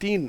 3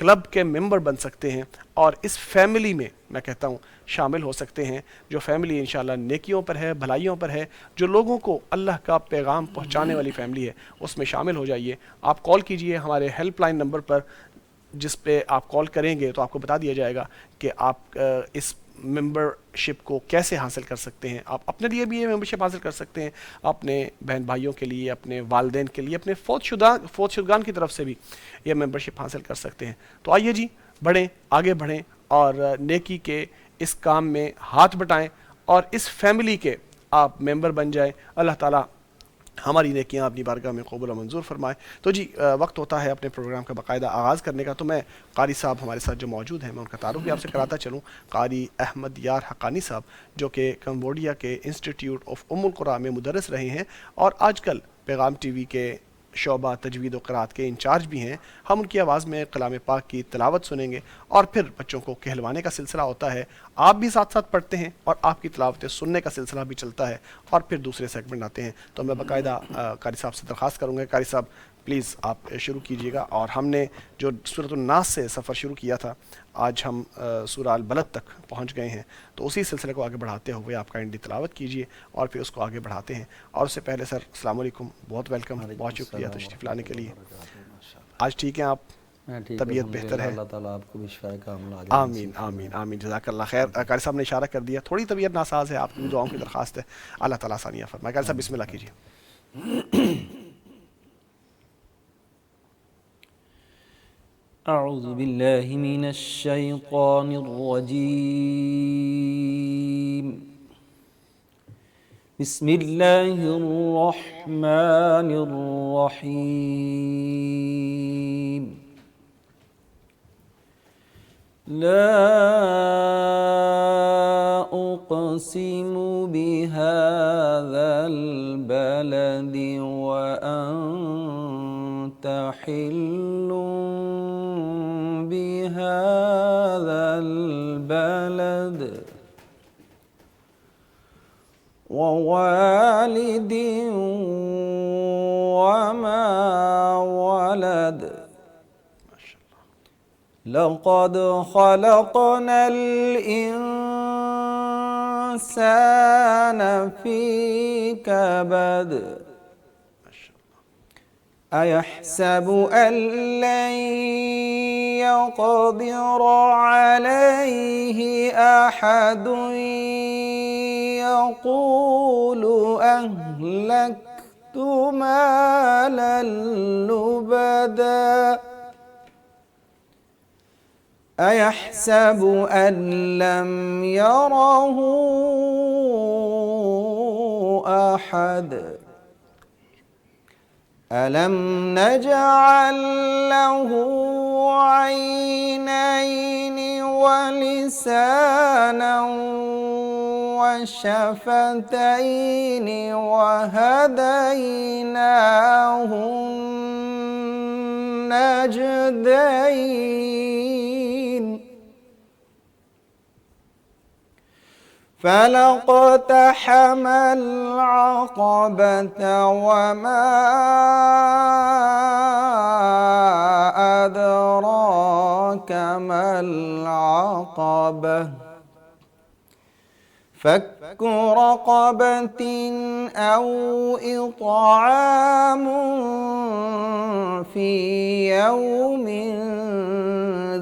club کے ممبر بن سکتے ہیں اور اس فیملی میں میں کہتا ہوں شامل ہو سکتے ہیں، جو فیملی انشاءاللہ نیکیوں پر ہے، بھلائیوں پر ہے، جو لوگوں کو اللہ کا پیغام پہنچانے والی فیملی ہے، اس میں شامل ہو جائیے۔ آپ کال کیجئے ہمارے ہیلپ لائن نمبر پر، جس پہ آپ کال کریں گے تو آپ کو بتا دیا جائے گا کہ آپ اس ممبر شپ کو کیسے حاصل کر سکتے ہیں۔ آپ اپنے لیے بھی یہ ممبر شپ حاصل کر سکتے ہیں، اپنے بہن بھائیوں کے لیے، اپنے والدین کے لیے، اپنے فوت شدگان کی طرف سے بھی یہ ممبر شپ حاصل کر سکتے ہیں۔ تو آئیے جی، بڑھیں، آگے بڑھیں اور نیکی کے اس کام میں ہاتھ بٹائیں اور اس فیملی کے آپ ممبر بن جائیں۔ اللہ تعالیٰ ہماری نیکیاں اپنی بارگاہ میں قبول و منظور فرمائے۔ تو جی وقت ہوتا ہے اپنے پروگرام کا باقاعدہ آغاز کرنے کا، تو میں قاری صاحب ہمارے ساتھ جو موجود ہیں میں ان کا تعارف بھی آپ سے کراتا چلوں۔ قاری احمد یار حقانی صاحب، جو کہ کمبوڈیا کے انسٹیٹیوٹ آف القرآن میں مدرس رہے ہیں اور آج کل پیغام ٹی وی کے شعبہ تجوید و قرات کے انچارج بھی ہیں۔ ہم ان کی آواز میں کلام پاک کی تلاوت سنیں گے اور پھر بچوں کو کہلوانے کا سلسلہ ہوتا ہے، آپ بھی ساتھ ساتھ پڑھتے ہیں اور آپ کی تلاوتیں سننے کا سلسلہ بھی چلتا ہے اور پھر دوسرے سیگمنٹ آتے ہیں۔ تو میں باقاعدہ قاری صاحب سے درخواست کروں گا، قاری صاحب پلیز آپ شروع کیجیے گا۔ اور ہم نے جو سورۃ الناس سے سفر شروع کیا تھا، آج ہم سورہ البلد تک پہنچ گئے ہیں، تو اسی سلسلے کو آگے بڑھاتے ہوئے آپ کائنڈلی تلاوت کیجیے اور پھر اس کو آگے بڑھاتے ہیں۔ اور اس سے پہلے سر السلام علیکم، بہت ویلکم، بہت شکریہ تشریف لانے کے لیے۔ آج ٹھیک ہیں آپ؟ طبیعت بہتر ہے؟ اللہ تعالیٰ آپ کو بھی شفائے کاملہ عاجل آمین آمین آمین، جزاک اللہ خیر۔ قاری صاحب نے اشارہ کر دیا، تھوڑی طبیعت ناساز ہے، آپ کی دعاؤں کی درخواست ہے، اللہ تعالیٰ آسانیاں فرمائے۔ قاری صاحب بسم اللہ کیجیے۔ اعوذ باللہ من الشیطان الرجیم، بسم اللہ الرحمن الرحیم۔ لا اقسم بهذا البلد وانت حل بهذا البلد ووالد وما ولد، لقد خلقنا الإنسان في كبد، أيحسب أن لن يقدر عليه أحد، يقول أهلكت مالا لبدا، أيحسب أن لم يره أحد، ألم نجعل له عينين ولسانا وشفتين وهديناه النجدين، فلاقتحم العقبة وما أدراك ما العقبة، فك رقبة أو إطعام في يوم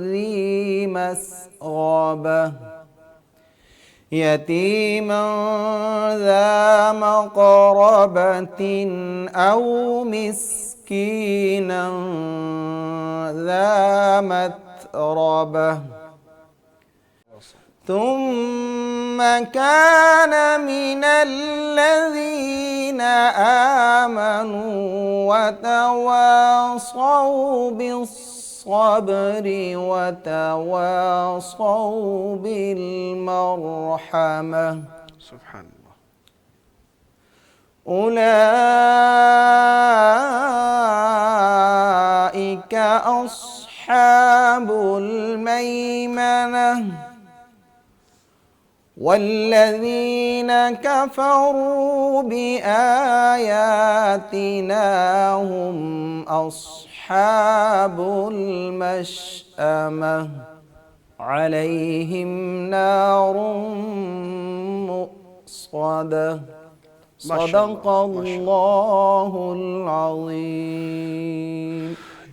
ذي مسغبة، يتيما ذا مقربة أو مسكينا ذا متربة، ثم كان من الذين آمنوا وتواصوا بالصبر وتواصوا بالمرحمة، سبحان الله، أولئك أصحاب الميمنة، والذين كفروا بآياتنا هم أصحاب أصحاب المشأمة عليهم نار مؤصدة صدق الله العظيم.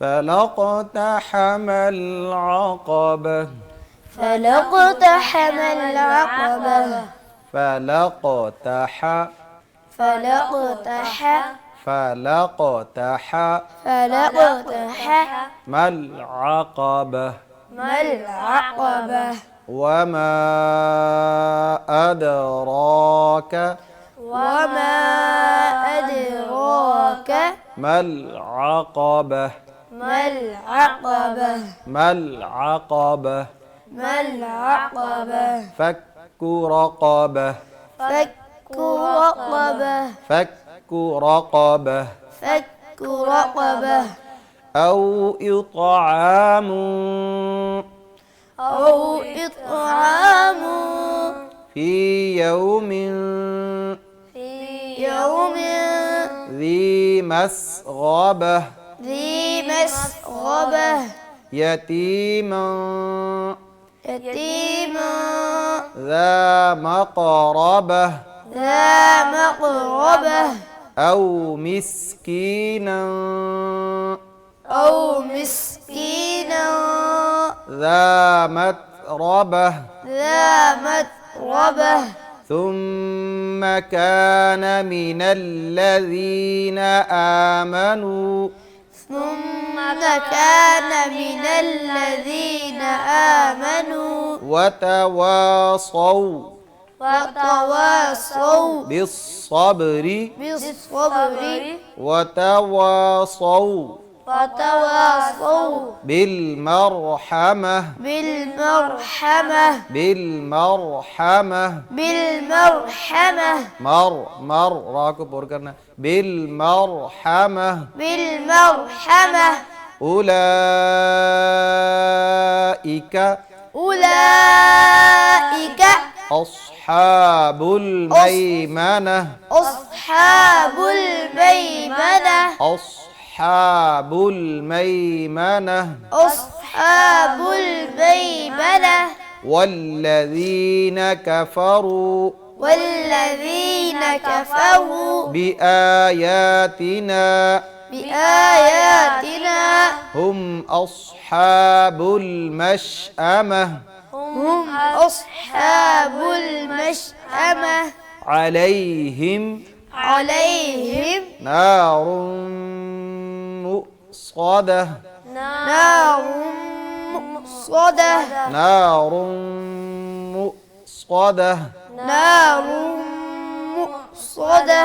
فلقتحم العقبة فلقتحم العقبة فلقتح فلقتح فلقتح فلقتح ما العقبة ما العقبة وما أدراك وما أدراك ما العقبة ما العقبة ما العقبة ما العقبة فك رقبة فك رقبة فك رقبة فك رقبة أو إطعام أو إطعام في يوم في يوم ذي مسغبة ذي مسغبة يتيما يتيما ذا مقربة ذا مقربة أو مسكينا أو مسكينا ذا متربة ذا متربة ثم كان من الذين آمنوا ثم كان من الذين آمنوا وتواصوا وتواصوا بالصبر بالصبر وتواصوا وتواصوا بالمرحمة بالمرحمة بالمرحمة بالمرحمة مر را کو پور کرنا بالمرحمة بالمرحمة أولئك أولئك أصحاب الميمنة أصحاب الميمنة أصحاب الميمنة أصحاب الميمنة والذين كفروا والذين كفروا بآياتنا بآياتنا هم أصحاب المشأمة هم أصحاب المشأمة عليهم عليهم نار مؤصدة نار مؤصدة نار مؤصدة نار مؤصدة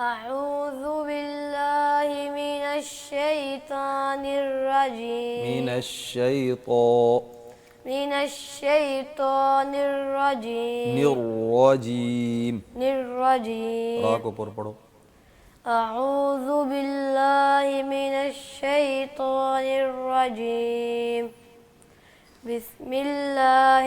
أعوذ بالله من الشيطان الرجيم من الشيطان من الشيطان الرجيم الرجيم الرجيم را کو پر پڑھو أعوذ بالله من الشيطان الرجيم بسم الله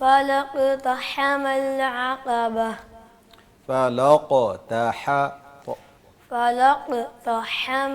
فلقتحم العقبة فلقتح فلقتحم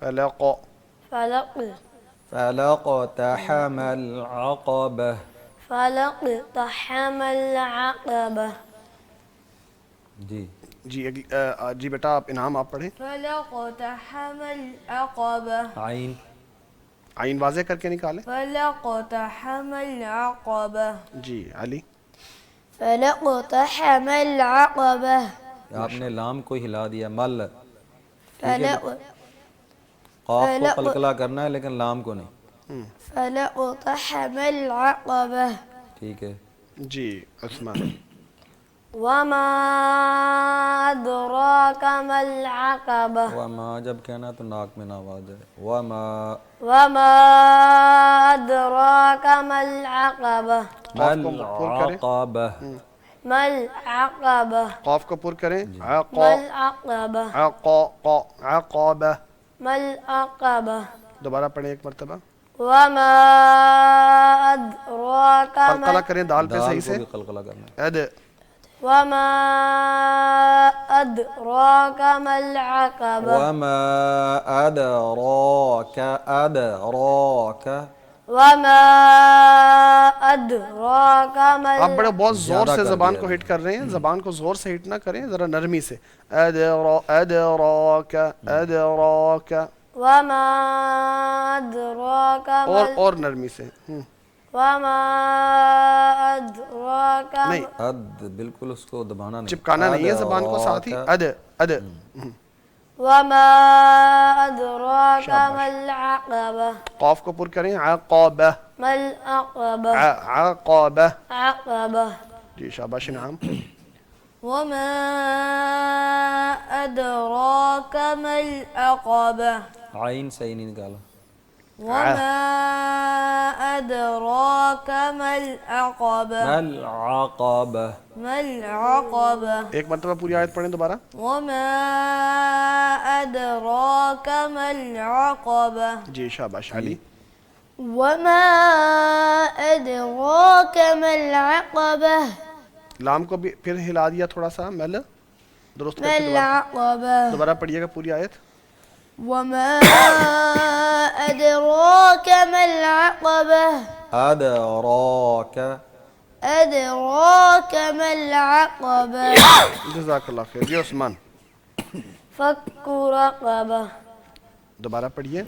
فلق فلقتحم العقبة فلقتحم العقبة. جی جی بیٹا آپ انعام آپ پڑھیں. فلقتحم العقبة. عین آئین واضح کر کے نکالیں. فلقتحم العقبة. جی علی. فلقتحم العقبة. آپ نے لام کو ہلا دیا مل. فلق قاف کو قلقلہ کرنا ہے لیکن لام کو نہیں. فلقتحم العقبة. ٹھیک ہے. جی عثمان. وما أدراك ما العقبة. وما جب کہنا تو ناک میں نہ آواز ہے. وما أدراك ما العقبة. قاف کو پر کریں. العقبہ. ما العقبة. قاف کو پر کریں. ما العقبة. عقابہ. ما العقبة. دوبارہ پڑھیں ایک مرتبہ. وما أدراك قلقلہ ما کریں دال پہ دال صحیح کو سے. بھی قلقلہ کرنا ہے. اد. وما أدراك ما العقبة. وما أدراك وما أدراك ما آپ بڑے بہت زور زیادہ سے کر زبان دیا کو ابھی. ہٹ کر رہے ہیں. زبان کو زور سے ہٹ نہ کریں, ذرا نرمی سے. ادراک ادراک. وما أدراك ما اور نرمی سے. وما أدراك نہیں اد بالکل اس کو دبانا نہیں. چپکانا نہیں ہے زبان کو ساتھ ہی. اد. وما أدراك ما العقبة. قاف کو پر کریں. عقابہ. ما العقبة. عقابہ. عقبة. جی شاباش نعم. وما أدراك ما العقبة. عین صحیح نہیں نکالا. وما أدراك ما العقبة. ما العقبہ. ما العقبة. ایک مرتبہ پوری آیت پڑھیں دوبارہ. وما أدراك ما العقبة. جی شاباش علی. وما أدراك ما العقبة. لام کو بھی پھر ہلا دیا تھوڑا سا میل درست کر ما کے. العقبة. دوبارہ پڑھیے گا پوری آیت. وما أدراك ما العقبة. أدراك أدراك ما العقبة. جزاک اللہ خیر. جی عثمان. فك رقبة. دوبارہ پڑھیے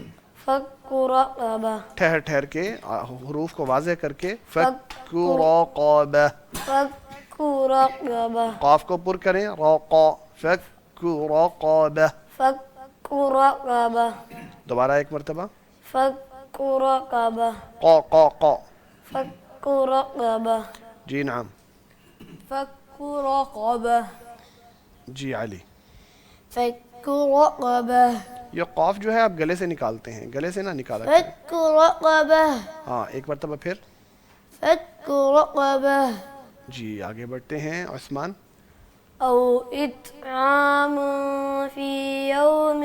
فك رقبة. ٹھہر ٹھہر کے حروف کو واضح کر کے. فک رقبہ. فك رقبة. قاف کو پر کریں. رقا. فک رقبہ. فك رقبة. دوبارہ ایک مرتبہ. فك رقبة. قا. فك رقبة. جی نعم. فك رقبة. جی علی. فك رقبة. یہ قاف جو ہے آپ گلے سے نکالتے ہیں, گلے سے نہ نکالا کریں. فك رقبة. ہاں ایک مرتبہ پھر. فك رقبة. جی آگے بڑھتے ہیں عثمان. أو إطعام في يوم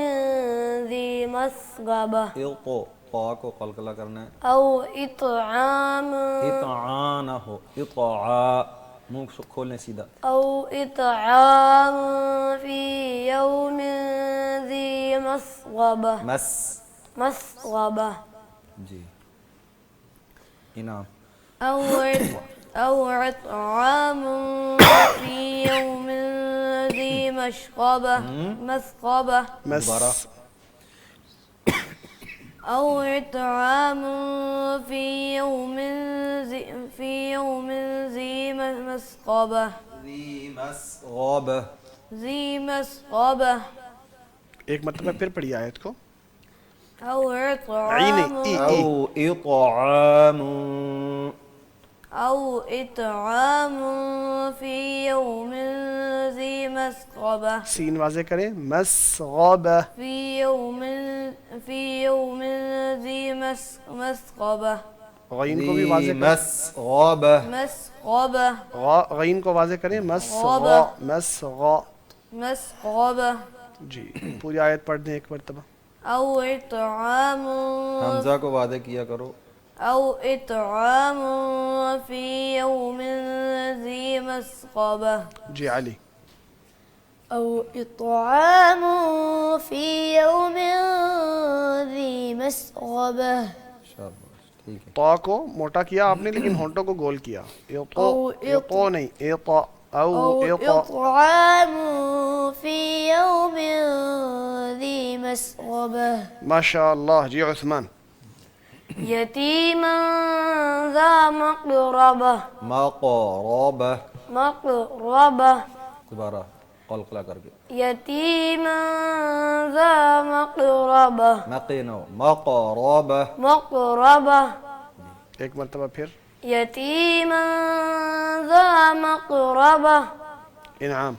ذي مسغبة. اطو طا کو قلقلہ کرنا ہے. أو إطعام. اطعان ہو. اطعا منہ کھولنے سیدھا. أو إطعام في يوم ذي مسغبة. مسغبة. جی انعام. أو إطعام في يوم ذي مسغبة. دوبارہ. أو إطعام في يوم ذي مسغبة. ذي مسغبة. ایک مرتبہ پھر پڑھی آیت کو. أو إطعام. او اطعام. أو إطعام في يوم ذي مسغبة. سین واضح کریں. مسغبہ. في يوم ذي مسغبة. غین کو بھی واضح کریں. مسغبہ. مسغبة. غین کو واضح کریں. مسغبة. جی پوری آیت پڑھ دیں ایک مرتبہ. أو إطعام. حمزہ کو واضح کیا کرو. أو إطعام في يوم ذي مسغبة. جی علی. أو إطعام في يوم ذي مسغبة. شاباش. ٹھیک ہے. طا کو موٹا کیا آپ نے لیکن ہونٹوں کو گول کیا. تو نہیں اطا او أو اطا. إطعام في يوم ذي مسغبة ماشاء اللہ. جی عثمان. يتيما ذا مقربة مقربہ. مقربة دوبارہ قلقلہ کر کے. يتيما ذا مقربة مقینو مقربہ. مقربة ایک مرتبہ پھر. يتيما ذا مقربة انعام.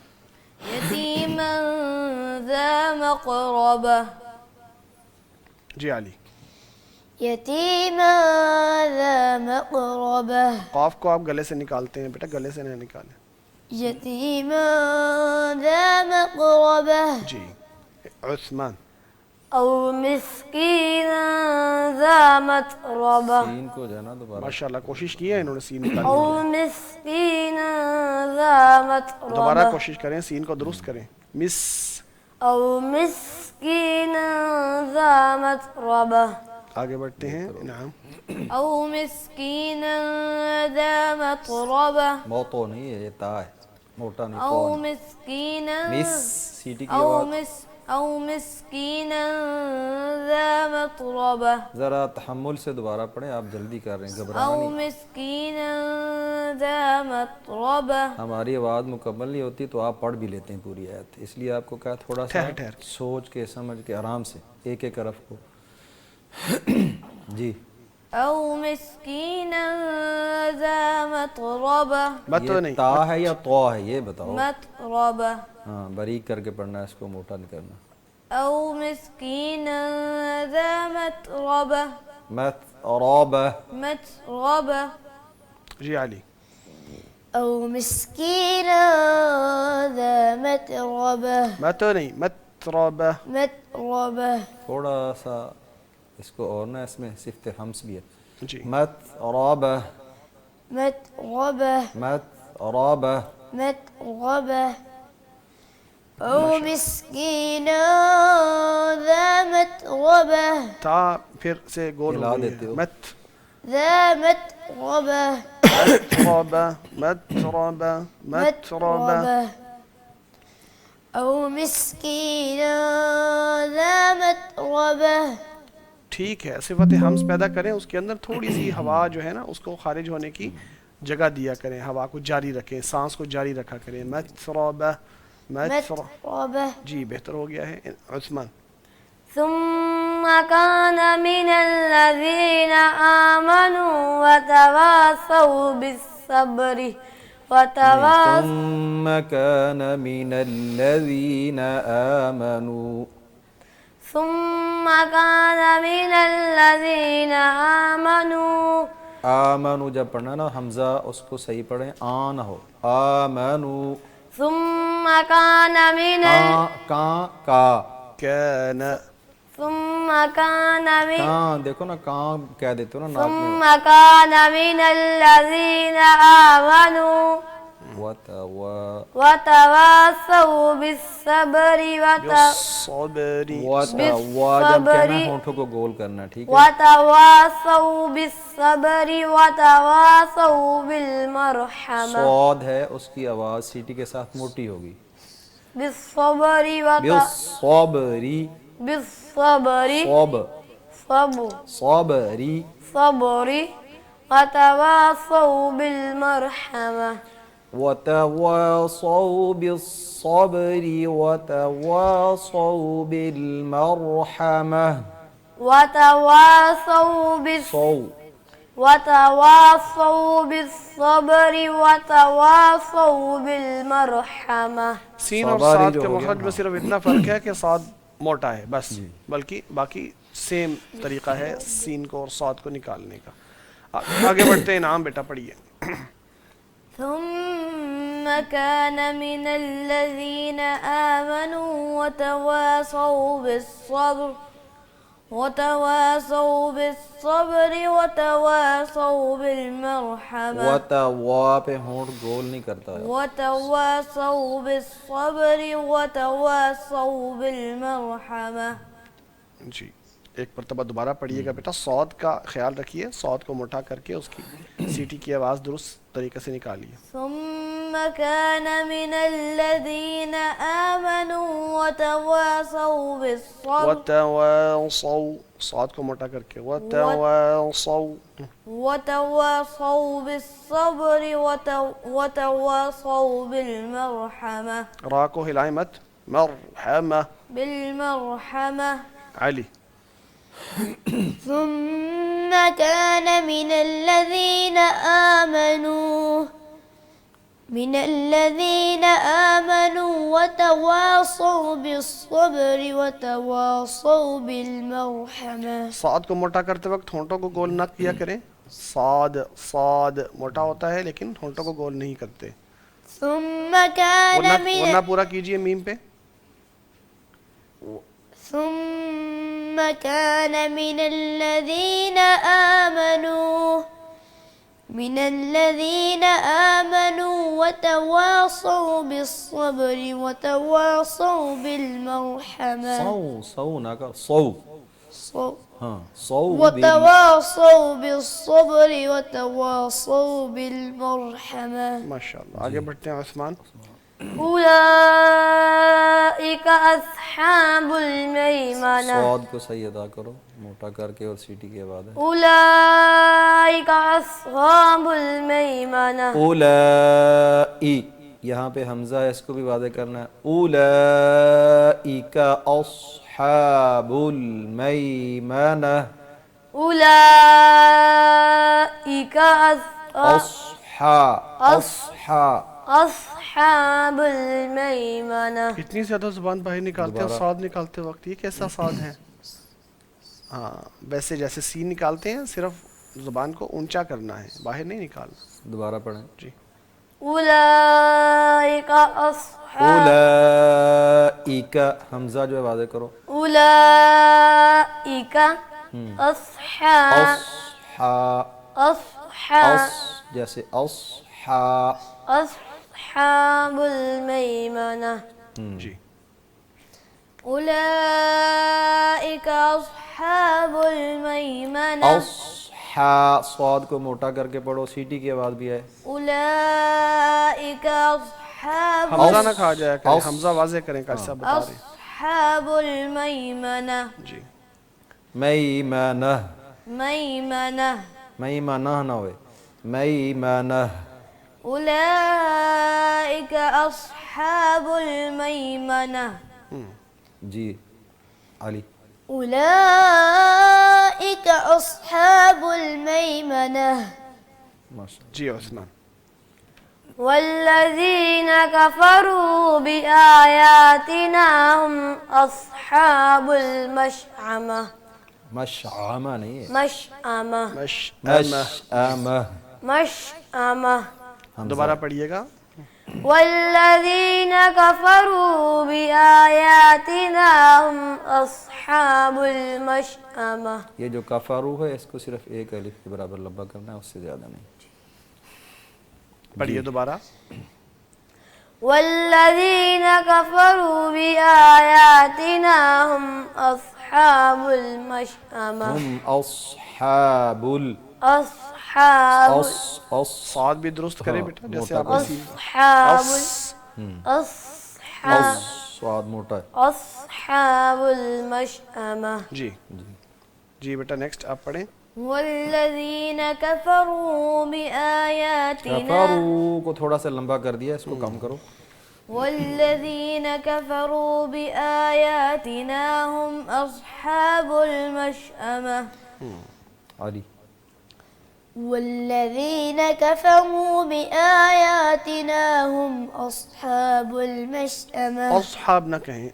يتيما ذا مقربة جی علی. يتيما ذا مقربة قاف کو آپ گلے سے نکالتے ہیں بیٹا, گلے سے نہیں نکالیں. يتيما ذا مقربة جی عثمان. أو مسكينا ذا متربة سین کو جو ہے نا دوبارہ ماشاء اللہ کوشش کی ہے انہوں نے سین نکالنے أو کی. مسكينا ذا دوبارہ متربة کوشش کریں, سین کو درست کریں. مس. أو مسكينا ذا متربة آگے بڑھتے ہیں. انعام. أو مسكينا ذا متربة موتو نہیں ہے, یہ تا ہے, موٹا نہیں. أو تو نہیں. مسكينا مس سیٹی کی آواز. أو مسكينا ذا متربة ذرا تحمل سے دوبارہ پڑھیں, آپ جلدی کر رہے ہیں, أو گھبرانا نہیں. مسكينا ذا متربة ہماری آواز مکمل نہیں ہوتی تو آپ پڑھ بھی لیتے ہیں پوری آیت, اس لیے آپ کو کہا تھوڑا سا ٹھہر کے. سوچ کے سمجھ کے آرام سے ایک ایک حرف کو. جی أو مسكينا ذا متربة مت یہ نہیں. تا ہے یا تو ہے یہ بتاؤ. متربة ہاں باریک کر کے پڑھنا ہے, اس کو موٹا نہیں کرنا. أو مسكينا ذا متربة متربہ. متربة جی علی. أو مسكينا ذا متربة مت نہیں متربہ. متربة تھوڑا سا اس کو اور نا, اس میں صفت حمس بھی ہے. جی متربہ متربة متربہ. متربة أو مسكينا ذا متربة تا پھر سے گول ہلا ہو گئی دیتے ہے. ہو. مت ذا متربة متربہ متربہ متربہ. متربة أو مسكينا ذا متربة. ٹھیک ہے, صفت حمز پیدا کریں, اس کے اندر تھوڑی سی ہوا جو ہے نا اس کو خارج ہونے کی جگہ دیا کریں, ہوا کو جاری رکھیں, سانس کو جاری رکھا کریں. متربہ متربة جی بہتر ہو گیا ہے. عثمان. ثم كان من الذين آمنوا وتواصوا بالصبر وتواصوا ثم كان من الذين آمنوا. ثم كان من الذين آمنوا. آمنو جب پڑھنا نا حمزہ اس کو صحیح پڑھیں, آ نہ ہو. آمنو. ثم كان من کاں کا. کان. ثم كان من کاں دیکھو نا, کاں کہہ دیتے ہو نا ناک میں. ثم كان من الذين آمنوا وتواصوا بالصبر بالصبر. جب کہنا ہے ہونٹوں کو گول کرنا, ٹھیک ہے. وتواصوا بالصبر وتواصوا بالمرحمة. صاد ہے, اس کی آواز سیٹی کے ساتھ موٹی ہوگی. بالصبر بالصبری. بالصبر صبر صبری. صبر وتواصوا بالمرحمة. وتواصوا بالصبر وتواصوا بالمرحمة. وتواصوا وتواصوا بالصبر وتواصوا بالمرحمة. سین اور صباری صاد جو کے ہو گیا مخرج میں صرف اتنا فرق ہے کہ صاد موٹا ہے بس, بلکہ باقی سیم طریقہ ہے سین کو اور صاد کو نکالنے کا. آگے بڑھتے ہیں. انعام بیٹا پڑھیے. ثم كان من الذين آمنوا وتواصوا بالصبر وتواصوا بالمرحمة. وتوا پہ ہونٹ گول نہیں کرتا ہے. وتواصوا بالصبر وتواصوا بالمرحمة. جی ایک مرتبہ دوبارہ پڑھیے گا بیٹا، صاد کا خیال رکھیے، صاد کو موٹا کر کے اس کی سیٹی کی آواز درست طریقے سے نکالیے. ثم كان من الذين آمنوا وتواصوا بالصبر وتواصوا، صاد کو موٹا کر کے وتواصوا، وتواصوا بالصبر وتواصوا بالمرحمة را کو ہلائیں مت، مرحمہ. بالمرحمة. علی. ثم كان من الذين آمنوا وتواصوا بالصبر وتواصوا بالمرحمة. صاد کو موٹا کرتے وقت ہونٹوں کو گول نہ کیا کریں. صاد صاد موٹا ہوتا ہے لیکن ہونٹوں کو گول نہیں کرتے. ثم كان ورنہ پورا کیجئے میم پہ. ثم كان من الذين آمنوا وتواصوا بالصبر وتواصوا بالمرحمة. صو نہ کر، صو، ہاں صو وتواصوا بالصبر وتواصوا بالمرحمة. ماشاءاللہ. آگے بڑھتے ہیں عثمان. أولئك أصحاب الميمنة. صاد کو صحیح ادا کرو، موٹا کر کے اور سیٹی کی آواز ہے. أولئك أصحاب الميمنة. اولائی، یہاں پہ حمزہ ہے، اس کو بھی واضح کرنا ہے. اولئک اصحاب المیمنہ. أولئك أصحاب الميمنة. اتنی زیادہ زبان باہر نکالتے ہیں صاد نکالتے وقت، یہ کیسا صاد ہے؟ ہاں ویسے جیسے سین نکالتے ہیں، صرف زبان کو اونچا کرنا ہے، باہر نہیں نکالنا. دوبارہ پڑھیں. جی. أولئك أصحاب اولئک، حمزہ جو ہے واضح کرو. أولئك أصحاب جیسے اصحاب. أصحاب الميمنة. جی. أولئك أصحاب الميمنة. صاد کو موٹا کر کے پڑھو، سیٹی کی آواز بھی ہے. أولئك أصحاب حمزہ نہ کھا جایا کریں، حمزہ واضح کریں، کیسا بتا رہے ہیں. أصحاب الميمنة. جی. میمنہ، ميمنة. میمنہ نہ ہوئے، میمنہ. أولئك أصحاب الميمنة. جی علی. أولئك أصحاب الميمنة. ماشاء جی عثمان. والذين كفروا بآياتنا هم أصحاب المشأمة. مشعمہ نہیں ہے، مشأمة. مشعمہ. مشأمة. دوبارہ پڑھیے گا. والذين كفروا بآياتنا هم أصحاب المشأمة. یہ جو کفرو ہے اس کو صرف ایک الف کے برابر لمبا کرنا ہے، اس سے زیادہ نہیں. پڑھیے دوبارہ. والذين كفروا بآياتنا هم أصحاب المشأمة. ہم اصحاب أصحاب صاد بھی درست کرے بیٹا، جیسے آپ أصحاب سواد موٹا ہے. أصحاب المشأمة. جی. جی بیٹا نیکسٹ آپ پڑھیں. والذين كفروا بآياتنا. کفرو کو تھوڑا سا لمبا کر دیا، اس کو کم کرو. والذين كفروا بآياتنا هم أصحاب المشأمة. علی. والذين كفروا بآياتنا هم أصحاب المشأمة. اصحاب نہ کہیں،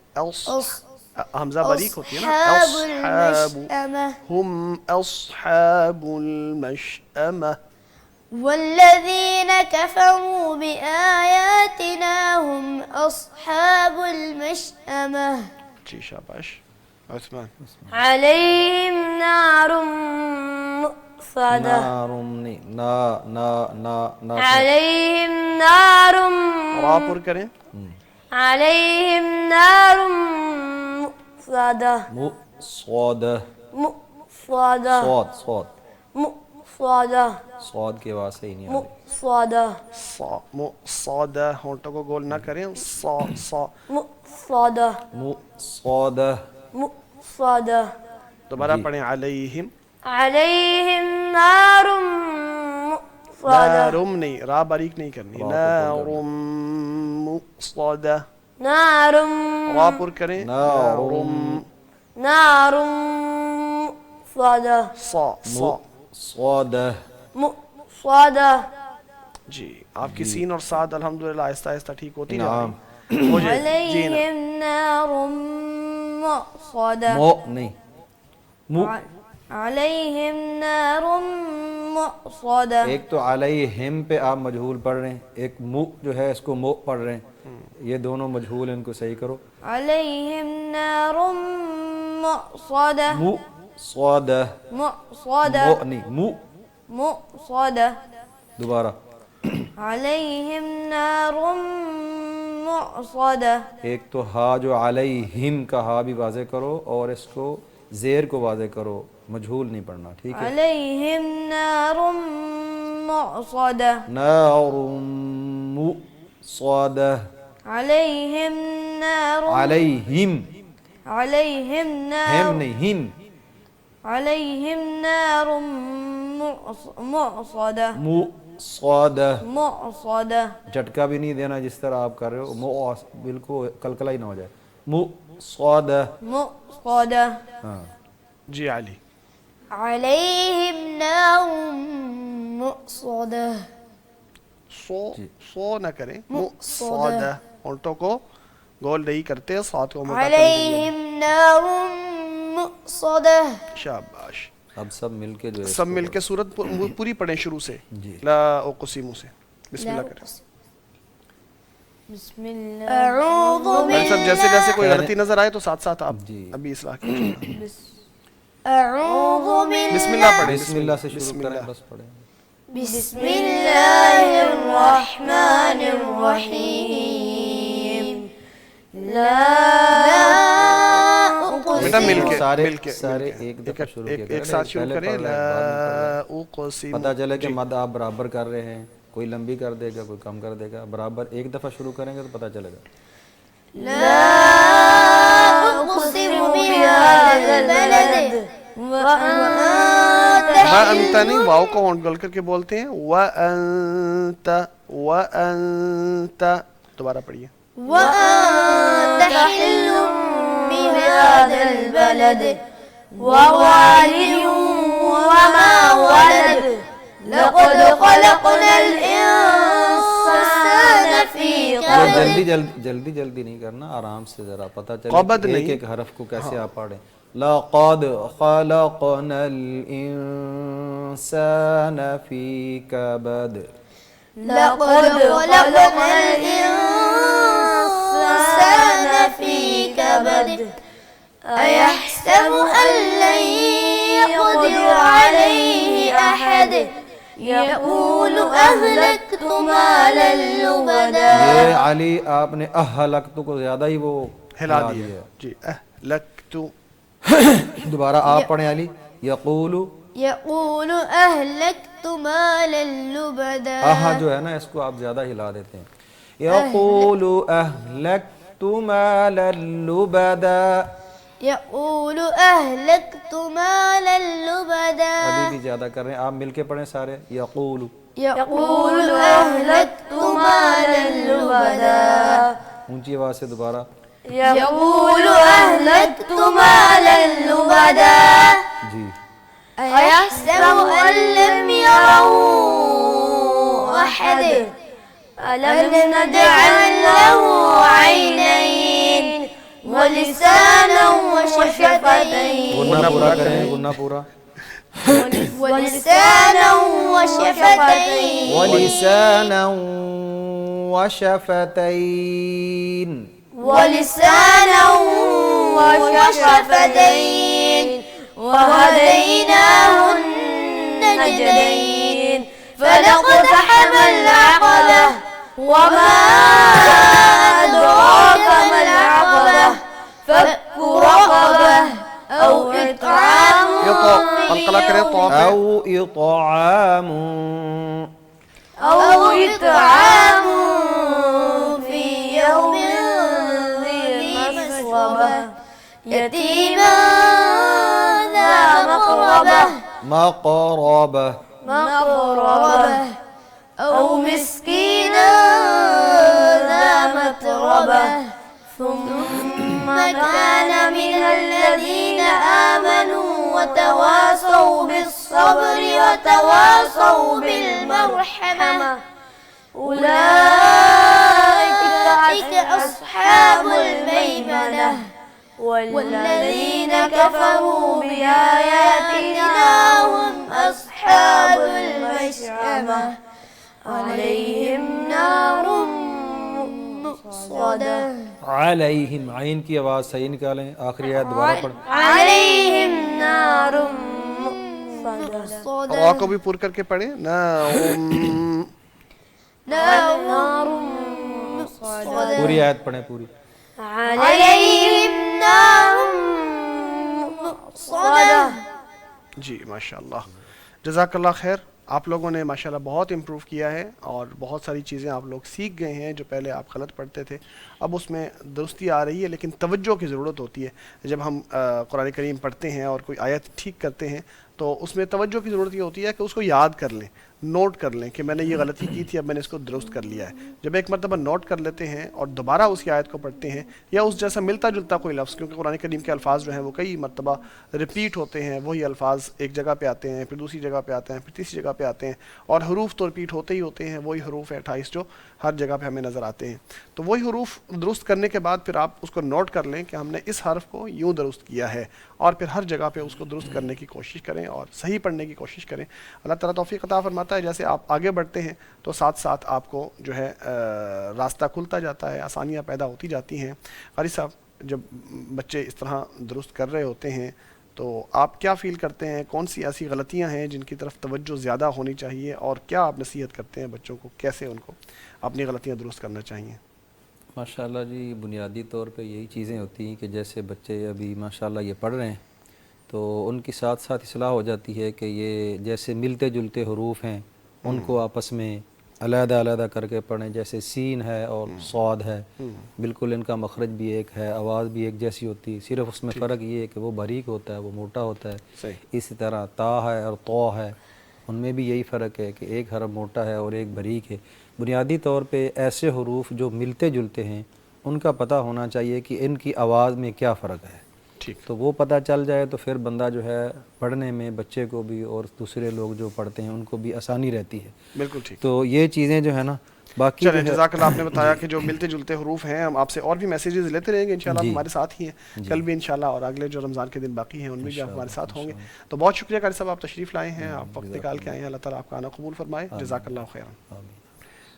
حمزہ باریک ہوتی ہے نا. أصحاب المشأمة. هم اصحاب المشأمة. والذين كفروا بآياتنا هم أصحاب المشأمة. جی شاباش عثمان. عليهم نار مؤصدة. عليهم نار را پر کریں. عليهم نار مؤصدة. مؤصدہ. مؤصدة صاد مؤصدة صاد کی آواز صحیح نہیں آ رہی. مؤصدة مؤصدہ ہونٹوں کو گول نہ کریں. صا مؤصدة مؤصدہ. مؤصدة. دوبارہ جی. پڑھیں. علیہم عليهم نار مؤصدة. نارم نہیں، را باریک نہیں کرنی. را پر نارم مؤصدہ. نار را پر کریں. نارم. نار مؤصدة. صا مؤصدہ. مؤصدة. جی آپ کی سین اور صاد الحمدللہ آہستہ آہستہ ٹھیک ہوتی جا نعم. رہی. ہو جائے جی. عليهم نار مؤصدة. مو نہیں مو. عليهم نار مؤصدة. ایک تو علیہم پہ آپ مجہول پڑھ رہے ہیں، ایک مو جو ہے اس کو مو پڑھ رہے ہیں. یہ دونوں مجہول ہیں، ان کو صحیح کرو. عليهم نار مؤصدة. مو صادہ. مؤصدة. مو نہیں مو. مؤصدة. دوبارہ. عليهم نار مؤصدة. ایک تو ہا جو علیہم کا ہا بھی واضح کرو اور اس کو زیر کو واضح کرو، مجہول نہیں پڑھنا، ٹھیک ہے. عليهم نار مؤصدة. نار مؤصدہ. عليهم نار علیہم. عليهم ہم نار نہیں ہم. عليهم نار مؤصدة. مؤصدہ. مؤصدة. جھٹکا بھی نہیں دینا جس طرح آپ کر رہے ہو، مو بالکل کلکلا ہی نہ ہو جائے. مؤصدہ. مؤصدة. ہاں جی علی. عليهم نار مؤصدة. سو نہ کریں. مؤصدہ ہونٹوں کو گول نہیں کرتے، ساتھ کو موٹا کریں. عليهم نار مؤصدة. شاباش. اب سب مل کے جو ہے سب مل کے سورت پوری پڑھیں شروع سے. جی. لا اقسم سے بسم اللہ کریں. بسم الله. أعوذ سب جیسے جیسے کوئی غلطی نظر آئے تو ساتھ ساتھ آپ جی. ابھی اصلاح کیجیے. أعوذ بسم اللہ پڑھیں. بسم اللہ سے بسم شروع کریں، اللہ. بس پڑھیں. بسم الله الرحمن الرحيم. لا بیٹا مل کے سارے مل کے ایک دفعہ شروع کیا ایک ساتھ شروع پہلے کریں. پڑھ لیں، بعد میں پڑھ لیں. لا اقسم. پتہ چلے کہ مد آپ برابر کر رہے ہیں، کوئی لمبی کر دے گا کوئی کم کر دے گا. برابر ایک دفعہ شروع کریں گے تو پتہ چلے گا. لا أقسم بهذا البلد وأنت وَأَنْتَ نہیں، واو کو ہونٹ گل کر کے بولتے ہیں. وَأَنْتَ وَأَنْتَ. دوبارہ پڑھیے. وأنت حل بهذا البلد ووالد وما ولد لقد خلقنا الإنسان في قبل. جلدی نہیں کرنا، آرام سے ذرا پتہ قبض چلے نہیں. ایک ایک حرف کو کیسے آپ پڑھیں. لقد خلقنا الإنسان في كبد. لقد خلقنا الإنسان في كبد أيحسب أن لن يقدر عليه أحد يقول أهلكت مالا لبدا. یہ علی آپ نے اہلکت کو زیادہ ہی وہ ہلا دیا. جی. اہلکت. دوبارہ آپ پڑھیں علی. يقول أهلكت مالا لبدا. آہا جو ہے نا اس کو آپ زیادہ ہلا دیتے ہیں. یقول اہلکت مالا لبدا. يقول أهلكت مالا لبدا. ابھی بھی زیادہ کر رہے ہیں، آپ مل کے پڑھیں سارے. یقول. يقول أهلكت مالا لبدا. اونچی آواز سے دوبارہ. يقول أهلكت مالا لبدا. جی. أيحسب أن لم يره أحد ألم نجعل له عينين ولسانا وشفتين. غنہ پورا کریں، غنہ پورا. ولسانا وشفتين. ولسانا وشفتين. ولسانا وشفتين وهديناه النجدين فلاقتحم العقبة وما أدراك ما العقبة فك رقبة أو إطعام قلقلہ کریں تو پہ. او اطعام أو إطعام في يوم ذي مسغبة يتيما ذا مقربة مقربة أو مسكينا ذا متربة ثم كان من الذين آمنوا وتواصوا بالصبر وتواصوا بالمرحمة أولئك أصحاب الميمنة والذين كفروا بآياتنا هم أصحاب المشأمة عليهم نار مؤصدة علیہم، عین کی آواز صحیح نکالیں، آخری آیت دوبارہ پڑھ. عليهم نار مؤصدة را کو بھی پر کر کے پڑھیں. نار مؤصدة پوری آیت پڑھیں پوری. عليهم نار مؤصدة. جی ماشاء اللہ، جزاک اللہ خیر. آپ لوگوں نے ماشاءاللہ بہت امپروو کیا ہے اور بہت ساری چیزیں آپ لوگ سیکھ گئے ہیں جو پہلے آپ غلط پڑھتے تھے. اب اس میں درستی آ رہی ہے، لیکن توجہ کی ضرورت ہوتی ہے. جب ہم قرآن کریم پڑھتے ہیں اور کوئی آیت ٹھیک کرتے ہیں تو اس میں توجہ کی ضرورت یہ ہوتی ہے کہ اس کو یاد کر لیں، نوٹ کر لیں کہ میں نے یہ غلطی کی تھی، اب میں نے اس کو درست کر لیا ہے. جب ایک مرتبہ نوٹ کر لیتے ہیں اور دوبارہ اس کی آیت کو پڑھتے ہیں یا اس جیسا ملتا جلتا کوئی لفظ، کیونکہ قرآن کریم کے الفاظ جو ہیں وہ کئی مرتبہ ریپیٹ ہوتے ہیں، وہی الفاظ ایک جگہ پہ آتے ہیں، پھر دوسری جگہ پہ آتے ہیں، پھر تیسری جگہ پہ آتے ہیں، اور حروف تو ریپیٹ ہوتے ہی ہوتے ہیں. وہی حروف ہیں 28 جو ہر جگہ پہ ہمیں نظر آتے ہیں. تو وہی حروف درست کرنے کے بعد پھر آپ اس کو نوٹ کر لیں کہ ہم نے اس حرف کو یوں درست کیا ہے، اور پھر ہر جگہ پہ اس کو درست کرنے کی کوشش کریں اور صحیح پڑھنے کی کوشش کریں. اللہ تعالیٰ توفیق عطا فرماتا ہے. جیسے آپ آگے بڑھتے ہیں تو ساتھ ساتھ آپ کو جو ہے راستہ کھلتا جاتا ہے، آسانیاں پیدا ہوتی جاتی ہیں. قاری صاحب، جب بچے اس طرح درست کر رہے ہوتے ہیں تو آپ کیا فیل کرتے ہیں؟ کون سی ایسی غلطیاں ہیں جن کی طرف توجہ زیادہ ہونی چاہیے، اور کیا آپ نصیحت کرتے ہیں بچوں کو، کیسے ان کو اپنی غلطیاں درست کرنا چاہیے؟ ماشاءاللہ جی، بنیادی طور پہ یہی چیزیں ہوتی ہیں کہ جیسے بچے ابھی ماشاءاللہ یہ پڑھ رہے ہیں تو ان کی ساتھ ساتھ اصلاح ہو جاتی ہے کہ یہ جیسے ملتے جلتے حروف ہیں ان کو آپس میں علیحدہ علیحدہ کر کے پڑھیں. جیسے سین ہے اور صاد ہے، بالکل ان کا مخرج بھی ایک ہے، آواز بھی ایک جیسی ہوتی ہے، صرف اس میں فرق یہ ہے کہ وہ باریک ہوتا ہے، وہ موٹا ہوتا ہے. صحیح. اسی طرح تا ہے اور طو ہے، ان میں بھی یہی فرق ہے کہ ایک حرف موٹا ہے اور ایک باریک ہے. بنیادی طور پہ ایسے حروف جو ملتے جلتے ہیں ان کا پتہ ہونا چاہیے کہ ان کی آواز میں کیا فرق ہے. ٹھیک. تو وہ پتہ چل جائے تو پھر بندہ جو ہے پڑھنے میں بچے کو بھی اور دوسرے لوگ جو پڑھتے ہیں ان کو بھی آسانی رہتی ہے. بالکل ٹھیک. تو یہ چیزیں جو ہے نا باقی چلیں، جزاک اللہ. آپ نے بتایا کہ جو ملتے جلتے حروف ہیں، ہم آپ سے اور بھی میسیجز لیتے رہیں گے انشاءاللہ. آپ ہمارے ساتھ ہی ہیں کل بھی انشاءاللہ، اور اگلے جو رمضان کے دن باقی ہیں ان میں بھی آپ ہمارے ساتھ ہوں گے. تو بہت شکریہ قاری صاحب، آپ تشریف لائے ہیں، آپ وقت نکال کے آئے ہیں. اللہ تعالیٰ آپ کا آنا قبول فرمائے. جزاک اللہ خیرا.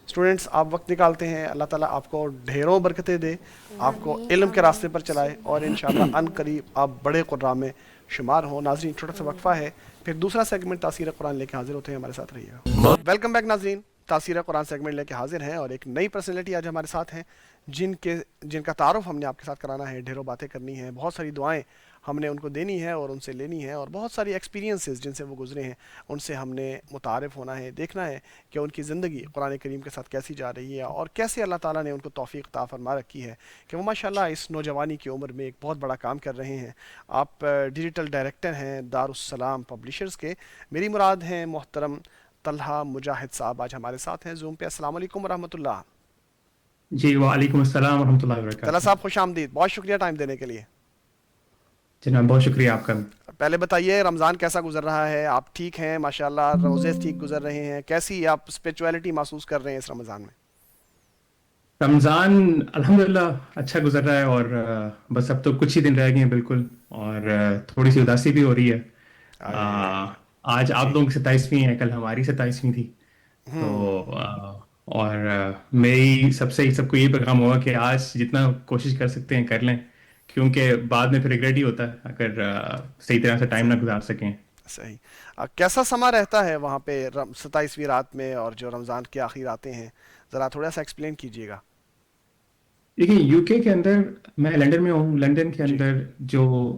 اسٹوڈنٹس، آپ وقت نکالتے ہیں، اللہ تعالیٰ آپ کو ڈھیروں برکتیں دے، آپ کو علم کے راستے پر چلائے، اور انشاءاللہ ان قریب آپ بڑے قراء میں شمار ہوں. ناظرین، چھوٹا سا وقفہ ہے، پھر دوسرا سیگمنٹ تاثیر قرآن لے کے حاضر ہوتے ہیں. ہمارے ساتھ رہیے گا. ویلکم بیک ناظرین. تاثیر قرآن سیگمنٹ لے کے حاضر ہیں، اور ایک نئی پرسنالٹی آج ہمارے ساتھ ہیں جن کا تعارف ہم نے آپ کے ساتھ کرانا ہے. ڈھیروں باتیں کرنی ہیں، بہت ساری دعائیں ہم نے ان کو دینی ہے اور ان سے لینی ہے، اور بہت ساری ایکسپیرینسز جن سے وہ گزرے ہیں ان سے ہم نے متعارف ہونا ہے، دیکھنا ہے کہ ان کی زندگی قرآن کریم کے ساتھ کیسی جا رہی ہے، اور کیسے اللہ تعالیٰ نے ان کو توفیق عطا فرما رکھی ہے کہ وہ ماشاءاللہ اس نوجوانی کی عمر میں ایک بہت بڑا کام کر رہے ہیں. آپ ڈیجیٹل ڈائریکٹر ہیں دارالسلام پبلیشرز کے. میری مراد ہیں محترم طلحہ مجاہد صاحب، آج ہمارے ساتھ ہیں زوم پہ. السلام علیکم ورحمۃ اللہ. جی وعلیکم السلام ورحمۃ اللہ وبرکاتہ. طلحہ صاحب خوش آمدید، بہت شکریہ ٹائم دینے کے لیے. جناب بہت شکریہ آپ کا. پہلے بتائیے رمضان کیسا گزر رہا ہے؟ آپ ٹھیک ہیں؟ ماشاءاللہ روزے ٹھیک گزر رہے ہیں؟ کیسی آپ اسپریچولیٹی محسوس کر رہے ہیں اس رمضان میں؟ رمضان الحمدللہ اچھا گزر رہا ہے، اور بس اب تو کچھ ہی دن رہ گئے ہیں بالکل، اور تھوڑی سی اداسی بھی ہو رہی ہے. آج آپ لوگوں کی 27ویں ہے، کل ہماری 27ویں تھی. تو اور میری سب کو یہ پیغام ہوگا کہ آج جتنا کوشش کر سکتے ہیں کر لیں، کیونکہ بعد میں پھر ریگریٹ ہی ہوتا ہے اگر صحیح طرح سے ٹائم نہ گزار سکیں. صحیح. کیسا سما رہتا ہے وہاں پہ 27ویں رات میں اور جو رمضان کے آخر آتے ہیں؟ ذرا تھوڑا سا ایکسپلین کیجیے گا. دیکھیں، یو کے اندر، میں لنڈن میں ہوں، لنڈن کے اندر جو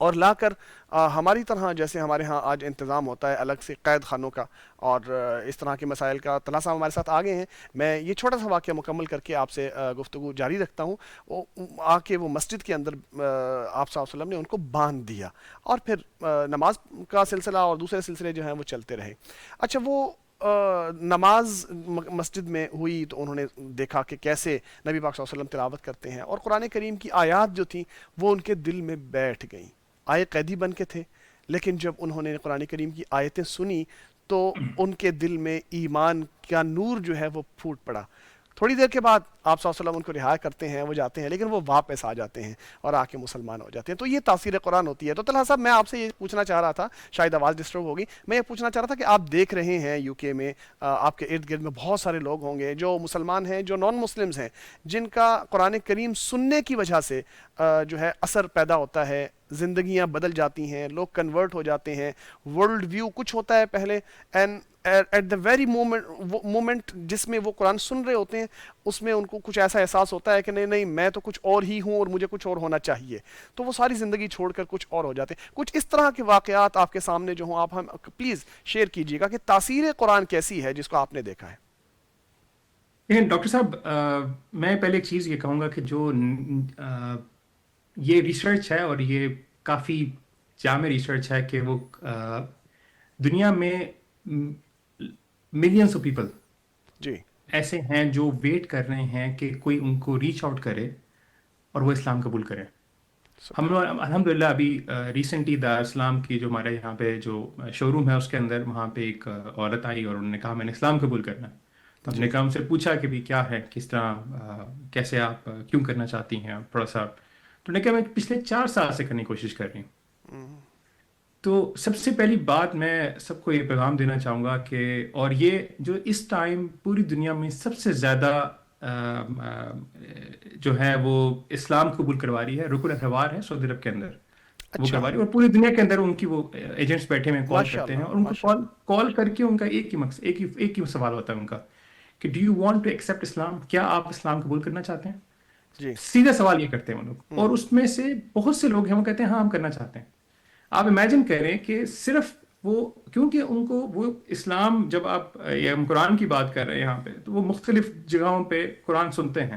اور لا کر ہماری طرح جیسے ہمارے ہاں آج انتظام ہوتا ہے الگ سے قید خانوں کا اور اس طرح کے مسائل کا، طلحہ صاحب ہمارے ساتھ آگے ہیں. میں یہ چھوٹا سا واقعہ مکمل کر کے آپ سے گفتگو جاری رکھتا ہوں. آ کے وہ مسجد کے اندر آپ صلی اللہ علیہ وسلم نے ان کو باندھ دیا اور پھر نماز کا سلسلہ اور دوسرے سلسلے جو ہیں وہ چلتے رہے. اچھا وہ نماز مسجد میں ہوئی تو انہوں نے دیکھا کہ کیسے نبی پاک صلی اللہ علیہ وسلم تلاوت کرتے ہیں اور قرآن کریم کی آیات جو تھیں وہ ان کے دل میں بیٹھ گئیں. آئے قیدی بن کے تھے لیکن جب انہوں نے قرآن کریم کی آیتیں سنی تو ان کے دل میں ایمان کا نور جو ہے وہ پھوٹ پڑا. تھوڑی دیر کے بعد آپ صلی اللہ علیہ وسلم ان کو رہا کرتے ہیں، وہ جاتے ہیں لیکن وہ واپس آ جاتے ہیں اور آ کے مسلمان ہو جاتے ہیں. تو یہ تاثیر قرآن ہوتی ہے. تو طلحہ صاحب میں آپ سے یہ پوچھنا چاہ رہا تھا، شاید آواز ڈسٹرب ہوگی، میں یہ پوچھنا چاہ رہا تھا کہ آپ دیکھ رہے ہیں یو کے میں آپ کے ارد گرد میں بہت سارے لوگ ہوں گے جو مسلمان ہیں، جو نان مسلمز ہیں، جن کا قرآن کریم سننے کی وجہ سے جو ہے اثر پیدا ہوتا ہے، زندگیاں بدل جاتی ہیں، لوگ کنورٹ ہو جاتے ہیں، ورلڈ ویو کچھ ہوتا ہے پہلے، and at the very moment جس میں وہ قرآن سن رہے ہوتے ہیں اس میں ان کو کچھ ایسا احساس ہوتا ہے کہ نہیں نہیں میں تو کچھ اور ہی ہوں اور مجھے کچھ اور ہونا چاہیے، تو وہ ساری زندگی چھوڑ کر کچھ اور ہو جاتے ہیں. کچھ اس طرح کے واقعات آپ کے سامنے جو ہوں آپ ہم پلیز شیئر کیجیے گا کہ تاثیر قرآن کیسی ہے جس کو آپ نے دیکھا ہے. لیکن ڈاکٹر صاحب میں پہلے ایک چیز یہ کہوں گا کہ جو یہ ریسرچ ہے اور یہ کافی جامع ریسرچ ہے کہ وہ دنیا میں ملینس آف پیپل جی ایسے ہیں جو ویٹ کر رہے ہیں کہ کوئی ان کو ریچ آؤٹ کرے اور وہ اسلام قبول کرے. ہم لوگ الحمدللہ ابھی ریسنٹلی دار اسلام کی جو ہمارے یہاں پہ جو شو روم ہے اس کے اندر وہاں پہ ایک عورت آئی اور انہوں نے کہا میں نے اسلام قبول کرنا ہے. تو ہم نے کہا ان سے پوچھا کہ بھی کیا ہے، کس طرح کیسے آپ کیوں کرنا چاہتی ہیں تھوڑا سا. تو نے کہا میں پچھلے 4 سال سے کرنے کی کوشش کر رہی ہوں. تو سب سے پہلی بات میں سب کو یہ پیغام دینا چاہوں گا کہ اور یہ جو اس ٹائم پوری دنیا میں سب سے زیادہ جو ہے وہ اسلام قبول کروا رہی ہے رکن الحوار ہے سعودی عرب کے اندر. وہ کروا رہی ہے اور پوری دنیا کے اندر ان کی وہ ایجنٹس بیٹھے ہوئے کال کرتے ہیں اور ان کو کال کر کے ان کا ایک ہی سوال ہوتا ہے ان کا کہ do you want to accept اسلام، کیا آپ اسلام قبول کرنا چاہتے ہیں. جی سیدھا سوال یہ کرتے ہیں وہ لوگ. اور اس میں سے بہت سے لوگ ہیں وہ کہتے ہیں ہاں ہم کرنا چاہتے ہیں. آپ امیجن کریں کہ صرف وہ کیونکہ ان کو وہ اسلام جب آپ ہم قرآن کی بات کر رہے ہیں یہاں پہ تو وہ مختلف جگہوں پہ قرآن سنتے ہیں،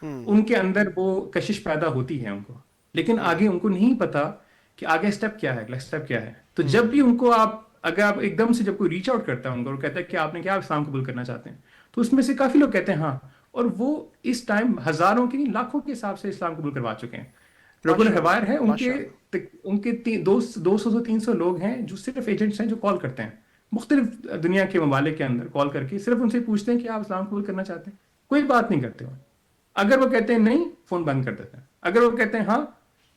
ان کے اندر وہ کشش پیدا ہوتی ہے ان کو، لیکن آگے ان کو نہیں پتا کہ آگے اسٹیپ کیا ہے، اگلا اسٹیپ کیا ہے. تو جب بھی ان کو اگر آپ ایک دم سے جب کوئی ریچ آؤٹ کرتا ہے ان کو اور کہتا ہے کہ آپ نے کیا اسلام قبول کرنا چاہتے ہیں، تو اس میں سے کافی لوگ کہتے ہیں ہاں، اور وہ اس ٹائم ہزاروں کی نہیں لاکھوں کے حساب سے اسلام قبول کروا چکے ہیں. رکن الحوار ہے ان کے 200 سے 300 لوگ ہیں جو صرف ایجنٹس ہیں جو کال کرتے ہیں مختلف دنیا کے ممالک کے اندر کال کر کے صرف ان سے پوچھتے ہیں کہ آپ اسلام قبول کرنا چاہتے ہیں. کوئی بات نہیں کرتے ہو. اگر وہ کہتے ہیں نہیں فون بند کر دیتے ہیں. اگر وہ کہتے ہیں ہاں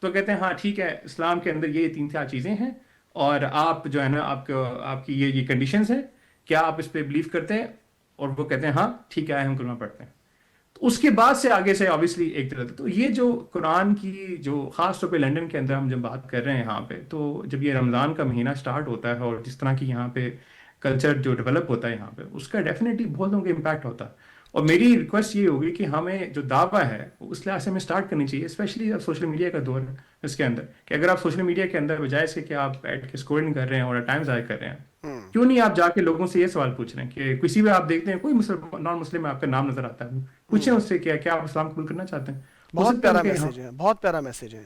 تو کہتے ہیں ہاں ٹھیک ہے اسلام کے اندر یہ 3-4 چیزیں ہیں اور آپ جو ہے نا آپ کی یہ کنڈیشنز ہیں، کیا آپ اس پہ بلیو کرتے ہیں، اور وہ کہتے ہیں ہاں ٹھیک ہے ہم کلمہ پڑھتے ہیں. تو اس کے بعد سے آگے سے آبویسلی ایک طرح تو یہ جو قرآن کی جو خاص طور پہ لنڈن کے اندر ہم جب بات کر رہے ہیں یہاں پہ، تو جب یہ رمضان کا مہینہ سٹارٹ ہوتا ہے اور جس طرح کی یہاں پہ کلچر جو ڈیولپ ہوتا ہے یہاں پہ، اس کا ڈیفینیٹلی بہت لوگوں کا امپیکٹ ہوتا ہے. اور میری ریکویسٹ یہ ہوگی کہ ہمیں جو دعویٰ ہے اس لحاظ سے ہمیں اسٹارٹ کرنی چاہیے، اسپیشلی اب سوشل میڈیا کا دور ہے اس کے اندر، کہ اگر آپ سوشل میڈیا کے اندر بجائے سے کہ آپ بیٹھ کے اسکرولنگ کر رہے ہیں اور ٹائم ضائع کر رہے ہیں، کیوں نہیں آپ جا کے لوگوں سے یہ سوال پوچھ رہے ہیں کہ کسی بھی آپ دیکھتے ہیں کوئی نان مسلم میں آپ کا نام نظر آتا ہے، پوچھیں اس سے کیا آپ اسلام قبول کرنا چاہتے ہیں. بہت پیارا میسج ہے، بہت پیارا میسج ہے،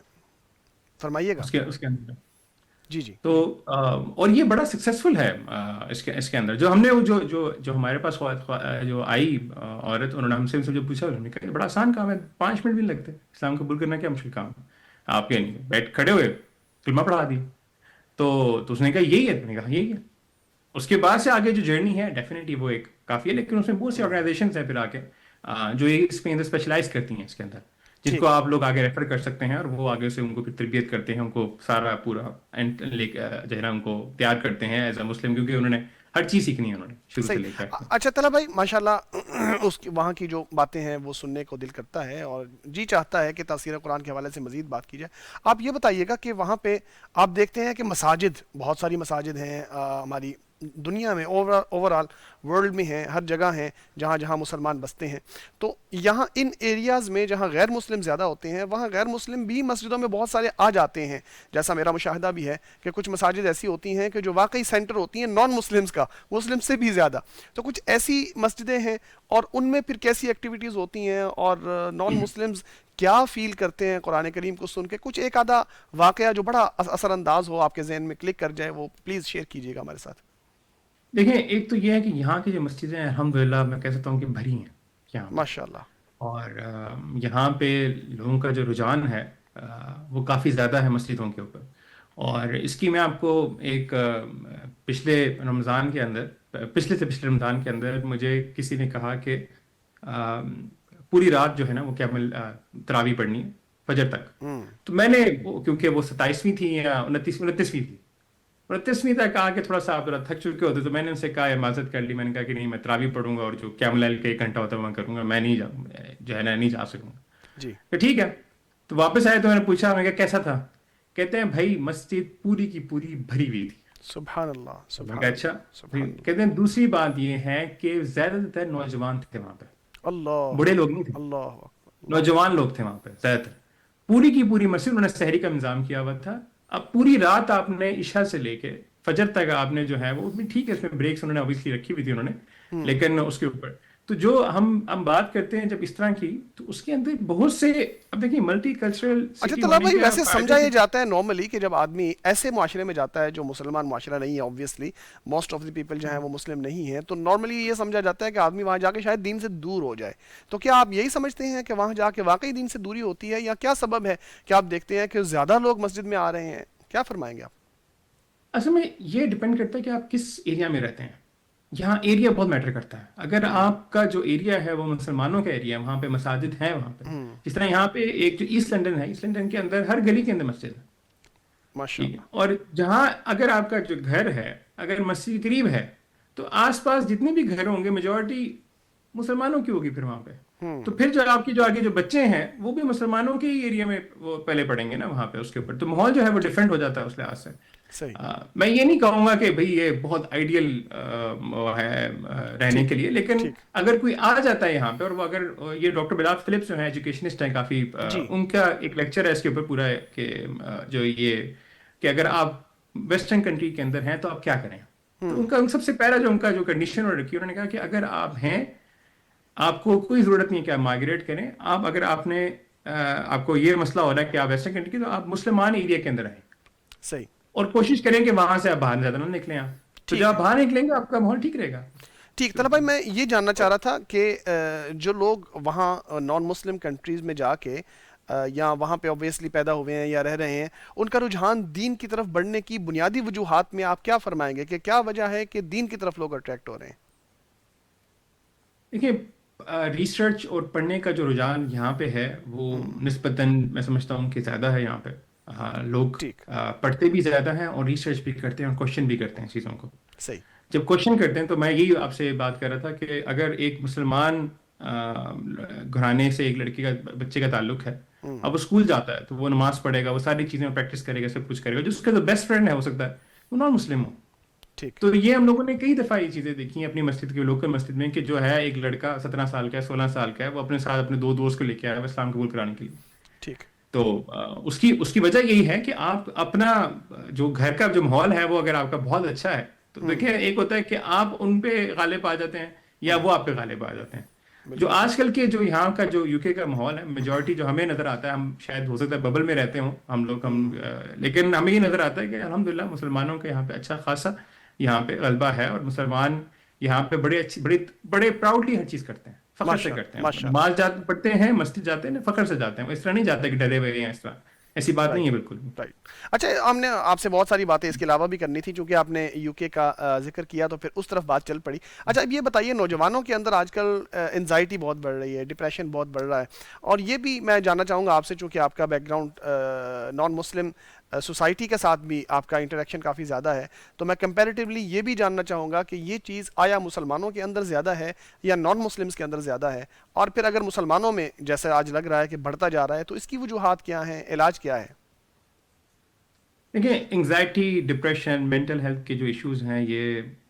فرمائیے گا. اس کے اندر جی جی. تو اور یہ بڑا سکسیسفل ہے اس کے اندر. جو ہم نے جو ہمارے پاس جو آئی عورت، انہوں نے ہم سے جو پوچھا، انہوں نے کہا بڑا آسان کام ہے، 5 منٹ بھی نہیں لگتے، اسلام قبول کرنا کیا مشکل کام ہے، آپ کے بیٹھ کھڑے ہوئے کلمہ پڑھا دی. تو اس نے کہا یہی ہے، میں نے کہا یہی ہے. اس کے بعد سے آگے جو جرنی ہے ڈیفینیٹلی وہ ایک کافی ہے، لیکن اس میں بہت سی آرگنائزیشنز ہیں پھر آگے جو اس کے اندر اسپیشلائز کرتی ہیں اس کے اندر، جن کو آپ لوگ آگے ریفر کر سکتے ہیں اور وہ آگے سے ان کو پھر تربیت کرتے ہیں، ان کو سارا پورا جو ہے نا ان کو تیار کرتے ہیں ایز اے مسلم، کیونکہ انہوں نے ہر چیز سیکھنی ہے انہوں نے شروع سے لے کر. اچھا طلحہ بھائی ماشاءاللہ وہاں کی جو باتیں ہیں وہ سننے کو دل کرتا ہے اور جی چاہتا ہے کہ تاثیر قرآن کے حوالے سے مزید بات کی جائے. آپ یہ بتائیے گا کہ وہاں پہ آپ دیکھتے ہیں کہ مساجد، بہت ساری مساجد ہیں ہماری دنیا میں اوور آل ورلڈ میں ہیں، ہر جگہ ہیں جہاں جہاں مسلمان بستے ہیں. تو یہاں ان ایریاز میں جہاں غیر مسلم زیادہ ہوتے ہیں وہاں غیر مسلم بھی مسجدوں میں بہت سارے آ جاتے ہیں. جیسا میرا مشاہدہ بھی ہے کہ کچھ مساجد ایسی ہوتی ہیں کہ جو واقعی سینٹر ہوتی ہیں نان مسلمز کا، مسلم سے بھی زیادہ. تو کچھ ایسی مسجدیں ہیں اور ان میں پھر کیسی ایکٹیویٹیز ہوتی ہیں اور نان مسلمز کیا فیل کرتے ہیں قرآن کریم کو سن کے؟ کچھ ایک آدھا واقعہ جو بڑا اثر انداز ہو آپ کے ذہن میں کلک کر جائے وہ پلیز شیئر کیجیے گا ہمارے ساتھ. دیکھیں، ایک تو یہ ہے کہ یہاں کی جو مسجدیں الحمدللہ میں کہہ سکتا ہوں کہ بھری ہیں یہاں پہ. ماشاء اللہ. اور یہاں پہ لوگوں کا جو رجحان ہے وہ کافی زیادہ ہے مسجدوں کے اوپر. اور اس کی میں آپ کو ایک پچھلے رمضان کے اندر، پچھلے سے پچھلے رمضان کے اندر مجھے کسی نے کہا کہ پوری رات جو ہے نا وہ کیامل تراویح پڑھنی ہے فجر تک. تو میں نے کیونکہ وہ 27ویں تھی یا 29ویں تھی، 29ویں تک آ کے تھوڑا سا آپ تھک چکے ہوتے، تو میں نے ان سے کہا معذرت کر لی. میں نے کہا کہ نہیں، میں تراویح پڑھوں گا اور جو قیام اللیل کا 1 گھنٹہ ہوتا ہے وہ کروں گا، میں نہیں جو ہے نا نہیں جا سکوں گا. جی کہ ٹھیک ہے. تو واپس آئے تو میں نے پوچھا، میں نے کہا کیسا تھا؟ کہتے ہیں بھائی مسجد پوری کی پوری بھری ہوئی تھی. سبحان اللہ. میں کہا اچھا. کہتے ہیں دوسری بات یہ ہے کہ زیادہ تر نوجوان تھے وہاں پہ، اللہ، بڑے لوگ نہیں تھے، اللہ، نوجوان لوگ تھے وہاں پہ زیادہ تر. پوری کی پوری مسجد انہوں نے سحری کا انتظام کیا ہوا تھا. اب پوری رات آپ نے عشاء سے لے کے فجر تک آپ نے جو ہے وہ ٹھیک ہے، اس میں بریکس انہوں نے اوبیسلی رکھی ہوئی تھی انہوں نے، لیکن اس کے اوپر تو جو ہم بات کرتے ہیں جب اس طرح کی، تو اس کے اندر بہت سے، اب دیکھیں ملٹی کلچرل. اچھا طلبہ بھائی، ویسے سمجھا یہ جاتا ہے نارملی کہ جب آدمی ایسے معاشرے میں جاتا ہے جو مسلمان معاشرہ نہیں ہے، obviously most of the people جو ہیں وہ مسلم نہیں ہیں، تو نارملی یہ سمجھا جاتا ہے کہ آدمی وہاں جا کے شاید دین سے دور ہو جائے. تو کیا آپ یہی سمجھتے ہیں کہ وہاں جا کے واقعی دین سے دوری ہوتی ہے، یا کیا سبب ہے کہ آپ دیکھتے ہیں کہ زیادہ لوگ مسجد میں آ رہے ہیں؟ کیا فرمائیں گے آپ؟ اصل میں یہ ڈپینڈ کرتا ہے کہ آپ کس ایریا میں رہتے ہیں. یہاں ایریا بہت میٹر کرتا ہے. اگر آپ کا جو ایریا ہے وہ مسلمانوں کا ایریا ہے، وہاں پہ مساجد ہیں وہاں پہ، جس طرح یہاں پہ ایک جو ایسٹ لنڈن ہے، ایسٹ لنڈن کے اندر ہر گلی کے اندر مسجد ہے. ماشاء اللہ. اور جہاں اگر آپ کا جو گھر ہے اگر مسجد قریب ہے تو آس پاس جتنے بھی گھر ہوں گے میجورٹی مسلمانوں کی ہوگی پھر وہاں پہ. تو پھر جو آپ کی جو آگے جو بچے ہیں وہ بھی مسلمانوں کے ہی ایریا میں وہ پہلے پڑھیں گے نا وہاں پہ، اس کے اوپر تو ماحول جو ہے وہ ڈفرینٹ ہو جاتا ہے اس لحاظ سے. میں یہ نہیں کہوں گا کہ بھئی یہ بہت آئیڈیل ہے رہنے کے لیے، لیکن اگر کوئی آ جاتا ہے یہاں پہ، اور وہ اگر یہ ڈاکٹر بلال فلپس جو ہیں ایجوکیشنسٹ ہیں کافی، ان کا ایک لیکچر ہے اس کے اوپر پورا ہے کہ جو یہ کہ اگر آپ ویسٹرن کنٹری کے اندر ہیں تو آپ کیا کریں. تو ان کا سب سے پہلا جو ان کا جو کنڈیشن رکھی انہوں نے کہا کہ اگر آپ ہیں، آپ کو کوئی ضرورت نہیں کہ آپ مائگریٹ کریں. آپ اگر آپ کو یہ مسئلہ ہو رہا ہے کہ آپ ویسٹرن کنٹری کی، تو آپ مسلمان ایریا کے اندر رہیں. صحیح. اور کوشش کریں کہ وہاں سے آپ باہر زیادہ نہ نکلیں. آپ تو جب آپ باہر نکلیں گے آپ کا ماحول ٹھیک رہے گا. ٹھیک. طلبہ بھائی میں یہ جاننا چاہ رہا تھا کہ جو لوگ وہاں نان مسلم کنٹریز میں جا کے یا وہاں پہ اوبیسلی پیدا ہوئے ہیں یا رہ رہے ہیں، ان کا رجحان دین کی طرف بڑھنے کی بنیادی وجوہات میں آپ کیا فرمائیں گے کہ کیا وجہ ہے کہ دین کی طرف لوگ اٹریکٹ ہو رہے ہیں؟ دیکھیے، ریسرچ اور پڑھنے کا جو رجحان یہاں پہ ہے وہ نسبتاً میں سمجھتا ہوں کہ زیادہ ہے. یہاں پہ لوگ پڑھتے بھی زیادہ ہیں اور ریسرچ بھی کرتے ہیں اور کوشچن بھی کرتے ہیں چیزوں کو. صحیح. جب کوشچن کرتے ہیں تو میں یہی آپ سے بات کر رہا تھا کہ اگر ایک مسلمان گھرانے سے ایک لڑکی کا بچے کا تعلق ہے، اب وہ اسکول جاتا ہے تو وہ نماز پڑھے گا، وہ ساری چیزیں پریکٹس کرے گا، سب کچھ کرے گا. جو اس کا جو بیسٹ فرینڈ ہے ہو سکتا ہے وہ نان مسلم ہو. تو یہ ہم لوگوں نے کئی دفعہ یہ چیزیں دیکھی ہیں اپنی مسجد کی، لوکل مسجد میں، کہ جو ہے ایک لڑکا 17 سال کا ہے، 16 سال کا ہے، وہ اپنے ساتھ اپنے 2 دوست کو لے کے آیا ہے اسلام قبول کرانے کے لیے. ٹھیک. تو اس کی وجہ یہی ہے کہ آپ اپنا جو گھر کا جو ماحول ہے وہ اگر آپ کا بہت اچھا ہے تو دیکھیں ایک ہوتا ہے کہ آپ ان پہ غالب آ جاتے ہیں یا وہ آپ پہ غالب آ جاتے ہیں. جو آج کل کے جو یہاں کا جو UK کا ماحول ہے، میجورٹی جو ہمیں نظر آتا ہے، ہم شاید ہو سکتا ہے ببل میں رہتے ہوں ہم لوگ، لیکن ہمیں یہ نظر آتا ہے کہ الحمدللہ مسلمانوں کا یہاں پہ اچھا خاصا یہاں پہ غلبہ ہے، اور مسلمان یہاں پہ بڑے پراؤڈلی ہر چیز کرتے ہیں، فخر سے کرتے ہیں. نماز پڑھتے ہیں، مسجد جاتے ہیں، فخر سے جاتے ہیں. اس طرح نہیں جاتے کہ ڈرے ہوئے ہیں، اس طرح ایسی بات نہیں ہے بالکل. اچھا، ہم نے آپ سے بہت ساری باتیں اس کے علاوہ بھی کرنی تھی، چونکہ آپ نے UK کا ذکر کیا تو پھر اس طرف بات چل پڑی. اچھا اب یہ بتائیے، نوجوانوں کے اندر آج کل انزائٹی بہت بڑھ رہی ہے، ڈپریشن بہت بڑھ رہا ہے، اور یہ بھی میں جاننا چاہوں گا آپ سے، چونکہ آپ کا back ground naan Muslim society کے ساتھ بھی آپ کا انٹریکشن کافی زیادہ ہے، تو میں کمپیریٹیولی یہ بھی جاننا چاہوں گا کہ یہ چیز آیا مسلمانوں کے اندر زیادہ ہے یا نان مسلمس کے اندر زیادہ ہے، اور پھر اگر مسلمانوں میں جیسے آج لگ رہا ہے کہ بڑھتا جا رہا ہے تو اس کی وجوہات کیا ہیں، علاج کیا ہے؟ دیکھیں، انگزائٹی، ڈپریشن، مینٹل ہیلتھ کے جو ایشوز ہیں یہ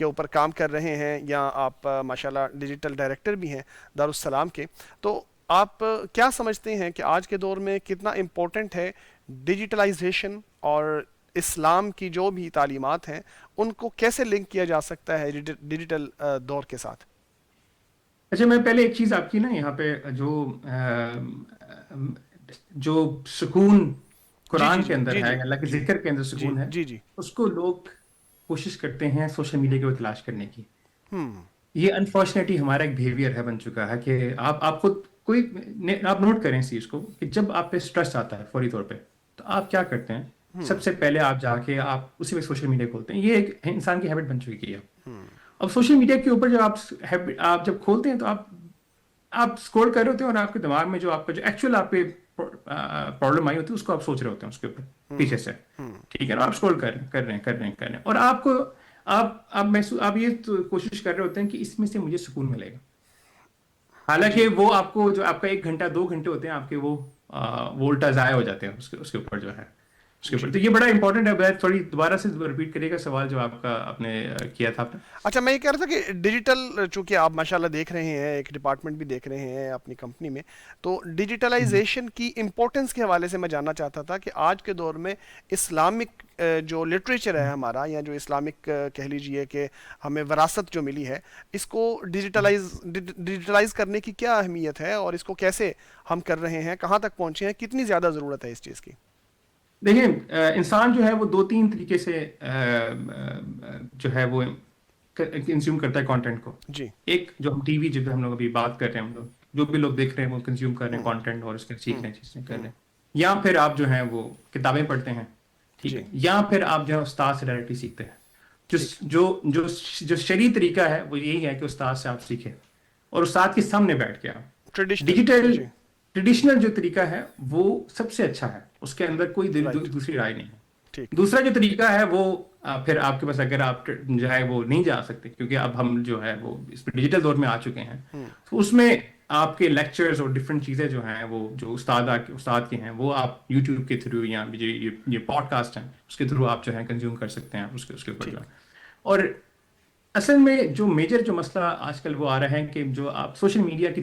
کے اوپر کام کر رہے ہیں، یا آپ ماشاءاللہ ڈیجیٹل ڈائریکٹر بھی ہیں دارالسلام کے، تو آپ کیا سمجھتے ہیں کہ آج کے دور میں کتنا امپورٹنٹ ہے ڈیجیٹلائزیشن، اور اسلام کی جو بھی تعلیمات ہیں ان کو کیسے لنک کیا جا سکتا ہے ڈیجیٹل دور کے ساتھ؟ اچھا، میں پہلے ایک چیز آپ کی نا یہاں پہ جو سکون قرآن کے اندر ہے، اللہ کے ذکر کے اندر سکون ہے، جی جی اس کو لوگ کوشش کرتے ہیں سوشل میڈیا کے اوپر تلاش کرنے کی. ہم یہ انفارچونیٹلی ہمارا ایک بیہیویئر ہے، بن چکا ہے کہ آپ خود کوئی آپ نوٹ کریں اس چیز کو کہ جب آپ پہ اسٹریس آتا ہے فوری طور پہ تو آپ کیا کرتے ہیں؟ سب سے پہلے آپ جا کے آپ اسی وقت سوشل میڈیا کھولتے ہیں. یہ ایک انسان کی ہیبٹ بن چکی ہے. اب سوشل میڈیا کے اوپر جب آپ جب کھولتے ہیں تو آپ اسکرول کر رہے ہوتے ہیں، اور آپ کے دماغ میں جو آپ کا جو ایکچوئل آپ پہ پرابلم آئی ہوتی ہے اس کو آپ سوچ رہے ہوتے ہیں اس کے اوپر پیچھے سے، ٹھیک ہے نا؟ آپ اسکرول کر رہے ہیں اور آپ کو آپ یہ کوشش کر رہے ہوتے ہیں کہ اس میں سے مجھے سکون ملے گا، حالانکہ وہ آپ کو جو آپ کا 1 گھنٹہ 2 گھنٹے ہوتے ہیں آپ کے وہ الٹا ضائع ہو جاتے ہیں اس کے اوپر جو ہے اس کے اوپر. تو یہ بڑا امپورٹنٹ ہے. تھوڑی دوبارہ سے ریپیٹ کریے گا سوال جو آپ کا آپ نے کیا تھا. اچھا، میں یہ کہہ رہا تھا کہ ڈیجیٹل، چونکہ آپ ماشاءاللہ دیکھ رہے ہیں، ایک ڈپارٹمنٹ بھی دیکھ رہے ہیں اپنی کمپنی میں، تو ڈیجیٹلائزیشن کی امپورٹنس کے حوالے سے میں جاننا چاہتا تھا کہ آج کے دور میں اسلامک جو لٹریچر ہے ہمارا، یا جو اسلامک کہہ لیجئے کہ ہمیں وراثت جو ملی ہے، اس کو ڈیجیٹلائز کرنے کی کیا اہمیت ہے، اور اس کو کیسے ہم کر رہے ہیں، کہاں تک پہنچے ہیں، کتنی زیادہ ضرورت ہے اس چیز کی؟ دیکھیں، انسان جو ہے وہ 2-3 طریقے سے جو ہے وہ کنزیوم کرتا ہے کانٹینٹ کو. جی. ایک جو ہم ٹی وی جب ہم لوگ ابھی بات کر رہے ہیں، ہم لوگ جو بھی لوگ دیکھ رہے ہیں وہ کنزیوم کر رہے ہیں کانٹینٹ اور اس کے سیکھ رہے ہیں، چیزیں کر رہے ہیں. یا پھر آپ جو ہیں وہ کتابیں پڑھتے ہیں، ٹھیک ہے. یا پھر آپ جو ہے استاد سے ڈائریکٹلی سیکھتے ہیں. جو شرعی طریقہ ہے وہ یہی ہے کہ استاد سے آپ سیکھیں اور استاد کے سامنے بیٹھ کے آپ. ڈیجیٹل ٹریڈیشنل جو طریقہ ہے وہ سب سے اچھا ہے، اس کے اندر کوئی دوسری رائے نہیں ہے. دوسرا جو طریقہ ہے وہ پھر آپ کے پاس اگر آپ جو ہے وہ نہیں جا سکتے، کیونکہ اب ہم جو ہے وہ اس پہ ڈیجیٹل دور میں آ چکے ہیں، تو اس میں آپ کے لیکچرز اور ڈفرینٹ چیزیں جو ہیں وہ جو استاد کے ہیں وہ آپ یوٹیوب کے تھرو یا یہ پوڈ کاسٹ ہیں اس کے تھرو آپ جو ہے کنزیوم کر سکتے ہیں اس کے اوپر. اور اصل میں جو میجر جو مسئلہ آج کل وہ آ رہا ہے کہ جو آپ سوشل میڈیا کی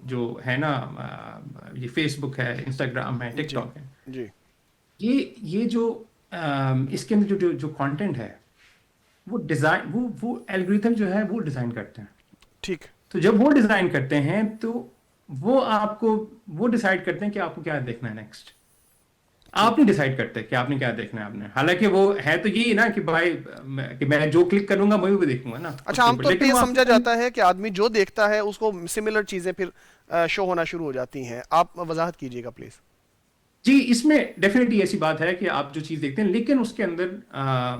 جو ہے نا، یہ فیس بک ہے، انسٹاگرام ہے، ٹک ٹاک ہے، یہ جو اس کے اندر جو کانٹینٹ ہے وہ ڈیزائن وہ الگوریتھم جو ہے وہ ڈیزائن کرتے ہیں. ٹھیک. تو جب وہ ڈیزائن کرتے ہیں تو وہ آپ کو وہ ڈیسائیڈ کرتے ہیں کہ آپ کو کیا دیکھنا ہے نیکسٹ. آپ نہیں ڈیسائیڈ کرتے کہ آپ نے کیا دیکھنا ہے آپ نے، حالانکہ وہ ہے تو یہی نا کہ بھائی کہ میں جو کلک کروں گا وہی بھی دیکھوں گا نا. اچھا، عام طور پہ یہ سمجھا جاتا ہے کہ آدمی جو دیکھتا ہے اس کو سملر چیزیں پھر شو ہونا شروع ہو جاتی ہیں. آپ وضاحت کیجیے گا پلیز. جی، اس میں ڈیفینیٹلی ایسی بات ہے کہ آپ جو چیز دیکھتے ہیں، لیکن اس کے اندر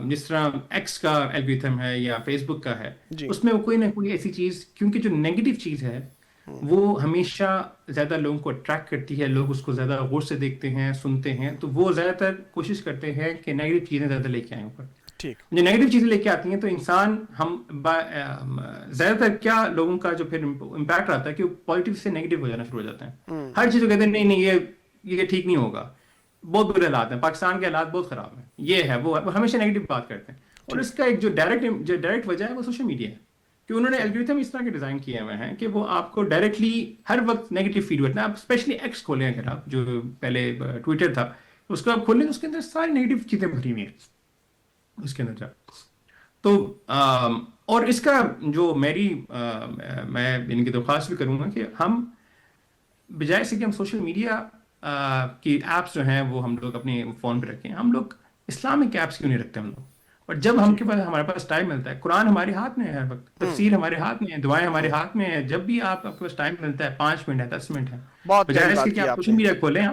جس طرح ایکس کا الگوریتھم ہے یا فیس بک کا ہے، اس میں کوئی نہ کوئی ایسی چیز، کیونکہ جو نیگیٹو چیز ہے وہ ہمیشہ زیادہ لوگوں کو اٹریکٹ کرتی ہے، لوگ اس کو زیادہ غور سے دیکھتے ہیں، سنتے ہیں، تو وہ زیادہ تر کوشش کرتے ہیں کہ نیگیٹو چیزیں زیادہ لے کے آئیں اوپر. جو نیگیٹو چیزیں لے کے آتی ہیں تو انسان زیادہ تر کیا لوگوں کا جو پھر امپیکٹ آتا ہے کہ وہ پازیٹیو سے نیگیٹو ہو جانا شروع ہو جاتے ہیں. ہر چیز کو کہتے ہیں نہیں یہ ٹھیک نہیں ہوگا، بہت برے حالات ہیں، پاکستان کے حالات بہت خراب ہیں، یہ ہے وہ ہمیشہ نیگیٹو بات کرتے ہیں. اور اس کا ایک جو ڈائریکٹ وجہ ہے وہ سوشل میڈیا ہے، کہ انہوں نے الگوریتھم اس طرح کے ڈیزائن کیے ہوئے ہیں کہ وہ آپ کو ڈائریکٹلی ہر وقت نیگیٹو فیڈ کرتے ہیں. آپ اسپیشلی ایکس کھولیں، اگر آپ جو پہلے ٹویٹر تھا اس کو آپ کھولیں تو اس کے اندر ساری نیگیٹو چیزیں بھری ہوئی ہیں اس کے اندر. تو اور اس کا جو میں ان کی درخواست بھی کروں گا کہ ہم بجائے سے کہ ہم سوشل میڈیا کی ایپس جو ہیں وہ ہم لوگ اپنے فون پہ رکھیں، ہم لوگ اسلامک ایپس کیوں نہیں رکھتے ہم لوگ. اور جب ہمارے پاس ٹائم ملتا ہے، قرآن ہمارے ہاتھ میں ہے ہر وقت، تفسیر ہمارے ہاتھ میں ہے، دعائیں ہمارے ہاتھ میں ہیں، جب بھی آپ کے پاس ٹائم ملتا ہے، 5 منٹ ہے، 10 منٹ ہے، بجائے اس کے کہ آپ سوشل میڈیا کھولیں،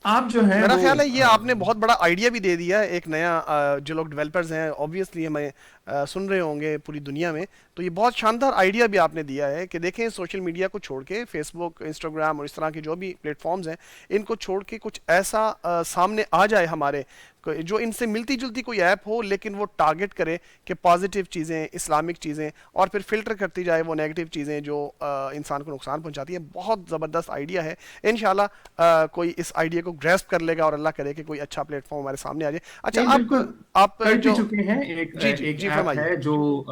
آپ جو ہے میرا خیال ہے یہ آپ نے بہت بڑا آئیڈیا بھی دے دیا ہے. ایک نیا جو لوگ ڈیولپرز ہیں اوبویسلی ہمیں سن رہے ہوں گے پوری دنیا میں، تو یہ بہت شاندار آئیڈیا بھی آپ نے دیا ہے کہ دیکھیں سوشل میڈیا کو چھوڑ کے، فیس بک، انسٹاگرام اور اس طرح کے جو بھی پلیٹ فارمز ہیں، ان کو چھوڑ کے کچھ ایسا سامنے آ جائے ہمارے جو ان سے ملتی جلتی کوئی ایپ ہو لیکن وہ ٹارگٹ کرے کہ پازیٹیو چیزیں، اسلامک چیزیں، اور پھر فلٹر کرتی جائے وہ نیگیٹو چیزیں جو انسان کو نقصان پہنچاتی ہیں. بہت زبردست آئیڈیا ہے. انشاءاللہ کوئی اس آئیڈیا کو گریسپ کر لے گا اور اللہ کرے کہ کوئی اچھا پلیٹ فارم ہمارے سامنے آ جائے. اچھا آپ کر جو چکے ہیں ایک ایپ فرمائیے. ہے جو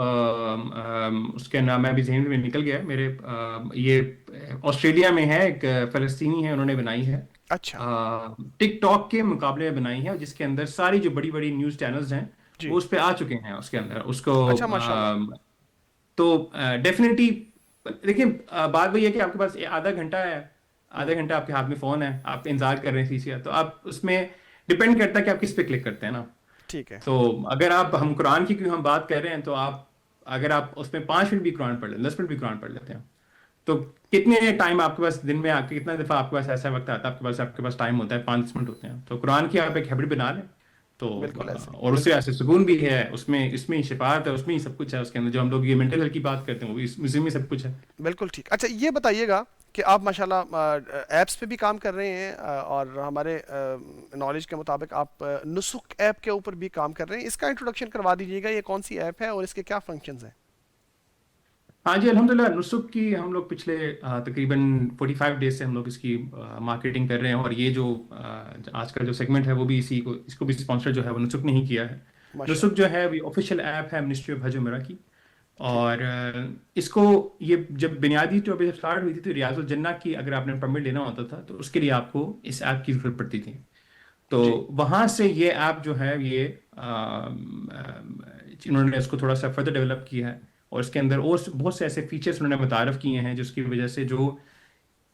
اس کے نام ابھی ذہن میں نکل گیا ہے میرے، یہ آسٹریلیا میں ہے، ایک فلسطینی ہے، انہوں نے بنائی ہے. اچھا ٹک ٹاک کے مقابلے میں بنائی ہے، جس کے اندر ساری جو بڑی بڑی نیوز چینلز ہیں وہ اس پہ آ چکے ہیں. اس کے اندر اس کو اچھا ماشاءاللہ. تو ڈیفینیٹلی دیکھیں، بات وہی ہے کہ آپ کے پاس آدھا گھنٹہ ہے، آدھا گھنٹہ آپ کے ہاتھ میں فون ہے، آپ انتظار کر رہے ہیں چیز کا، تو آپ اس میں ڈپینڈ کرتا ہے کہ آپ کس پہ کلک کرتے ہیں نا. ٹھیک ہے. تو اگر آپ، ہم قرآن کی ہم بات کر رہے ہیں، تو آپ اگر آپ اس میں 5 منٹ بھی قرآن پڑھ لیں، 10 منٹ بھی قرآن پڑھ لیتے ہیں، تو کتنے ٹائم آپ کے پاس دن میں، آپ کے کتنا دفعہ آپ کے پاس ایسا وقت آتا ہے آپ کے پاس ٹائم ہوتا ہے 5 منٹ ہوتے ہیں. تو قرآن کی آپ ایک ہیبٹ بنا لیں تو، اور اس سے ایسے سکون بھی ہے، اس میں شفاعت ہے، اس میں ہی سب کچھ ہے. اس کے اندر جو ہم لوگ یہ مینٹل ہیلتھ کی بات کرتے ہیں وہ اس میں سب کچھ ہے. بالکل ٹھیک. اچھا یہ بتائیے گا کہ آپ ماشاءاللہ ایپس پہ بھی کام کر رہے ہیں، اور ہمارے نالج کے مطابق آپ نسک ایپ کے اوپر بھی کام کر رہے ہیں. اس کا انٹروڈکشن کروا دیجیے گا، یہ کون سی ایپ ہے اور اس کے کیا فنکشنز ہیں؟ ہاں جی، الحمدللہ نسک کی ہم لوگ پچھلے تقریباً 45 ڈیز سے ہم لوگ اس کی مارکیٹنگ کر رہے ہیں، اور یہ جو آج کا جو سیگمنٹ ہے وہ بھی اس کو بھی اسپانسر جو ہے وہ نسک نے ہی کیا ہے. نسک جو ہے وہ آفیشیل ایپ ہے منسٹری آف حج عمرہ کی، اور اس کو یہ جب بنیادی جو ابھی اسٹارٹ ہوئی تھی تو ریاض الجنہ کی اگر آپ نے پرمٹ لینا ہوتا تھا تو اس کے لیے آپ کو اس ایپ کی ضرورت پڑتی تھی. تو وہاں سے یہ ایپ جو ہے یہ انہوں نے اس کو تھوڑا سا فردر ڈیولپ کیا ہے، اور اس کے اندر اور بہت سے ایسے فیچرز انہوں نے متعارف کیے ہیں جس کی وجہ سے جو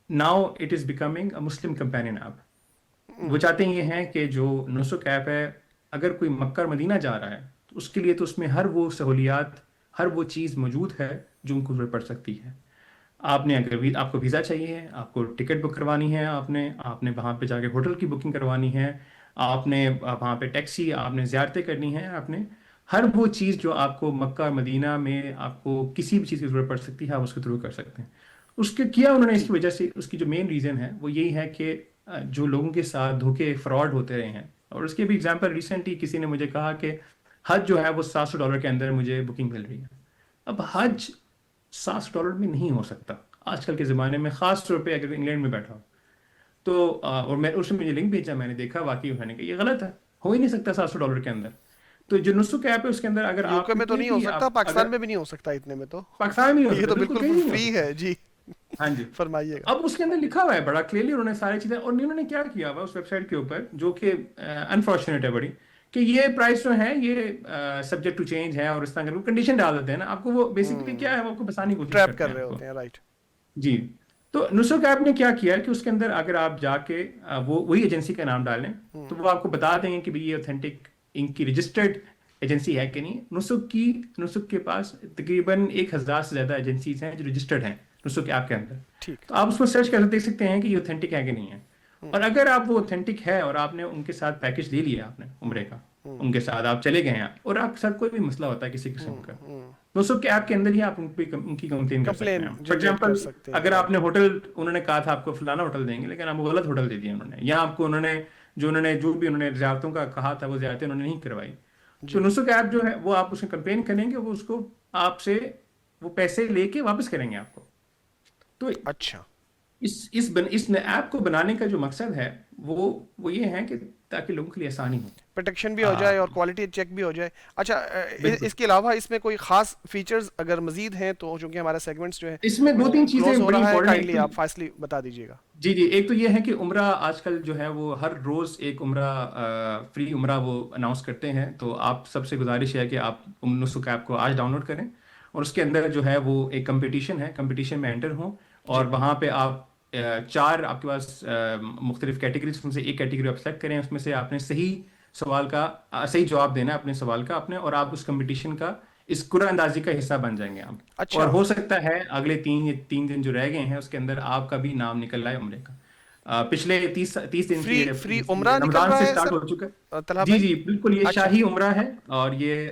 now it is becoming a Muslim companion app. وہ چاہتے ہیں یہ ہیں کہ جو نسک ایپ ہے، اگر کوئی مکہ اور مدینہ جا رہا ہے تو اس کے لیے تو اس میں ہر وہ سہولیات، ہر وہ چیز موجود ہے جو ان کو ضرورت پڑ سکتی ہے. آپ نے اگر آپ کو ویزا چاہیے ہے، آپ کو ٹکٹ بک کروانی ہے، آپ نے وہاں پہ جا کے ہوٹل کی بکنگ کروانی ہے، آپ نے وہاں پہ ٹیکسی، آپ نے زیارتیں کرنی ہیں، آپ نے ہر وہ چیز جو آپ کو مکہ اور مدینہ میں آپ کو کسی بھی چیز کی ضرورت پڑ سکتی ہے، آپ اس کے تھرو کر سکتے ہیں. اس کے کیا انہوں نے اس کی وجہ سے، اس کی جو مین ریزن ہے وہ یہی ہے کہ جو لوگوں کے ساتھ دھوکے فراڈ ہوتے رہے ہیں، اور اس کے بھی اگزامپل ریسنٹلی کسی نے مجھے کہا کہ حج جو ہے وہ $700 کے اندر مجھے بکنگ مل رہی ہے. اب حج $700 میں نہیں ہو سکتا آج کل کے زمانے میں، خاص طور پہ اگر انگلینڈ میں بیٹھا ہو تو. اور میں اس میں مجھے لنک بھیجا، میں نے دیکھا واقعی میں نے کہا یہ غلط ہے، ہو ہی نہیں سکتا $700 کے اندر. تو جو نسک ایپ ہے اس کے اندر اگر آپ یوکے میں تو نہیں ہو سکتا، پاکستان میں بھی نہیں ہو سکتا اتنے میں، تو پاکستان میں یہ تو بالکل فری ہے. جی ہاں جی فرمائیے گا. اب اس کے اندر لکھا ہوا ہے بڑا کلیئرلی، انہوں نے ساری چیزیں، اور انہوں نے کیا کیا ہوا اس ویب سائٹ کے اوپر جو کہ انفارچونیٹ ہے بڑی، کہ یہ پرائس جو ہے یہ سبجیکٹ ٹو چینج ہے، اور اس طرح کے کنڈیشن ڈال دیتے ہیں نا آپ کو. وہ بیسکلی کیا ہے، وہ آپ کو بتانے کی کوشش ٹریپ کر رہے ہوتے ہیں. رائٹ جی. تو نسک ایپ نے کیا کیا ہے کہ اس کے اندر اگر آپ جا کے وہی ایجنسی کا نام ڈالیں تو وہ آپ کو بتا دیں گے کہ بھئی یہ اوتھینٹک ان کی رجسٹرڈ ایجنسی ہے کہ نہیں. نسک کے پاس تقریباً 1000 سے زیادہ ایجنسیز ہیں جو رجسٹرڈ ہیں نسک ایپ کے اندر. تو آپ اس کو سرچ کر دیکھ سکتے ہیں کہ یہ اوتھینٹک ہے کہ نہیں ہے. اور اگر آپ وہ اوتھینٹک ہے اور آپ نے ان کے ساتھ پیکج لے لیا، آپ نے عمرے کا، ان کے ساتھ آپ چلے گئے ہیں، اور آپ کے ساتھ کوئی بھی مسئلہ ہوتا ہے کسی قسم کا، نسک کے ایپ کے اندر ہی آپ ان کی کمپلین کر سکتے ہیں. فار ایگزامپل اگر آپ نے ہوٹل، انہوں نے کہا تھا آپ کو فلانا ہوٹل دیں گے لیکن آپ کو غلط ہوٹل دے دیا انہوں نے، یا آپ کو انہوں نے جو بھی زیارتوں کا کہا تھا وہ زیارتیں انہوں نے نہیں کروائی. تو نسک ایپ جو ہے وہ آپ اس میں کمپلین کریں گے، وہ اس کو آپ سے وہ پیسے لے کے واپس کریں گے آپ کو. تو اچھا اس ایپ کو بنانے کا جو مقصد ہے وہ یہ ہے کہ تاکہ لوگوں کے لیے آسانی ہو، پروٹیکشن بھی ہو جائے اور کوالٹی چیک بھی ہو جائے. اچھا اس کے علاوہ اس میں کوئی خاص فیچرز اگر مزید ہیں تو، چونکہ ہمارا سیگمنٹس جو ہے اس میں 2-3 چیزیں بڑی امپورٹنٹ ہیں، آپ فاصلی بتا دیجیے گا. جی. ایک تو یہ ہے کہ عمرہ آج کل جو ہے وہ ہر روز ایک عمرہ، فری عمرہ وہ اناؤنس کرتے ہیں. تو آپ سب سے گزارش ہے کہ آپ نسک ایپ کو آج ڈاؤن لوڈ کریں، اور اس کے اندر جو ہے وہ ایک کمپٹیشن ہے، کمپٹیشن میں انٹر ہوں، اور وہاں پہ آپ 4 آپ کے پاس مختلف کیٹیگریز میں سے ایک کیٹیگری آپ سلیکٹ کریں، اس میں سے آپ نے صحیح جواب دینا ہے اپنے سوال کا اپنے، اور آپ اس کمپٹیشن کا، اس قرعہ اندازی کا حصہ بن جائیں گے آپ. اچھا. اور ہو سکتا ہے اگلے 3 دن جو رہ گئے ہیں اس کے اندر آپ کا بھی نام نکل رہا ہے عمرے کا. پچھلے 30 دن فری عمرہ نکل رہا ہے سٹارٹ ہو چکا ہے. جی بالکل، یہ شاہی عمرہ ہے، اور یہ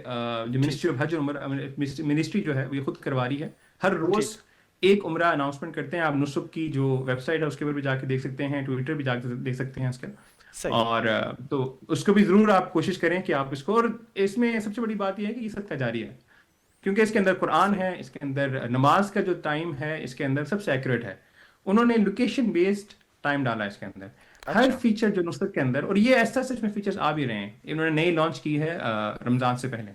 جو منسٹری آف حج عمرہ منسٹری جو ہے وہ خود کروا رہی ہے. ہر روز ایک عمرہ اناؤنسمنٹ کرتے ہیں. آپ نسک کی جو ویب سائٹ ہے اس کے اوپر بھی جا کے دیکھ سکتے ہیں، ٹویٹر بھی جا کے دیکھ سکتے ہیں اس کا. صحیح اور تو اس کو بھی ضرور آپ کوشش کریں کہ آپ اس کو, اور اس میں سب سے بڑی بات یہ ہے کہ یہ صدقہ جاری ہے, کیونکہ اس کے اندر قرآن ہے, اس کے اندر نماز کا جو ٹائم ہے اس کے اندر سب سے ایکوریٹ ہے. انہوں نے لوکیشن بیسڈ ٹائم ڈالا ہے اس کے اندر, ہر اچھا فیچر جو نصرت کے اندر, اور یہ ایسا سچ میں فیچرز آ بھی رہے ہیں, انہوں نے نئی لانچ کی ہے رمضان سے پہلے.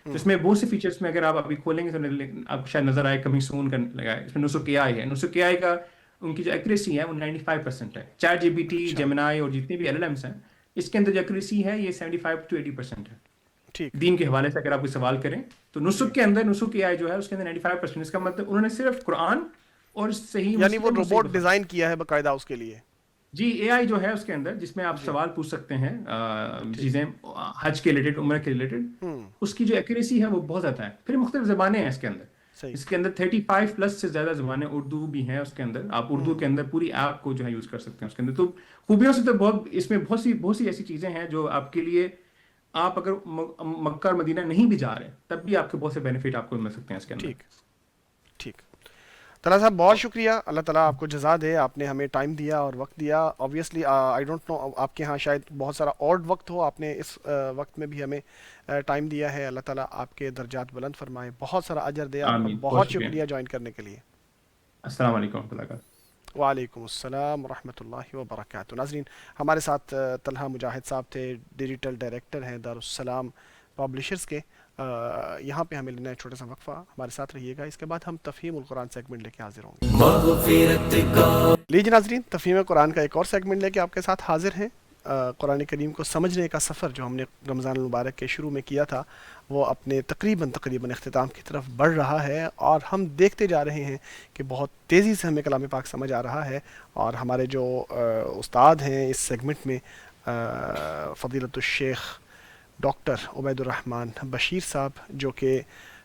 تو اس میں بہت سے فیچرز میں اگر آپ ابھی کھولیں گے تو آپ شاید نظر آئے کمی سون کرنے لگا ہے, اس میں نسخ AI ہے. نسخ AI کا ان کی جو ایکوریسی ہے وہ 95% ہے. چیٹ GPT, جیمنائی اور جتنے بھی LLMs ہیں اس کے اندر جو ایکوریسی ہے یہ 75 to 80% ہے. ٹھیک دین کے حوالے سے اگر آپ کوئی سوال کریں تو نسخ کے اندر نسخ AI جو ہے اس کے اندر 95%. اس کا مطلب انہوں نے صرف قرآن اور صحیح یعنی وہ مسلم روبوٹ ڈیزائن کیا ہے باقاعدہ اس کے لیے. جی AI جو ہے اس کے اندر جس میں آپ سوال پوچھ سکتے ہیں چیزیں حج کے ریلیٹڈ, عمرہ کے ریلیٹڈ, اس کی جو ایکوریسی ہے وہ بہت زیادہ ہے. پھر مختلف زبانیں ہیں اس کے اندر, صحیح اس کے اندر 35+ سے زیادہ زبانیں, اردو بھی ہیں اس کے اندر. آپ اردو کے اندر پوری ایپ کو جو ہے یوز کر سکتے ہیں اس کے اندر. تو خوبیوں سے تو بہت, اس میں بہت سی ایسی چیزیں ہیں جو آپ کے لیے, آپ اگر مکہ اور مدینہ نہیں بھی جا رہے تب بھی آپ کے بہت سے بینیفٹ آپ کو مل سکتے ہیں اس کے اندر. ٹھیک ٹھیک. طلحہ صاحب بہت شکریہ, اللہ تعالیٰ آپ کو جزا دے, آپ نے ہمیں ٹائم دیا اور وقت دیا. آبویسلی آئی ڈونٹ نو آپ کے ہاں شاید بہت سارا آڈ وقت ہو, آپ نے اس وقت میں بھی ہمیں ٹائم دیا ہے. اللہ تعالیٰ آپ کے درجات بلند فرمائے, بہت سارا اجر دے. آپ کا آمین, بہت شکریہ جوائن کرنے کے لیے. السلام علیکم ورحمۃ اللہ وبرکاتہ. وعلیکم السلام ورحمۃ اللہ وبرکاتہ. ناظرین ہمارے ساتھ طلحہ مجاہد صاحب تھے, ڈیجیٹل ڈائریکٹر ہیں دارالسلام پبلشرز کے. یہاں پہ ہمیں لینا ہے چھوٹا سا وقفہ, ہمارے ساتھ رہیے گا. اس کے بعد ہم تفہیم القرآن سیگمنٹ لے کے حاضر ہوں گے. لیجیے ناظرین, تفہیم قرآن کا ایک اور سیگمنٹ لے کے آپ کے ساتھ حاضر ہیں. قرآن کریم کو سمجھنے کا سفر جو ہم نے رمضان المبارک کے شروع میں کیا تھا وہ اپنے تقریباً اختتام کی طرف بڑھ رہا ہے, اور ہم دیکھتے جا رہے ہیں کہ بہت تیزی سے ہمیں کلام پاک سمجھ آ رہا ہے. اور ہمارے جو استاد ہیں اس سیگمنٹ میں, فضیلت الشیخ ڈاکٹر عبید الرحمن بشیر صاحب, جو کہ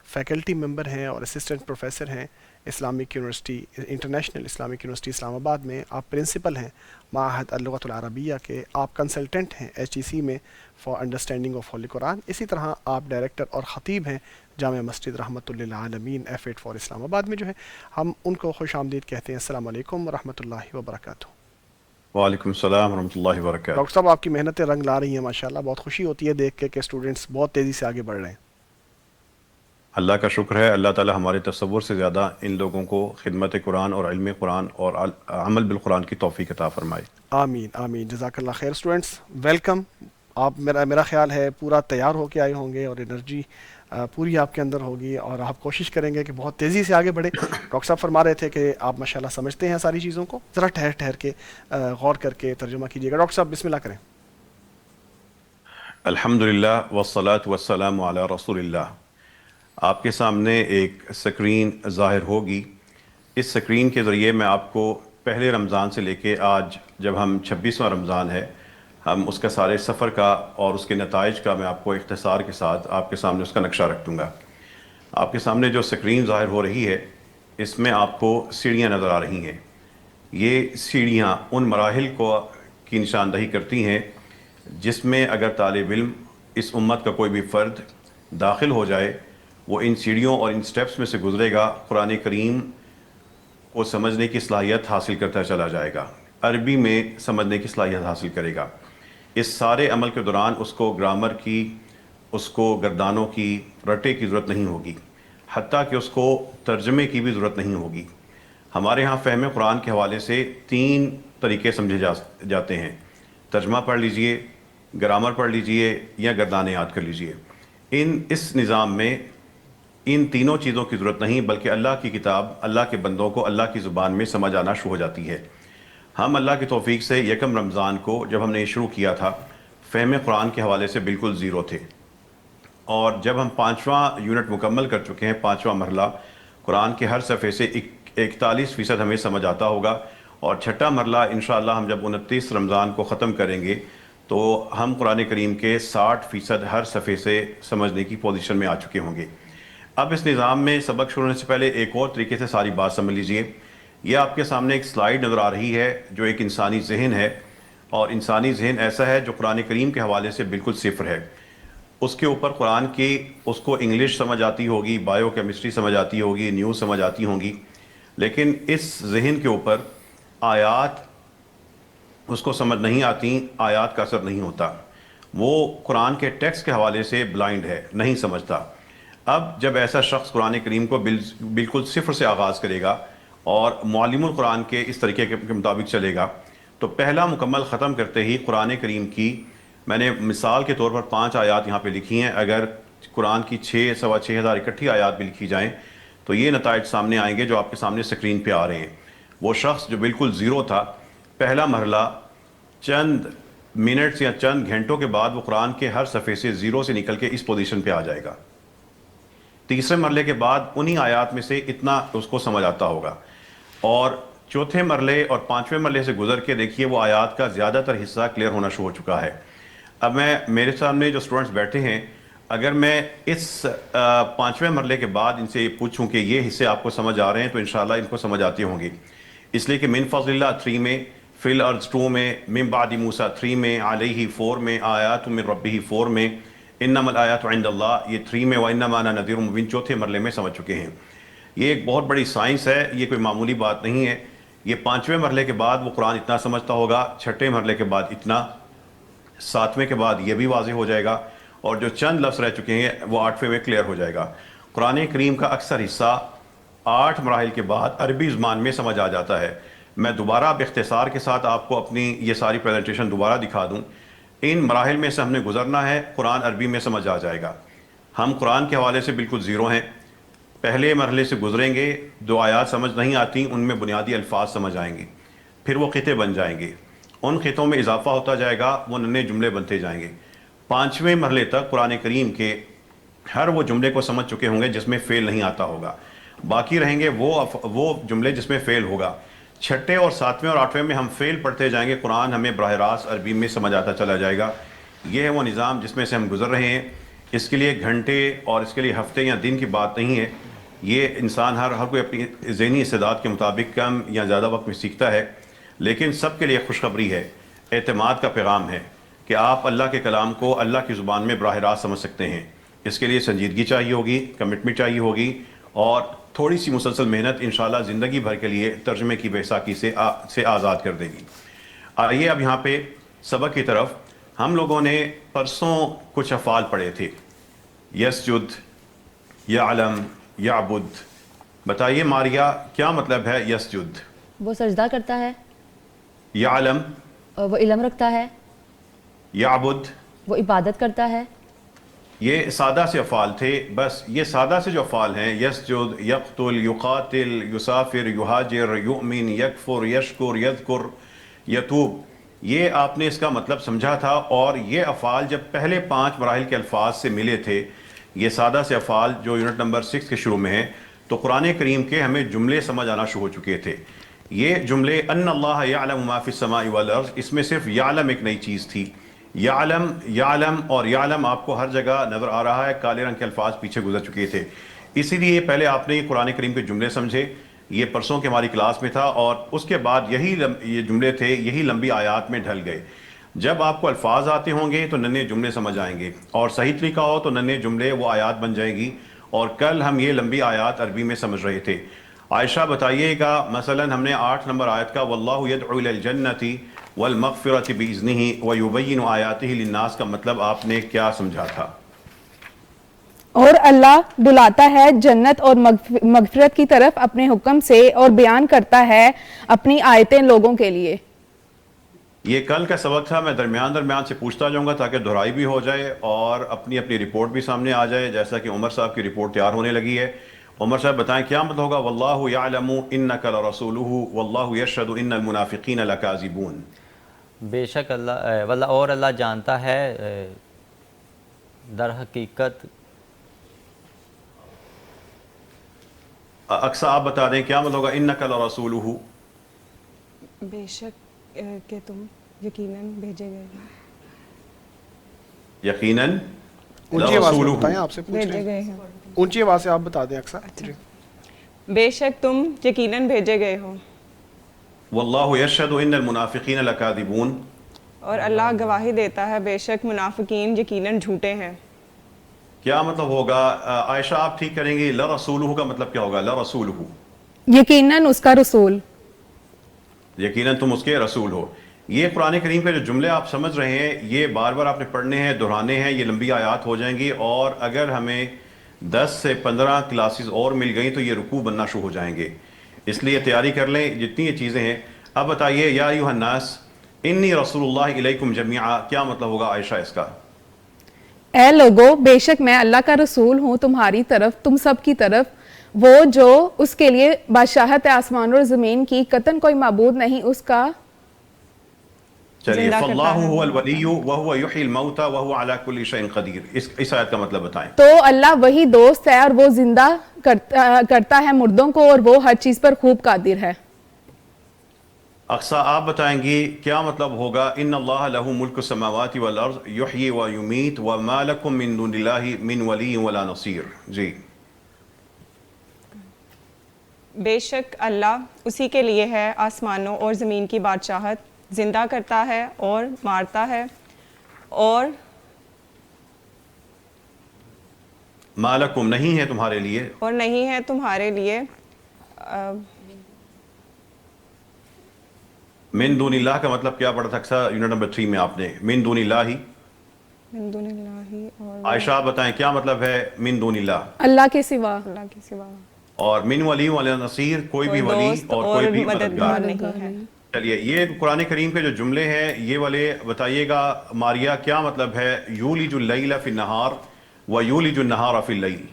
فیکلٹی ممبر ہیں اور اسسٹنٹ پروفیسر ہیں Islamic university, international Islamic university Islamabad میں. آپ پرنسپل ہیں معہد اللغۃ العربیہ کے, آپ کنسلٹنٹ ہیں HEC میں فار انڈرسٹینڈنگ آف ہولی قرآن. اسی طرح آپ ڈائریکٹر اور خطیب ہیں جامع مسجد رحمۃ للعالمین F8 فار اسلام آباد میں جو ہے. ہم ان کو خوش آمدید کہتے ہیں. السلام علیکم ورحمۃ اللہ وبرکاتہ. وعلیکم السلام ورحمۃ اللہ وبرکاتہ. ڈاکٹر صاحب آپ کی محنتیں رنگ لا رہی ہیں ماشاءاللہ, بہت خوشی ہوتی ہے دیکھ کے کہ اسٹوڈنٹس بہت تیزی سے آگے بڑھ رہے ہیں. اللہ کا شکر ہے, اللہ تعالی ہمارے تصور سے زیادہ ان لوگوں کو خدمت قرآن اور علم قرآن اور عمل بالقرآن کی توفیق عطا فرمائے. آمین آمین, جزاک اللہ خیر. Students welcome. آپ میرا خیال ہے پورا تیار ہو کے آئے ہوں گے اور انرجی پوری آپ کے اندر ہوگی, اور آپ کوشش کریں گے کہ بہت تیزی سے آگے بڑھے. ڈاکٹر صاحب فرما رہے تھے کہ آپ ماشاءاللہ سمجھتے ہیں ساری چیزوں کو, ذرا ٹھہر کے غور کر کے ترجمہ کیجیے گا. ڈاکٹر صاحب بسم اللہ کریں. الحمدللہ والصلاة والسلام علی رسول اللہ. آپ کے سامنے ایک سکرین ظاہر ہوگی. اس سکرین کے ذریعے میں آپ کو پہلے رمضان سے لے کے آج جب ہم 26واں رمضان ہے, ہم اس کا سارے سفر کا اور اس کے نتائج کا میں آپ کو اختصار کے ساتھ آپ کے سامنے اس کا نقشہ رکھ دوں گا. آپ کے سامنے جو سکرین ظاہر ہو رہی ہے اس میں آپ کو سیڑھیاں نظر آ رہی ہیں. یہ سیڑھیاں ان مراحل کی نشاندہی کرتی ہیں جس میں اگر طالب علم, اس امت کا کوئی بھی فرد داخل ہو جائے, وہ ان سیڑھیوں اور ان سٹیپس میں سے گزرے گا, قرآن کریم کو سمجھنے کی صلاحیت حاصل کرتا چلا جائے گا, عربی میں سمجھنے کی صلاحیت حاصل کرے گا. اس سارے عمل کے دوران اس کو گرامر کی, اس کو گردانوں کی, رٹے کی ضرورت نہیں ہوگی, حتیٰ کہ اس کو ترجمے کی بھی ضرورت نہیں ہوگی. ہمارے ہاں فہم قرآن کے حوالے سے 3 طریقے سمجھے جاتے ہیں. ترجمہ پڑھ لیجئے, گرامر پڑھ لیجئے یا گردانے یاد کر لیجئے. اس نظام میں ان تینوں چیزوں کی ضرورت نہیں, بلکہ اللہ کی کتاب اللہ کے بندوں کو اللہ کی زبان میں سمجھ آنا شروع ہو جاتی ہے. ہم اللہ کی توفیق سے یکم رمضان کو جب ہم نے یہ شروع کیا تھا فہم قرآن کے حوالے سے بالکل زیرو تھے, اور جب ہم 5واں یونٹ مکمل کر چکے ہیں, 5واں مرحلہ, قرآن کے ہر صفحے سے 41% ہمیں سمجھ آتا ہوگا, اور 6واں مرحلہ انشاءاللہ ہم جب 29 رمضان کو ختم کریں گے تو ہم قرآن کریم کے 60% ہر صفحے سے سمجھنے کی پوزیشن میں آ چکے ہوں گے. اب اس نظام میں سبق شروع ہونے سے پہلے ایک اور طریقے سے ساری بات سمجھ لیجئے. یہ آپ کے سامنے ایک سلائیڈ نظر آ رہی ہے جو ایک انسانی ذہن ہے, اور انسانی ذہن ایسا ہے جو قرآن کریم کے حوالے سے بالکل صفر ہے. اس کے اوپر قرآن کی, اس کو انگلش سمجھ آتی ہوگی, بایو کیمسٹری سمجھ آتی ہوگی, نیوز سمجھ آتی ہوں گی, لیکن اس ذہن کے اوپر آیات اس کو سمجھ نہیں آتی، آیات کا اثر نہیں ہوتا، وہ قرآن کے ٹیکسٹ کے حوالے سے بلائنڈ ہے، نہیں سمجھتا۔ اب جب ایسا شخص قرآن کریم کو بالکل صفر سے آغاز کرے گا اور معلم القرآن کے اس طریقے کے مطابق چلے گا تو پہلا مکمل ختم کرتے ہی قرآن کریم کی میں نے مثال کے طور پر 5 آیات یہاں پہ لکھی ہیں، اگر قرآن کی 6,000 اکٹھی آیات بھی لکھی جائیں تو یہ نتائج سامنے آئیں گے جو آپ کے سامنے سکرین پہ آ رہے ہیں۔ وہ شخص جو بالکل زیرو تھا، پہلا مرحلہ چند منٹس یا چند گھنٹوں کے بعد وہ قرآن کے ہر صفحے سے زیرو سے نکل کے اس پوزیشن پہ آ جائے گا۔ تیسرے مرحلے کے بعد انہی آیات میں سے اتنا اس کو سمجھ آتا ہوگا، اور چوتھے مرحلے اور 5ویں مرحلے سے گزر کے دیکھیے وہ آیات کا زیادہ تر حصہ کلیئر ہونا شروع ہو چکا ہے۔ اب میرے سامنے جو اسٹوڈنٹس بیٹھے ہیں، اگر میں اس 5ویں مرحلے کے بعد ان سے پوچھوں کہ یہ حصے آپ کو سمجھ آ رہے ہیں تو انشاءاللہ ان کو سمجھ آتی ہوں گی، اس لیے کہ من فضل اللہ 3 میں، فی الارض 2 میں، من بعد موسیٰ 3 میں، علیہ 4 میں، آیات من ربہ 4 میں، انما الآیات عند اللہ یہ 3 میں، وانما انا نذیر مبین چوتھے مرحلے میں سمجھ چکے ہیں۔ یہ ایک بہت بڑی سائنس ہے، یہ کوئی معمولی بات نہیں ہے۔ یہ 5ویں مرحلے کے بعد وہ قرآن اتنا سمجھتا ہوگا، 6ٹھے مرحلے کے بعد اتنا، 7ویں کے بعد یہ بھی واضح ہو جائے گا، اور جو چند لفظ رہ چکے ہیں وہ 8ویں میں کلیئر ہو جائے گا۔ قرآن کریم کا اکثر حصہ 8 مراحل کے بعد عربی زبان میں سمجھ آ جاتا ہے۔ میں دوبارہ باختصار کے ساتھ آپ کو اپنی یہ ساری پریزنٹیشن دوبارہ دکھا دوں۔ ان مراحل میں سے ہم نے گزرنا ہے، قرآن عربی میں سمجھ آ جائے گا۔ ہم قرآن کے حوالے سے بالکل زیرو ہیں، پہلے مرحلے سے گزریں گے، 2 آیات سمجھ نہیں آتی، ان میں بنیادی الفاظ سمجھ آئیں گے، پھر وہ خطے بن جائیں گے، ان خطوں میں اضافہ ہوتا جائے گا، وہ ننے جملے بنتے جائیں گے۔ 5ویں مرحلے تک قرآن کریم کے ہر وہ جملے کو سمجھ چکے ہوں گے جس میں فعل نہیں آتا ہوگا، باقی رہیں گے وہ جملے جس میں فعل ہوگا۔ 6ٹھے اور 7ویں اور 8ویں میں ہم فعل پڑھتے جائیں گے، قرآن ہمیں براہ راست عربی میں سمجھ آتا چلا جائے گا۔ یہ ہے وہ نظام جس میں سے ہم گزر رہے ہیں۔ اس کے لیے گھنٹے اور اس کے لیے ہفتے یا دن کی بات نہیں ہے، یہ انسان ہر کوئی اپنی ذہنی استعداد کے مطابق کم یا زیادہ وقت میں سیکھتا ہے، لیکن سب کے لیے خوشخبری ہے، اعتماد کا پیغام ہے کہ آپ اللہ کے کلام کو اللہ کی زبان میں براہ راست سمجھ سکتے ہیں۔ اس کے لیے سنجیدگی چاہیے ہوگی، کمٹمنٹ چاہیے ہوگی، اور تھوڑی سی مسلسل محنت انشاءاللہ زندگی بھر کے لیے ترجمے کی بے ساکی سے آزاد کر دے گی۔ آئیے اب یہاں پہ سبق کی طرف۔ ہم لوگوں نے پرسوں کچھ افعال پڑھے تھے، یسجد، یعلم، یعبد۔ بتائیے ماریا کیا مطلب ہے یسجد؟ وہ سجدہ کرتا ہے، یعلم، وہ علم رکھتا ہے، یعبد، وہ عبادت کرتا ہے۔ یہ سادہ سے افعال تھے، بس یہ سادہ سے جو افعال ہیں، یسجد، یقتل، یقاتل، یسافر، یہاجر، یؤمن، یکفر، یشکر، یذکر، یتوب، یہ آپ نے اس کا مطلب سمجھا تھا۔ اور یہ افعال جب پہلے 5 مراحل کے الفاظ سے ملے تھے، یہ سادہ سے افعال جو یونٹ نمبر 6 کے شروع میں ہیں، تو قرآن کریم کے ہمیں جملے سمجھ آنا شروع ہو چکے تھے۔ یہ جملے ان اللہ یعلم ما فی السماء والارض، اس میں صرف یعلم ایک نئی چیز تھی۔ یعلم، یعلم اور یعلم آپ کو ہر جگہ نظر آ رہا ہے، کالے رنگ کے الفاظ پیچھے گزر چکے تھے، اسی لیے پہلے آپ نے یہ قرآن کریم کے جملے سمجھے۔ یہ پرسوں کے ہماری کلاس میں تھا، اور اس کے بعد یہ جملے تھے، یہی لمبی آیات میں ڈھل گئے۔ جب آپ کو الفاظ آتے ہوں گے تو ننے جملے سمجھ آئیں گے، اور صحیح طریقہ ہو تو ننے جملے وہ آیات بن جائیں گی۔ اور کل ہم یہ لمبی آیات عربی میں سمجھ رہے تھے۔ عائشہ بتائیے گا، مثلا ہم نے 8 نمبر آیت کا واللہ یدعو الی الجنۃ والمغفرۃ باذنہ ویبین آیاتہ للناس کا مطلب آپ نے کیا سمجھا تھا؟ اور اللہ بلاتا ہے جنت اور مغفرت کی طرف اپنے حکم سے، اور بیان کرتا ہے اپنی آیتیں لوگوں کے لیے۔ یہ کل کا سبق تھا، میں درمیان سے پوچھتا جاؤں گا تاکہ دہرائی بھی ہو جائے اور اپنی رپورٹ بھی سامنے آ جائے، جیسا کہ عمر صاحب کی رپورٹ تیار ہونے لگی ہے۔ عمر صاحب بتائیں کیا مطلب ہوگا واللہ یعلم انک لرسولہ واللہ یشہد ان المنافقین لکاذبون؟ بے شک اللہ اور اللہ جانتا ہے در حقیقت۔ اقصا آپ بتا دیں کیا مطلب ہوگا انک لرسولہ؟ بے شک کہ تم یقیناً بھیجے گئے ہیں، یقیناً اونچی آواز میں لرسولہ، بتائیں، آپ سے پوچھ رہے بھیجے ہیں، گئے ہیں۔ اونچی آواز سے آپ بتا دیں اکثر۔ جی۔ بے شک تم یقیناً بھیجے گئے ہو، واللہ یشہد ان المنافقین لکاذبون، اور اللہ گواہی دیتا ہے بے شک منافقین یقیناً جھوٹے ہیں۔ کیا مطلب ہوگا؟ عائشہ آپ ٹھیک کریں گی، لرسولہ کا مطلب کیا ہوگا؟ لرسولہ، یقیناً اس کا رسول۔ یقیناً تم اس کے رسول ہو۔ یہ قرآن کریم کے جو جملے آپ سمجھ رہے ہیں یہ بار بار آپ نے پڑھنے ہیں، دہرانے ہیں، یہ لمبی آیات ہو جائیں گی، اور اگر ہمیں 10 سے 15 کلاسز اور مل گئیں تو یہ رکوع بننا شروع ہو جائیں گے، اس لیے تیاری کر لیں جتنی یہ چیزیں ہیں۔ اب بتائیے یا ایھا الناس انی رسول اللہ الیکم جمیعا، کیا مطلب ہوگا عائشہ اس کا؟ اے لوگو، بے شک میں اللہ کا رسول ہوں تمہاری طرف، تم سب کی طرف، وہ جو اس کے لیے بادشاہت آسمان اور زمین کی، قطعاً کوئی معبود نہیں اس کا۔ چلیے، فاللہ هو الولی وهو یحیی الموتى وهو على كل شيء قدیر، اس آیت کا مطلب بتائیں۔ تو اللہ وہی دوست ہے اور وہ زندہ کرتا ہے مردوں کو، اور وہ ہر چیز پر خوب قادر ہے۔ اقصا آپ بتائیں گی کیا مطلب ہوگا ان اللہ لہ ملک السماوات والارض یحیی و یمیت وما لکم من دون اللہ من ولی ولا نصیر؟ جی، بے شک اللہ اسی کے لیے ہے آسمانوں اور زمین کی بادشاہت، زندہ کرتا ہے اور مارتا ہے، اور ما لکم نہیں ہے تمہارے لیے، اور نہیں ہے تمہارے لیے من دون اللہ کا مطلب کیا پڑا تھا اکثر یونٹ نمبر 3 میں آپ نے؟ من دون اللہ، من دون اللہ، اور عائشہ آپ بتائیں کیا مطلب ہے من دون اللہ؟ اللہ کے سوا۔ اللہ کے سوا، اور من ولی ولا نصیر، کوئی بھی ولی دوست اور کوئی بھی مددگار مددگار۔ نہیں ہے۔ چلیے، یہ قرآن کریم کے جو جملے ہیں یہ والے بتائیے گا ماریا کیا مطلب ہے یولج اللیل فی النہار و یولج النہار فی اللیل؟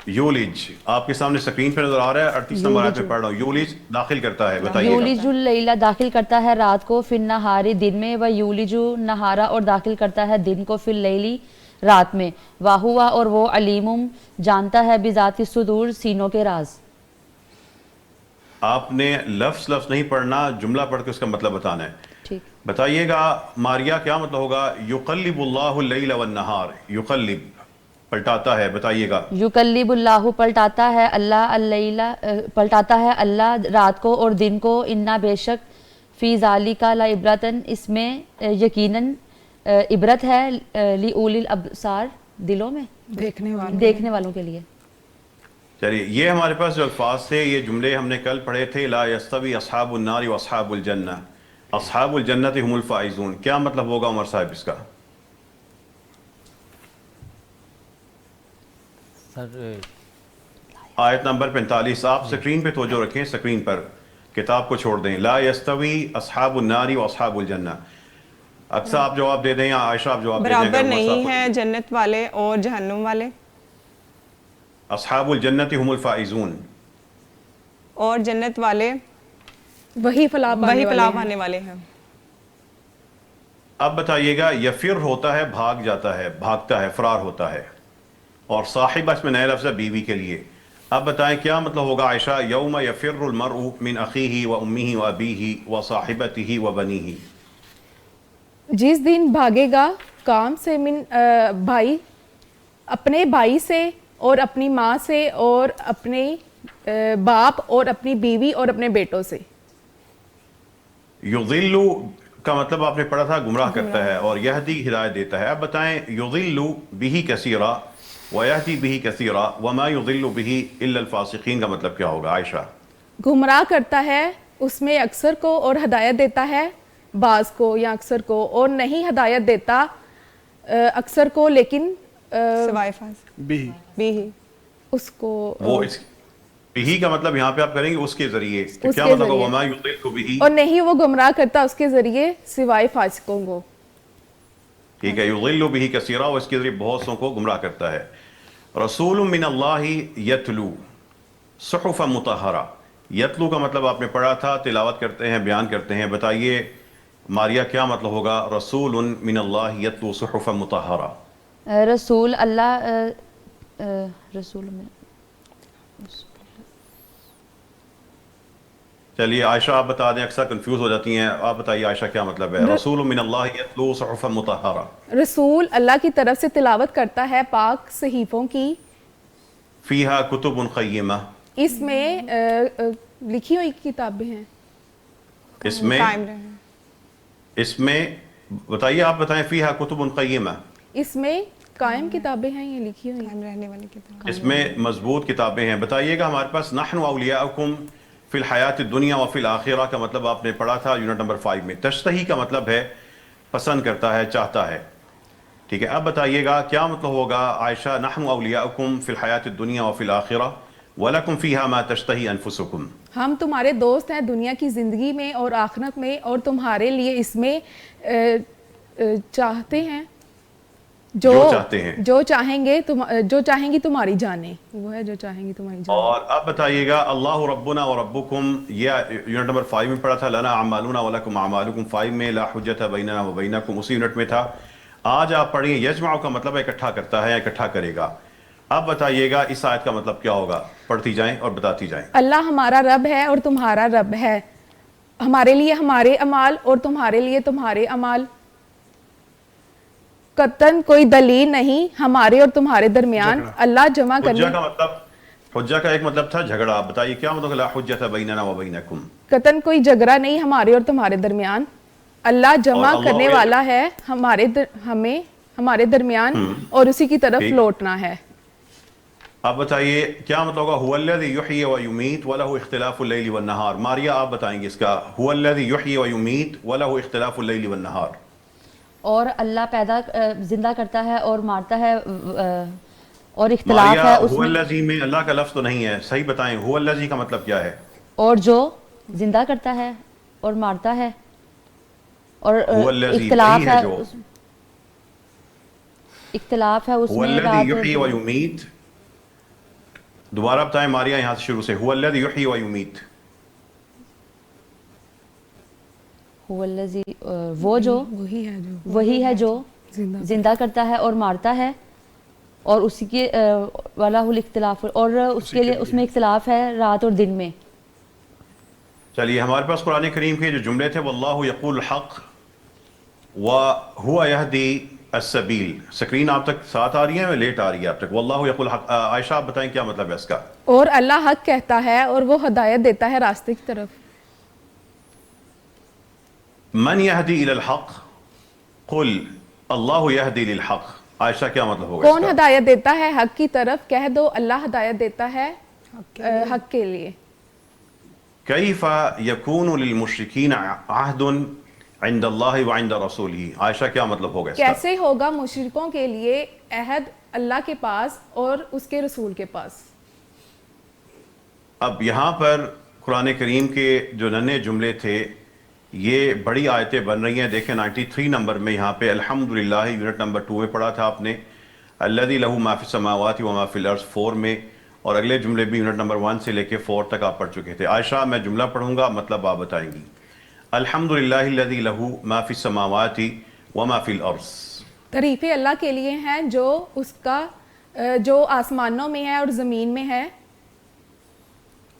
یولج آپ کے سامنے سکرین پہ نظر آ رہا ہے، 38 نمبر آیت پہ پڑھ رہا ہوں۔ یولج داخل کرتا ہے، بتائیے گا۔ یولج اللیلہ داخل کرتا ہے رات کو، فی النہاری دن میں، و یولج النہارا اور داخل کرتا ہے دن کو، فی اللیلی رات میں، واہوا اور وہ علیم جانتا ہے بذات الصدور سینوں کے راز۔ آپ نے لفظ نہیں پڑھنا، جملہ پڑھ کے اس کا مطلب بتانا ہے۔ ٹھیک، بتائیے گا ماریا کیا مطلب ہوگا یقلب اللہ اللیل والنہار؟ یقلب پلٹاتا ہے، بتائیے گا۔ یقلب اللہ پلٹاتا ہے اللہ، اللیلہ پلٹاتا ہے اللہ رات کو اور دن کو، انا بے شک، فی ذالک لعبرۃ اس میں یقیناً عبرت ہے، لأولی الابصار دلوں میں دیکھنے والوں کے لیے۔ چلیے، یہ ہمارے پاس جو الفاظ تھے، یہ جملے ہم نے کل پڑھے تھے، لا یستوی اصحاب النار واصحاب الجنہ، اصحاب الجنت هم الفائزون، کیا مطلب ہوگا عمر صاحب اس کا؟ سر آیت نمبر 45، آپ سکرین پہ توجہ رکھیں، سکرین پر، کتاب کو چھوڑ دیں۔ لا یستوی اصحاب النار واصحاب الجنہ، اکثر آپ جواب دے دیں یا عائشہ آپ جواب دے دیں۔ برابر نہیں ہے جنت والے اور جہنم والے، اصحاب الجنت هم الفائزون، اور جنت والے وہی فلاح پانے والے ہیں۔ اب بتائیے گا یفر ہوتا ہے بھاگ جاتا ہے، بھاگتا ہے، فرار ہوتا ہے، اور صاحبہ اس میں نئے لفظ ہے بیوی کے لیے۔ اب بتائیں کیا مطلب ہوگا عائشہ یوم یفر المرء من اخیہ و امہ و ابیہ و صاحبتہ و بنیہ؟ جس دن بھاگے گا کام سے، من بھائی اپنے بھائی سے اور اپنی ماں سے اور اپنے باپ اور اپنی بیوی اور اپنے بیٹوں سے۔ یضل کا مطلب آپ نے پڑھا تھا گمراہ کرتا ہے، اور یہدی ہدایت دیتا ہے۔ اب بتائیں یضل بہ کثیرا ویہدی بہ کثیرا وما یضل بہ الا الفاسقین کا مطلب کیا ہوگا عائشہ؟ گمراہ کرتا ہے اس میں اکثر کو اور ہدایت دیتا ہے بعض کو یا اکثر کو، اور نہیں ہدایت دیتا اکثر کو لیکن سوائے فاسق بھی اس کو۔ وہ بہی کا مطلب یہاں پہ آپ کریں گے اس کے ذریعے، کیا مطلب ہوگا وما یضل بہ؟ اور نہیں وہ گمراہ کرتا اس کے ذریعے سوائے فاسقوں کو۔ ٹھیک ہے، یضل بہ کثیرا، اور اس کے ذریعے بہت سو کو گمراہ کرتا ہے۔ رسول من اللہ یتلو صحف مطہرہ، یتلو کا مطلب آپ نے پڑھا تھا تلاوت کرتے ہیں، بیان کرتے ہیں۔ بتائیے ماریا کیا مطلب ہوگا رسول من اللہ یتلو صحف مطہرہ؟ رسول اللہ رسول میں، چلیے عائشہ آپ بتا دیں، اکثر کنفیوز ہو جاتی ہیں، آپ بتائیے عائشہ کیا مطلب ہے رسول من اللہ یتلو صحف مطہرہ؟ رسول اللہ کی طرف سے تلاوت کرتا ہے پاک صحیفوں کی، فیہا کتب قیمہ، اس میں لکھی ہوئی کتابیں ہیں، اس میں بتائیے، آپ بتائیں فیہا کتب قیمہ، اس میں قائم کتابیں ہیں یہ لکھی ہوئی ہیں. قائم رہنے والی کتاب. اس میں مضبوط کتابیں ہیں. بتائیے گا ہمارے پاس نحن اولیاءکم فی الحیات الدنیا و فی الآخرہ کا مطلب آپ نے پڑھا تھا یونٹ نمبر 5 میں. تشتہی کا مطلب ہے پسند کرتا ہے, چاہتا ہے. ٹھیک ہے, اب بتائیے گا کیا مطلب ہوگا عائشہ نحن اولیاءکم فی الحیات الدنیا و فی الآخرہ وَلَكُمْ فِيهَا مَا تَشْتَهِي أَنفُسُكُمْ. ہم تمہارے دوست ہیں دنیا کی زندگی میں اور آخرت میں, اور تمہارے لیے اس میں چاہتے ہیں جو چاہتے ہیں, جو چاہیں گے جو چاہیں گی تمہاری جانیں, وہ ہے جو چاہیں گی تمہاری جانیں. اور اب بتائیے گا اللہ ربنا و ربکم, یہ یونٹ نمبر 5 میں پڑھا تھا. لنا اعمالنا ولکم اعمالکم 5 میں لا حجت بیننا و بینکم اسی یونٹ میں تھا. آج آپ پڑھیے یجمع کا مطلب ہے اکٹھا کرتا ہے, اکٹھا کرے گا. اب بتائیے گا اس آیت کا مطلب کیا ہوگا, پڑھتی جائیں اور بتاتی جائیں. اللہ ہمارا رب ہے اور تمہارا رب ہے, ہمارے لیے ہمارے اعمال اور تمہارے لیے تمہارے اعمال. قطعاً کوئی دلیل نہیں ہمارے اور تمہارے درمیان. اللہ جمع کرنے حجہ کا مطلب, حجہ کا ایک مطلب تھا جھگڑا. بتائیے کیا مطلب لا حجت بیننا و بینکم. قطعاً کوئی جھگڑا نہیں ہمارے اور تمہارے درمیان. اللہ جمع کرنے والا ہے ہمیں ہمارے درمیان اور اسی کی طرف لوٹنا ہے. اب بتائیے کیا مطلب ہوگا هو الذی یحیی و یمیت وله اختلاف اللیل والنہار. ماریا آپ بتائیں گے اس کا. هو الذی یحیی و یمیت وله اختلاف اللیل والنہار. اور اللہ پیدا زندہ کرتا ہے اور مارتا ہے اور اختلاف ہے اس هو میں. الذی میں اللہ کا لفظ تو نہیں ہے, صحیح بتائیں هو الذی کا مطلب کیا ہے. اور جو زندہ کرتا ہے اور مارتا ہے اور هو الذی اختلاف ہے, جو اختلاف ہے اس هو میں. الذی یحیی و یمیت, دوبارہ بتائیں ماریا یہاں سے شروع سے. هو الذی یحیی و یمیت. هو الذی وہ جو وہی ہے جو زندہ کرتا ہے اور مارتا ہے اور اسی کے والا الاختلاف, اور اس کے لیے اس میں اختلاف ہے رات اور دن میں. چلیے ہمارے پاس قرآن کریم کے جو جملے تھے واللہ یقول الحق وہو یہدی السبیل. سکرین آپ تک ساتھ آ رہی ہے, میں لیٹ آ رہی ہے آپ تک. واللہ یقول الحق, عائشہ آپ بتائیں کیا مطلب ہے اس کا. اور اللہ حق کہتا ہے اور وہ ہدایت دیتا ہے راستے کی طرف. من یہدی الی الحق قل اللہ یہدی للحق. عائشہ کیا مطلب ہوگا کون ہدایت دیتا ہے حق کی طرف, کہہ دو اللہ ہدایت دیتا ہے حق کے لیے. کیف یکون للمشرکین عہد عند اللہ وعند رسولہ. عائشہ کیا مطلب ہوگا اس کا. کیسے ہوگا مشرکوں کے لیے عہد اللہ کے پاس اور اس کے رسول کے پاس. اب یہاں پر قرآن کریم کے جو ننے جملے تھے یہ بڑی آیتیں بن رہی ہیں. دیکھیں 93 نمبر میں یہاں پہ الحمدللہ یونٹ نمبر 2 میں پڑھا تھا آپ نے الذی لہ ما فی السماوات و ما فی الارض 4 میں, اور اگلے جملے بھی یونٹ نمبر 1 سے لے کے 4 تک آپ پڑھ چکے تھے. عائشہ میں جملہ پڑھوں گا, مطلب آپ بتائیں گی. الحمدللہ الذی لہ ما فی السماوات و ما فی الارض. تعریفیں اللہ کے لیے ہیں جو اس کا جو آسمانوں میں ہے اور زمین میں ہے,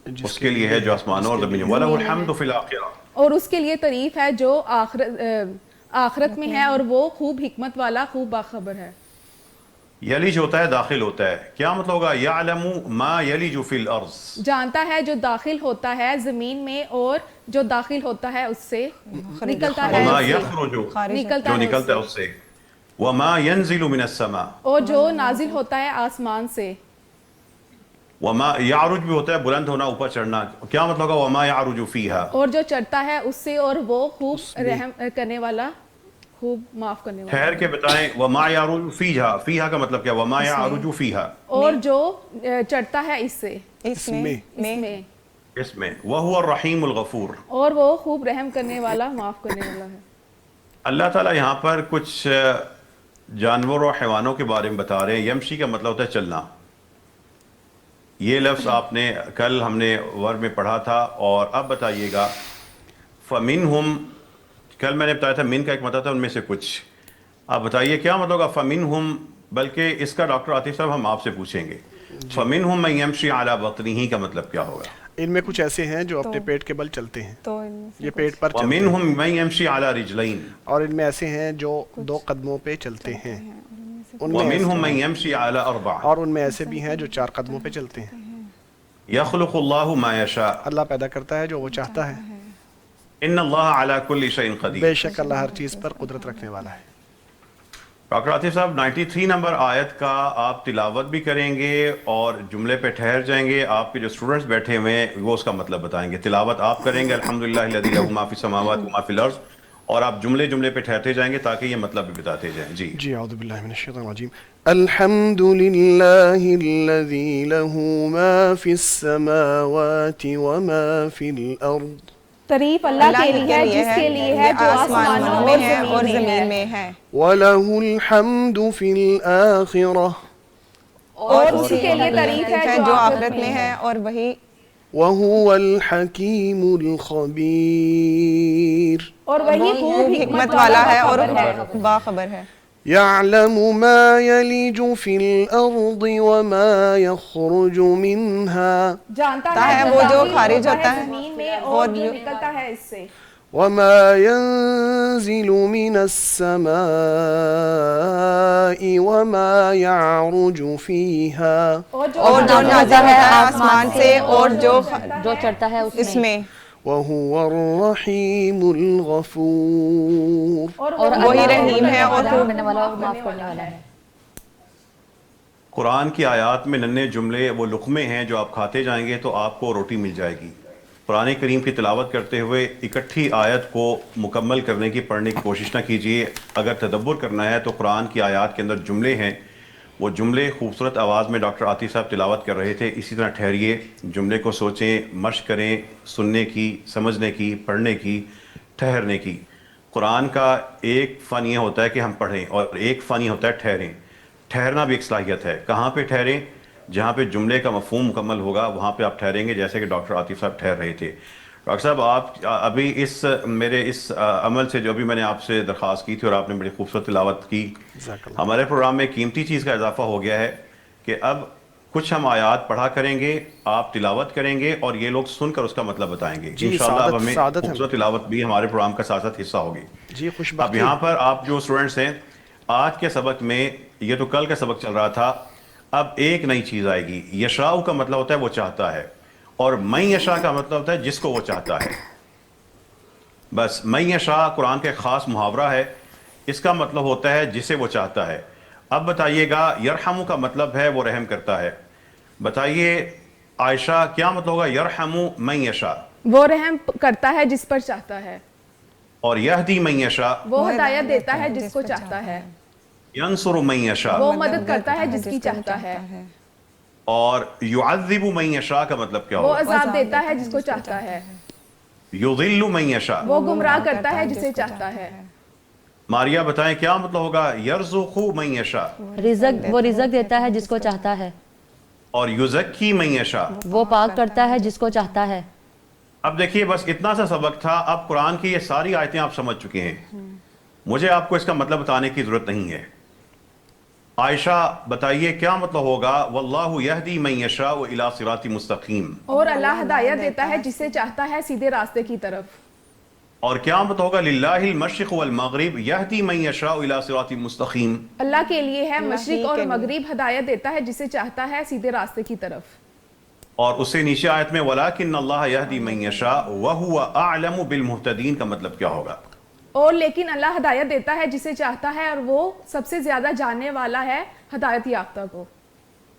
اس کے لیے ہے جو آسمانوں اور زمین میں. وَلَهُ الْحَمْدُ فِي الْآخِرَةِ. اور اس کے لیے تعریف ہے جو آخرت میں ہے اور وہ خوب حکمت والا خوب باخبر ہے. یلج ہوتا ہے داخل ہوتا ہے, کیا مطلب ہوگا یعلم ما یلج فی الارض. جانتا ہے جو داخل ہوتا ہے زمین میں اور جو داخل ہوتا ہے اس سے نکلتا ہے, وما یخرج جو نکلتا ہے اس سے, وما ینزل من السماء اور جو نازل ہوتا ہے آسمان سے, وما یعرج بھی ہوتا ہے بلند ہونا, اوپر چڑھنا. کیا مطلب ہوگا وما یعرج فیہا, اور جو چڑھتا ہے اس سے اور وہ خوب رحم کرنے والا خوب معاف کرنے والا. ٹھہر کے بتائیں وما یعرج فیہا. فیہا کا مطلب کیا, وما یعرج فیہا, اور جو چڑھتا ہے اس سے اس میں اس میں. وہو الرحیم الغفور, اور وہ خوب رحم کرنے والا معاف کرنے والا ہے. اللہ تعالیٰ یہاں پر کچھ جانوروں اور حیوانوں کے بارے میں بتا رہے ہیں. یمشی کا مطلب ہوتا ہے چلنا. یہ لفظ آپ نے کل ہم نے ور میں پڑھا تھا. اور اب بتائیے گا فمنہم, کل میں نے بتایا تھا من کا ایک مطلب تھا ان میں سے کچھ. آپ بتائیے کیا مطلب ہوگا فمنہم, بلکہ اس کا ڈاکٹر عاطف صاحب ہم آپ سے پوچھیں گے. فمنہم من یمشی علی بطنہ کا مطلب کیا ہوگا. ان میں کچھ ایسے ہیں جو اپنے پیٹ کے بل چلتے ہیں, تو یہ پیٹ پر چلتے ہیں. ومنہم من یمشی علی رجلین, اور ان میں ایسے ہیں جو 2 قدموں پہ چلتے ہیں. ومنہم من یمشی علی 4, اور ان میں ایسے بھی ہیں جو 4 قدموں پہ چلتے ہیں. یخلق اللہ ما یشاء, اللہ پیدا کرتا ہے جو وہ چاہتا ہے. ان اللہ علی کل شیء قدیر, بے شک اللہ ہر چیز پر قدرت رکھنے والا ہے. ڈاکٹر عاطف صاحب 93 نمبر آیت کا آپ تلاوت بھی کریں گے اور جملے پہ ٹھہر جائیں گے. آپ کے جو اسٹوڈنٹس بیٹھے ہوئے ہیں وہ اس کا مطلب بتائیں گے. تلاوت آپ کریں گے الحمدللہ الذی لہ ما فی السماوات و ما فی الارض, اور آپ جملے پہ ٹھہرتے جائیں گے تاکہ یہ مطلب بھی بتاتے جائیں. جی اعوذ باللہ من الشیطان الرجیم. الحمد للہ الذی لہ ما فی السماوات و ما فی الارض. تعریف اللہ کے لیے ہے جس کے لیے ہے جو آسمانوں میں ہے اور اور زمین زمین میں میں ہے. وَلَهُ الْحَمْدُ فِي الْآخِرَةِ اور اسی کے لیے تعریف ہے جو آخرت میں ہے, اور وہی وَهُوَ الْحَكِيمُ الْخَبِيرُ اور وہی خوب حکمت والا ہے اور باخبر ہے. يَعْلَمُ مَا يَلِجُ فِي الْأَرْضِ وَمَا يَخْرُجُ مِنْهَا جانتا ہے وہ جو خارج ہوتا ہے زمین میں اور جو نکلتا ہے اس سے, وَمَا يَنزِلُ مِنَ السَّمَاءِ وَمَا يَعْرُجُ فِيهَا اور جو نازل ہے آسمان سے اور جو چڑھتا ہے اس میں. وَهُوَ الرَّحِيمُ الْغَفُورُ اور وہی رحیم ہے اور کرنے والا اور معاف کرنے والا ہے. قرآن کی آیات میں ننھے جملے وہ لقمے ہیں جو آپ کھاتے جائیں گے تو آپ کو روٹی مل جائے گی. قرآن کریم کی تلاوت کرتے ہوئے اکٹھی آیت کو مکمل کرنے کی پڑھنے کی کوشش نہ کیجیے. اگر تدبر کرنا ہے تو قرآن کی آیات کے اندر جملے ہیں, وہ جملے خوبصورت آواز میں ڈاکٹر عاطف صاحب تلاوت کر رہے تھے. اسی طرح ٹھہریے, جملے کو سوچیں, مشق کریں, سننے کی, سمجھنے کی, پڑھنے کی, ٹھہرنے کی. قرآن کا ایک فن یہ ہوتا ہے کہ ہم پڑھیں, اور ایک فن یہ ہوتا ہے ٹھہریں. ٹھہرنا بھی ایک صلاحیت ہے. کہاں پہ ٹھہریں؟ جہاں پہ جملے کا مفہوم مکمل ہوگا وہاں پہ آپ ٹھہریں گے, جیسے کہ ڈاکٹر عاطف صاحب ٹھہر رہے تھے. ڈاکٹر صاحب آپ ابھی میرے اس عمل سے جو ابھی میں نے آپ سے درخواست کی تھی اور آپ نے بڑی خوبصورت تلاوت کی, ہمارے پروگرام میں قیمتی چیز کا اضافہ ہو گیا ہے کہ اب کچھ ہم آیات پڑھا کریں گے, آپ تلاوت کریں گے اور یہ لوگ سن کر اس کا مطلب بتائیں گے. انشاءاللہ اب ہمیں خوبصورت تلاوت بھی ہمارے پروگرام کا ساتھ ساتھ حصہ ہوگی. اب یہاں پر آپ جو اسٹوڈنٹس ہیں, آج کے سبق میں, یہ تو کل کا سبق چل رہا تھا, اب ایک نئی چیز آئے گی. یشاء کا مطلب ہوتا ہے وہ چاہتا ہے, اور من یشاء کا مطلب ہوتا ہے جس کو وہ چاہتا ہے. بس من یشاء قرآن کا ایک خاص محاورہ ہے, اس کا مطلب ہوتا ہے جسے وہ چاہتا ہے. اب بتائیے گا یرحم کا مطلب ہے وہ رحم کرتا ہے. بتائیے عائشہ کیا مطلب ہوگا یرحم من یشاء؟ وہ رحم کرتا ہے جس پر چاہتا ہے. اور یہدی من یشاء وہ ہدایت دیتا ہے جس کو چاہتا ہے. ینصر من یشاء وہ مدد کرتا ہے جس کی چاہتا ہے. اور یعذب من یشاء کا مطلب کیا وہ ہوگا؟ عذاب دیتا ہے جس کو چاہتا ہے. یضل من یشاء وہ گمراہ کرتا ہے جسے چاہتا ہے. ماریا بتائیں کیا مطلب ہوگا یرزق من یشاء؟ وہ رزق دیتا ہے جس کو چاہتا ہے. اور یزکی من یشاء وہ پاک کرتا ہے جس کو چاہتا ہے. اب دیکھیے بس اتنا سا سبق تھا, اب قرآن کی یہ ساری آیتیں آپ سمجھ چکے ہیں, مجھے آپ کو اس کا مطلب بتانے کی ضرورت نہیں ہے. عائشہ بتائیے کیا مطلب ہوگا واللہ یہدی من یشاء الی صراط مستقیم؟ اور اللہ ہدایت دیتا ہے جسے چاہتا ہے سیدھے راستے کی طرف. اور کیا مطلب ہوگا للہ المشرق والمغرب یہدی من یشاء الی صراط مستقیم؟ اللہ کے لیے ہے مشرق اور مغرب, ہدایت دیتا ہے جسے چاہتا ہے سیدھے راستے کی طرف. اور اس سے نیچے آیت میں وَلَكِنَّ اللَّهَ يَهْدِي مَن يَشَاءُ وَهُوَ أَعْلَمُ بِالْمُهْتَدِينَ کا مطلب کیا ہوگا؟ اور لیکن اللہ ہدایت دیتا ہے جسے چاہتا ہے اور وہ سب سے زیادہ جاننے والا ہے ہدایت یافتہ کو.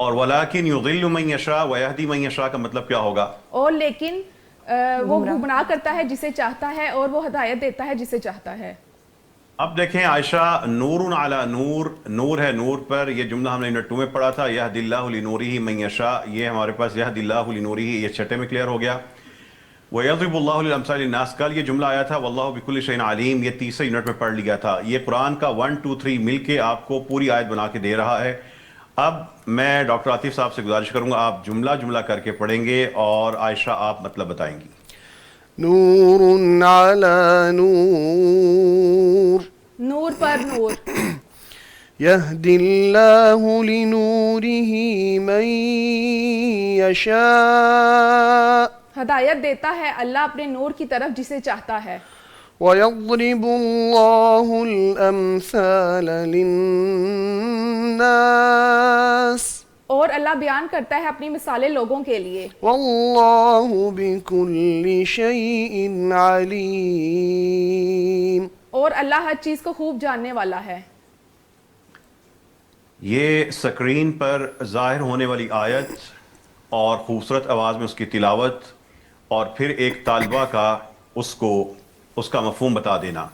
اور وَلَكِنْ يُضِلُّ مَن يَشَاءُ وَيَهْدِي مَن يَشَاء کا مطلب کیا ہوگا؟ اور لیکن وہ گمراہ کرتا ہے جسے چاہتا ہے اور وہ ہدایت دیتا ہے جسے چاہتا ہے. اب دیکھیں عائشہ, نور علی نور, نور ہے نور پر, یہ جملہ ہم نے یونٹ 2 میں پڑھا تھا, یہدی اللہ لنورہ من یشاء, یہ ہمارے پاس یہدی اللہ لنورہ, یہ چھٹے میں کلیئر ہو گیا. وَيَضْرِبُ اللَّهُ لِلْأَمْثَالِ لِلنَّاسِ, کل یہ جملہ آیا تھا واللہ بِكُلِّ شَيْءٍ عَلِيمٌ, یہ تیسرے یونٹ میں پڑھ لیا تھا. یہ قرآن کا 1 2 3 مل کے آپ کو پوری آیت بنا کے دے رہا ہے. اب میں ڈاکٹر عاطف صاحب سے گزارش کروں گا آپ جملہ جملہ کر کے پڑھیں گے اور عائشہ آپ مطلب بتائیں گی. نور علی نور, نور پر نور. یہدی اللہ لنورہ من یشاء, ہدایت دیتا ہے اللہ اپنے نور کی طرف جسے چاہتا ہے. وَيَضْرِبُ اللَّهُ الْأَمْثَالَ لِلنَّاسِ, اور اللہ بیان کرتا ہے اپنی مثالیں لوگوں کے لیے. وَاللَّهُ بِكُلِّ شَيْءٍ عَلِيمٌ, اور اللہ ہر چیز کو خوب جاننے والا ہے. یہ سکرین پر ظاہر ہونے والی آیت اور خوبصورت آواز میں اس کی تلاوت اور پھر ایک طالبہ کا اس کا مفہوم بتا دینا،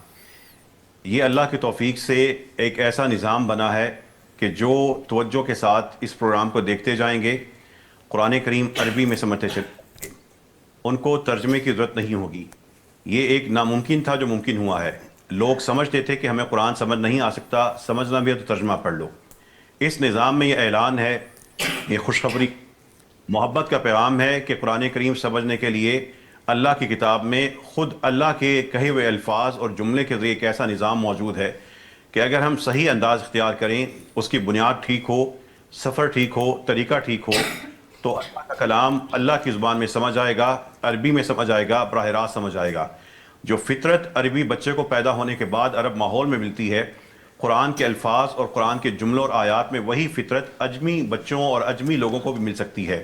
یہ اللہ کی توفیق سے ایک ایسا نظام بنا ہے کہ جو توجہ کے ساتھ اس پروگرام کو دیکھتے جائیں گے، قرآن کریم عربی میں سمجھتے چلیں، ان کو ترجمے کی ضرورت نہیں ہوگی۔ یہ ایک ناممکن تھا جو ممکن ہوا ہے۔ لوگ سمجھتے تھے کہ ہمیں قرآن سمجھ نہیں آ سکتا، سمجھنا بھی ہے تو ترجمہ پڑھ لو۔ اس نظام میں یہ اعلان ہے، یہ خوشخبری محبت کا پیغام ہے کہ قرآن کریم سمجھنے کے لیے اللہ کی کتاب میں خود اللہ کے کہے ہوئے الفاظ اور جملے کے ذریعے ایک ایسا نظام موجود ہے کہ اگر ہم صحیح انداز اختیار کریں، اس کی بنیاد ٹھیک ہو، سفر ٹھیک ہو، طریقہ ٹھیک ہو، تو اللہ کا کلام اللہ کی زبان میں سمجھ آئے گا، عربی میں سمجھ آئے گا، براہ راست سمجھ آئے گا۔ جو فطرت عربی بچے کو پیدا ہونے کے بعد عرب ماحول میں ملتی ہے، قرآن کے الفاظ اور قرآن کے جملوں اور آیات میں وہی فطرت اجمی بچوں اور اجمی لوگوں کو بھی مل سکتی ہے۔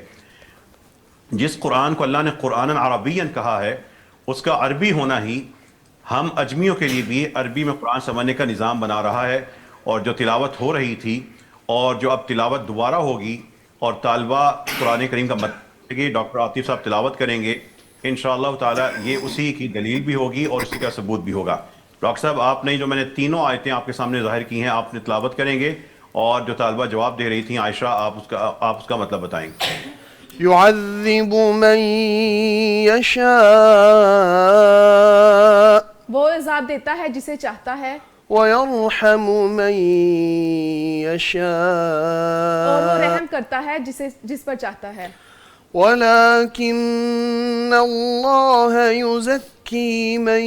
جس قرآن کو اللہ نے قرآن عربین کہا ہے، اس کا عربی ہونا ہی ہم اجمیوں کے لیے بھی عربی میں قرآن سمجھنے کا نظام بنا رہا ہے۔ اور جو تلاوت ہو رہی تھی اور جو اب تلاوت دوبارہ ہوگی اور طالبہ قرآن کریم کا ڈاکٹر عاطف صاحب تلاوت کریں گے، انشاءاللہ تعالی یہ اسی کی دلیل بھی ہوگی اور اسی کا ثبوت بھی ہوگا۔ ڈاکٹر صاحب آپ نے جو میں نے تینوں آیتیں آپ کے سامنے ظاہر کی ہیں، آپ نے تلاوت کریں گے، اور جو طالبہ جواب دے رہی تھیں عائشہ، آپ اس کا مطلب بتائیں گے۔ يعذب من يشاء، وہ عذاب دیتا ہے جسے چاہتا ہے، ويرحم من يشاء، اور وہ رحم کرتا ہے جس پر چاہتا ہے۔ ولكن الله يزكي من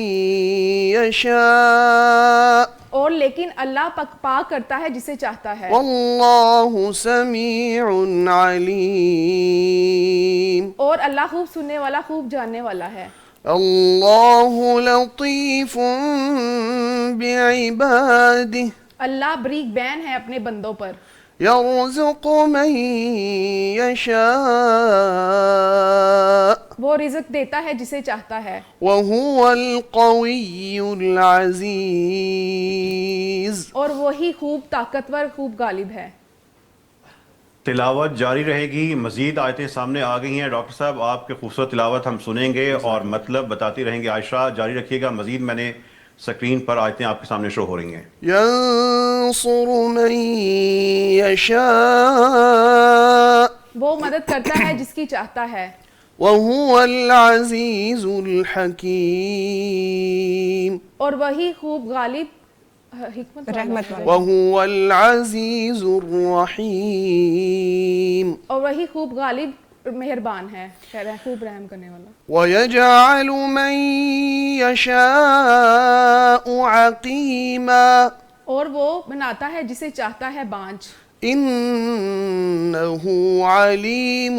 يشاء، اور لیکن اللہ پاک کرتا ہے جسے چاہتا ہے۔ والله سميع عليم، اور اللہ خوب سننے والا، خوب جاننے والا ہے۔ الله لطيف بعباده، اللہ بریک بین ہے اپنے بندوں پر۔ يرزق من يشاء، وہ رزق دیتا ہے جسے چاہتا ہے۔ وهو القوي العزيز، اور وہی خوب طاقتور، خوب غالب ہے۔ تلاوت جاری رہے گی، مزید آیتیں سامنے آ گئی ہیں۔ ڈاکٹر صاحب آپ کے خوبصورت تلاوت ہم سنیں گے اور مطلب بتاتی رہیں گے۔ عائشہ جاری رکھیے گا، مزید میں نے سکرین پر آیتیں آپ کے سامنے شو ہو رہی ہیں۔ ينصر من يشاء، وہ مدد کرتا ہے جس کی چاہتا ہے۔ وهو العزيز الحكيم، اور وہی خوب غالب حکمت رحمت والا۔ وهو العزيز الرحيم، اور وہی خوب غالب مہربان ہے، خوب رحم کرنے والا۔ ويجعل من يشاء عقيما، اور وہ بناتا ہے جسے چاہتا ہے بانجھ۔ إنه عليم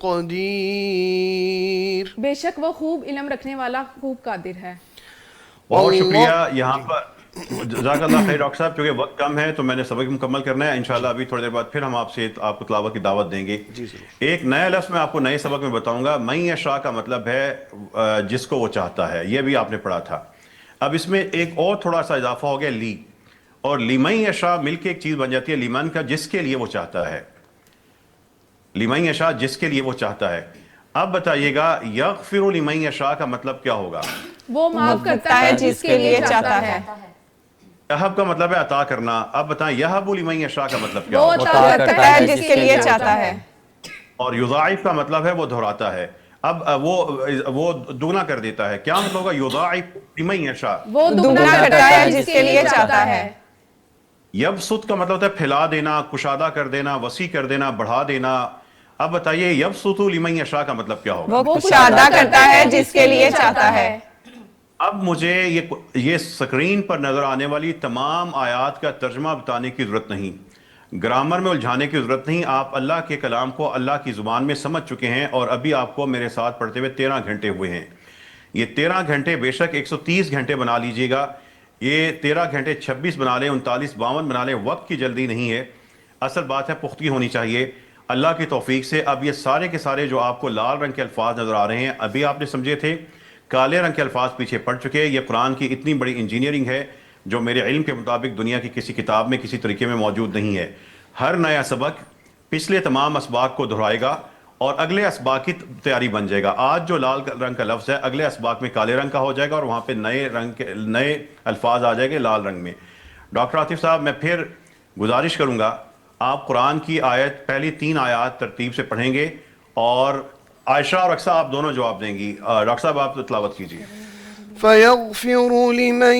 قدير، بے شک وہ خوب علم رکھنے والا، خوب قادر ہے۔ بہت شکریہ۔ یہاں پر جزاک اللہ خیر ڈاکٹر صاحب، کیونکہ وقت کم ہے تو میں نے سبق مکمل کرنا ہے۔ انشاءاللہ ابھی تھوڑی دیر بعد پھر ہم آپ کو تلاوت کی دعوت دیں گے۔ ایک نیا لفظ میں آپ کو نئے سبق میں بتاؤں گا۔ من یشاء کا مطلب ہے جس کو وہ چاہتا ہے، یہ بھی آپ نے پڑھا تھا۔ اب اس میں ایک اور تھوڑا سا اضافہ ہو گیا، لی اور لمن یشاء مل کے ایک چیز بن جاتی ہے، لمن کا جس کے لیے وہ چاہتا ہے، لمن یشاء جس کے لیے وہ چاہتا ہے۔ اب بتائیے گا یغفر لمن یشاء کا مطلب کیا ہوگا؟ وہ معاف کرتا ہے جس کے لیے چاہتا ہے۔ یہب کا مطلب ہے عطا کرنا۔ اب بتائیں یہب لمن یشاء کا مطلب کیا وہ ہوگا؟ عطا کرتا ہے جس کے لیے چاہتا ہے۔ اور یضاعف کا مطلب ہے وہ دہراتا ہے۔ اب وہ دگنا کر دیتا ہے، کیا مطلب ہوگا؟ یضاعف لمن یشاء، وہ دگنا کرتا ہے جس کے لیے چاہتا ہے۔ یبسط کا مطلب ہے پھیلا دینا، کشادہ کر دینا، وسیع کر دینا، بڑھا دینا۔ اب بتائیے یبسط لمن یشاء کا مطلب کیا ہوگا؟ وہ کشادہ کرتا ہے جس کے لیے چاہتا ہے۔ اب مجھے یہ سکرین پر نظر آنے والی تمام آیات کا ترجمہ بتانے کی ضرورت نہیں، گرامر میں الجھانے کی ضرورت نہیں۔ آپ اللہ کے کلام کو اللہ کی زبان میں سمجھ چکے ہیں، اور ابھی آپ کو میرے ساتھ پڑھتے ہوئے 13 گھنٹے ہوئے ہیں۔ یہ 13 گھنٹے بے شک 130 گھنٹے بنا لیجئے گا، یہ 13 گھنٹے 26 بنا لیں، 39 52 بنا لیں، وقت کی جلدی نہیں ہے۔ اصل بات ہے پختگی ہونی چاہیے اللہ کی توفیق سے۔ اب یہ سارے کے سارے جو آپ کو لال رنگ کے الفاظ نظر آ رہے ہیں، ابھی آپ نے سمجھے تھے، کالے رنگ کے الفاظ پیچھے پڑ چکے۔ یہ قرآن کی اتنی بڑی انجینئرنگ ہے، جو میرے علم کے مطابق دنیا کی کسی کتاب میں کسی طریقے میں موجود نہیں ہے. ہر نیا سبق پچھلے تمام اسباق کو دہرائے گا اور اگلے اسباق کی تیاری بن جائے گا. آج جو لال رنگ کا لفظ ہے اگلے اسباق میں کالے رنگ کا ہو جائے گا اور وہاں پہ نئے الفاظ آ جائیں گے لال رنگ میں. ڈاکٹر عاطف صاحب میں پھر گزارش کروں گا آپ قرآن کی آیت پہلی 3 آیات ترتیب سے پڑھیں گے اور عائشہ اور اقصیٰ آپ دونوں جواب دیں گی. ڈاکٹر صاحب آپ تلاوت کیجیے. فَيَغْفِرُ لِمَن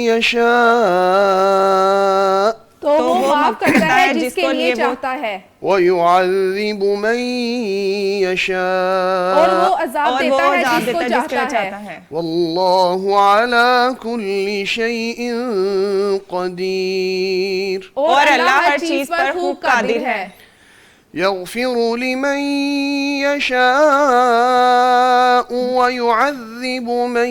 يَشَاءُ تو وہ معاف کرتا ہے جس کے لیے چاہتا ہے وَيُعَذِّبُ مَن يَشَاءُ اور وہ عذاب دیتا ہے جس کو چاہتا ہے وَاللَّهُ عَلَى كُلِّ شَيْءٍ قَدِيرٌ اور اللہ ہر چیز پر خوب قادر ہے. يغفر لمن يشاء ويعذب من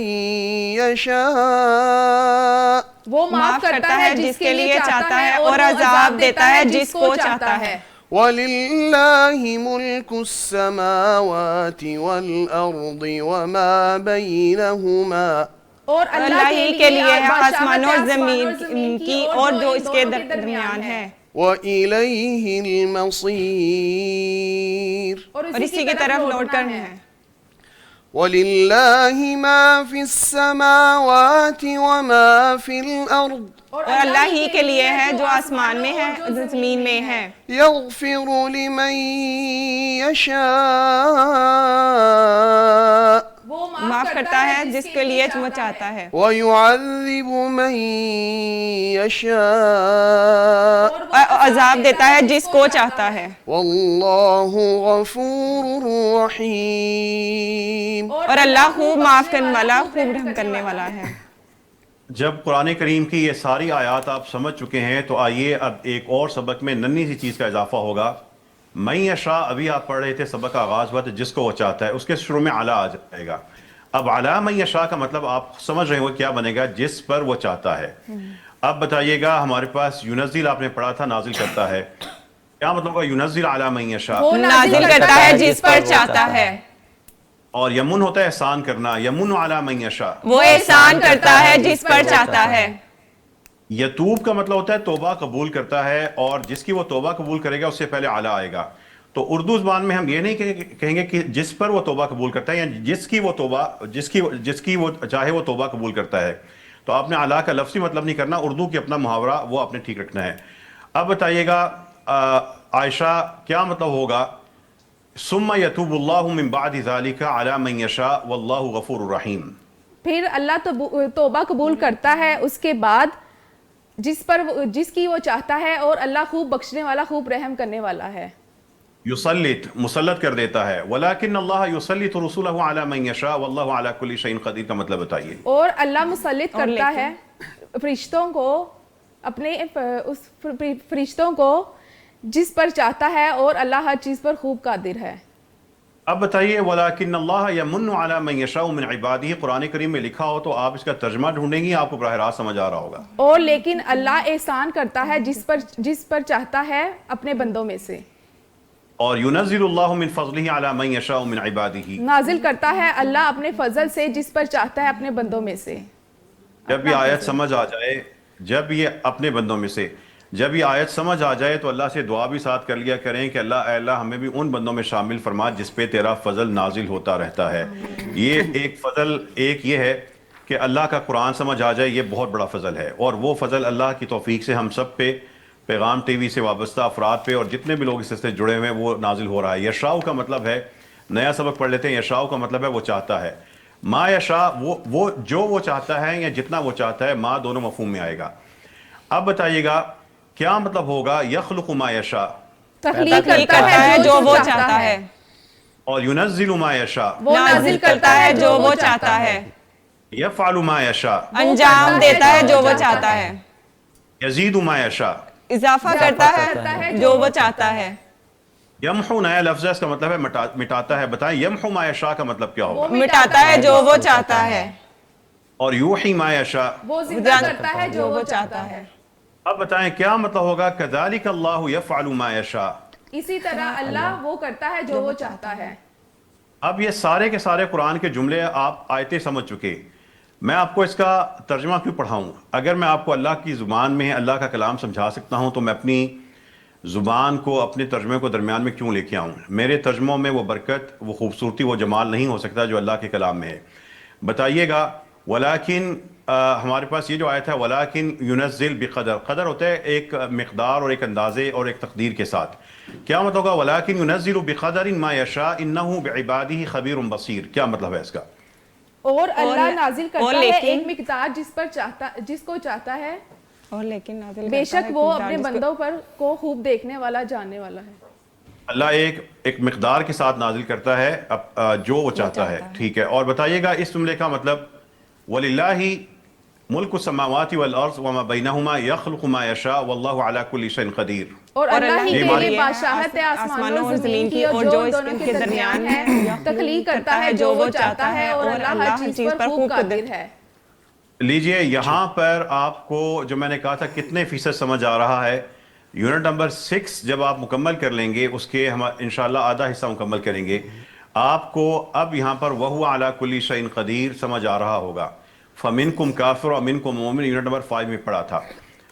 يشاء وہ معاف کرتا ہے جس کے لیے چاہتا ہے اور عذاب دیتا ہے جس کو چاہتا ہے. وَلِلَّهِ مُلْكُ السَّمَاوَاتِ وَالْأَرْضِ وَمَا بَيْنَهُمَا اور اللہ ہی کے لیے ہے آسمانوں اور زمین کی اور جو اس کے درمیان ہے. وَإِلَيْهِ الْمَصِيرُ اور اسی کی طرف لوٹ کرنا ہے. وَلِلَّهِ مَا فِي السَّمَاوَاتِ وَمَا فِي الْأَرْضِ اور اللہ ہی کے لیے ہے جو آسمان میں ہے زمین میں ہے. يغفر لمن يشاء معاف کرتا ہے جس کے لیے وہ چاہتا ہے ويعذب من يشاء اور عذاب دیتا ہے جس کو چاہتا ہے. والله غفور رحيم اور اللہ خوب معاف کرنے والا خوب رحم کرنے والا ہے. جب قرآن کریم کی یہ ساری آیات آپ سمجھ چکے ہیں تو آئیے اب ایک اور سبق میں ننھی سی چیز کا اضافہ ہوگا. من یشاء ابھی آپ پڑھ رہے تھے سبق کا آغاز ہوا تھا جس کو وہ چاہتا ہے, اس کے شروع میں علی آ جائے گا. اب علی من یشاء کا مطلب آپ سمجھ رہے ہو کیا بنے گا, جس پر وہ چاہتا ہے. اب بتائیے گا ہمارے پاس ینزل آپ نے پڑھا تھا نازل کرتا ہے, کیا مطلب ہوگا ینزل علی من یشاء؟ وہ نازل کرتا ہے جس پر چاہتا ہے. اور یمن ہوتا ہے احسان کرنا, یمن علی من یشاء وہ احسان کرتا ہے جس پر چاہتا ہے. یتوب کا مطلب ہوتا ہے توبہ قبول کرتا ہے, اور جس کی وہ توبہ قبول کرے گا اس سے پہلے اعلیٰ آئے گا. تو اردو زبان میں ہم یہ نہیں کہیں گے کہ جس پر وہ توبہ قبول کرتا ہے, یا جس کی وہ توبہ جس کی وہ چاہے وہ توبہ قبول کرتا ہے. تو آپ نے اعلیٰ کا لفظی مطلب نہیں کرنا, اردو کی اپنا محاورہ وہ آپ نے ٹھیک رکھنا ہے. اب بتائیے گا عائشہ کیا مطلب ہوگا ثم یتوب اللہ من بعد ذلک علی من یشاء واللہ غفور رحیم. پھر اللہ توبہ قبول کرتا ہے اس کے بعد جس کی وہ چاہتا ہے, اور اللہ خوب بخشنے والا خوب رحم کرنے والا ہے. یسلط مسلط کر دیتا ہے, ولیکن اللہ یسلط رسولہ علی من یشاء واللہ علی کل شیء قدیر کا مطلب بتائیے. اور اللہ مسلط کرتا ہے فرشتوں کو, اپنے اس فرشتوں کو جس پر چاہتا ہے, اور اللہ ہر چیز پر خوب قادر ہے. اب بتائیے ولیکن اللہ یمن علی من یشاء من عبادہ, قرآن کریم میں لکھا ہو تو آپ اس کا ترجمہ ڈھونڈیں گی, آپ کو براہ راست سمجھ آ رہا ہوگا. اور لیکن اللہ احسان کرتا ہے جس پر چاہتا ہے اپنے بندوں میں سے. اور ینزل اللہ من فضلہ علی من یشاء من عبادہ, نازل کرتا ہے اللہ اپنے فضل سے جس پر چاہتا ہے اپنے بندوں میں سے. جب یہ آیت سمجھ آ جائے, جب یہ اپنے بندوں میں سے جب یہ آیت سمجھ آ جائے تو اللہ سے دعا بھی ساتھ کر لیا کریں کہ اللہ اے اللہ ہمیں بھی ان بندوں میں شامل فرما جس پہ تیرا فضل نازل ہوتا رہتا ہے. یہ ایک فضل ایک یہ ہے کہ اللہ کا قرآن سمجھ آ جائے, یہ بہت بڑا فضل ہے, اور وہ فضل اللہ کی توفیق سے ہم سب پہ, پیغام ٹی وی سے وابستہ افراد پہ, اور جتنے بھی لوگ اس سے جڑے ہوئے ہیں وہ نازل ہو رہا ہے. یشاء کا مطلب ہے, نیا سبق پڑھ لیتے ہیں, یشاء کا مطلب ہے وہ چاہتا ہے. ما یشاء وہ جو وہ چاہتا ہے یا جتنا وہ چاہتا ہے, ما دونوں مفہوم میں آئے گا. اب بتائیے گا کیا مطلب ہوگا یخلق ما یشاء, تخلیق کرتا ہے جو وہ چاہتا ہے. اور ینزل ما یشاء, وہ نازل کرتا ہے جو وہ چاہتا ہے. یفعل ما یشاء, انجام دیتا ہے جو وہ چاہتا ہے. یزید ما یشاء, اضافہ کرتا ہے جو وہ چاہتا ہے. یمحو نیا لفظ ہے, اس کا مطلب ہے مٹاتا ہے. بتائیں یمحو ما یشاء کا مطلب کیا ہوگا؟ مٹاتا ہے جو وہ چاہتا ہے. اور یوحی ما یشاء, وہ زندہ کرتا ہے جو وہ چاہتا ہے. اب بتائیں کیا مطلب ہوگا کذالک اللہ یفعل ما یشاء, اسی طرح اللہ وہ کرتا ہے جو وہ چاہتا ہے. اب یہ سارے کے سارے قرآن کے جملے آپ آیتیں سمجھ چکے. میں آپ کو اس کا ترجمہ کیوں پڑھاؤں؟ اگر میں آپ کو اللہ کی زبان میں اللہ کا کلام سمجھا سکتا ہوں تو میں اپنی زبان کو اپنے ترجمے کو درمیان میں کیوں لے کے آؤں؟ میرے ترجموں میں وہ برکت، وہ خوبصورتی، وہ جمال نہیں ہو سکتا جو اللہ کے کلام میں ہے۔ بتائیے گا ولیکن ہمارے پاس یہ جو آیت ہے ولیکن ینزل بقدر، قدر ہوتا ہے ایک مقدار اور ایک اندازے اور ایک تقدیر کے ساتھ۔ کیا مطلب ہوگا ولیکن ینزل بقدر ما یشاء انہ بعبادہ خبیر بصیر؟ کیا مطلب ہے اس کا؟ اور اللہ نازل کرتا ہے لیکن ایک مقدار جس کو چاہتا ہے، اور لیکن نازل بے کرتا ہے شک وہ مقدار اپنے جس کو- بندوں پر کو خوب دیکھنے والا، جاننے والا ہے۔ اللہ ایک مقدار کے ساتھ نازل کرتا ہے جو وہ چاہتا ہے، ٹھیک ہے۔ اور بتائیے گا اس جملے کا مطلب وَلِلَّهِ مُلْكُ السَّمَاوَاتِ وَالْأَرْضِ وَمَا بَيْنَهُمَا يَخْلُقُ مَا يَشَاءُ وَاللَّهُ عَلَى كُلِّ شَيْءٍ قَدِيرٌ۔ اور اللہ ہی یہ کے ہماری لیے بادشاہت ہے آسمانوں اور زمین کی، اور جو دونوں کے درمیان ہے، تخلیق کرتا ہے جو وہ چاہتا ہے، اور اللہ ہر چیز پر خوب قادر ہے۔ لیجئے یہاں پر آپ کو جو میں نے کہا تھا کتنے فیصد سمجھ آ رہا ہے؟ یونٹ نمبر 6 جب آپ مکمل کر لیں گے، اس کے ہم انشاءاللہ آدھا حصہ مکمل کریں گے، آپ کو اب یہاں پر وَهُوَ عَلَى كُلِّ شَيْءٍ قَدِيرٌ سمجھ آ رہا ہوگا۔ فَمِنْكُمْ كَافِرٌ وَمِنْكُمْ مُؤْمِنٌ یونٹ نمبر 5 میں پڑھا تھا۔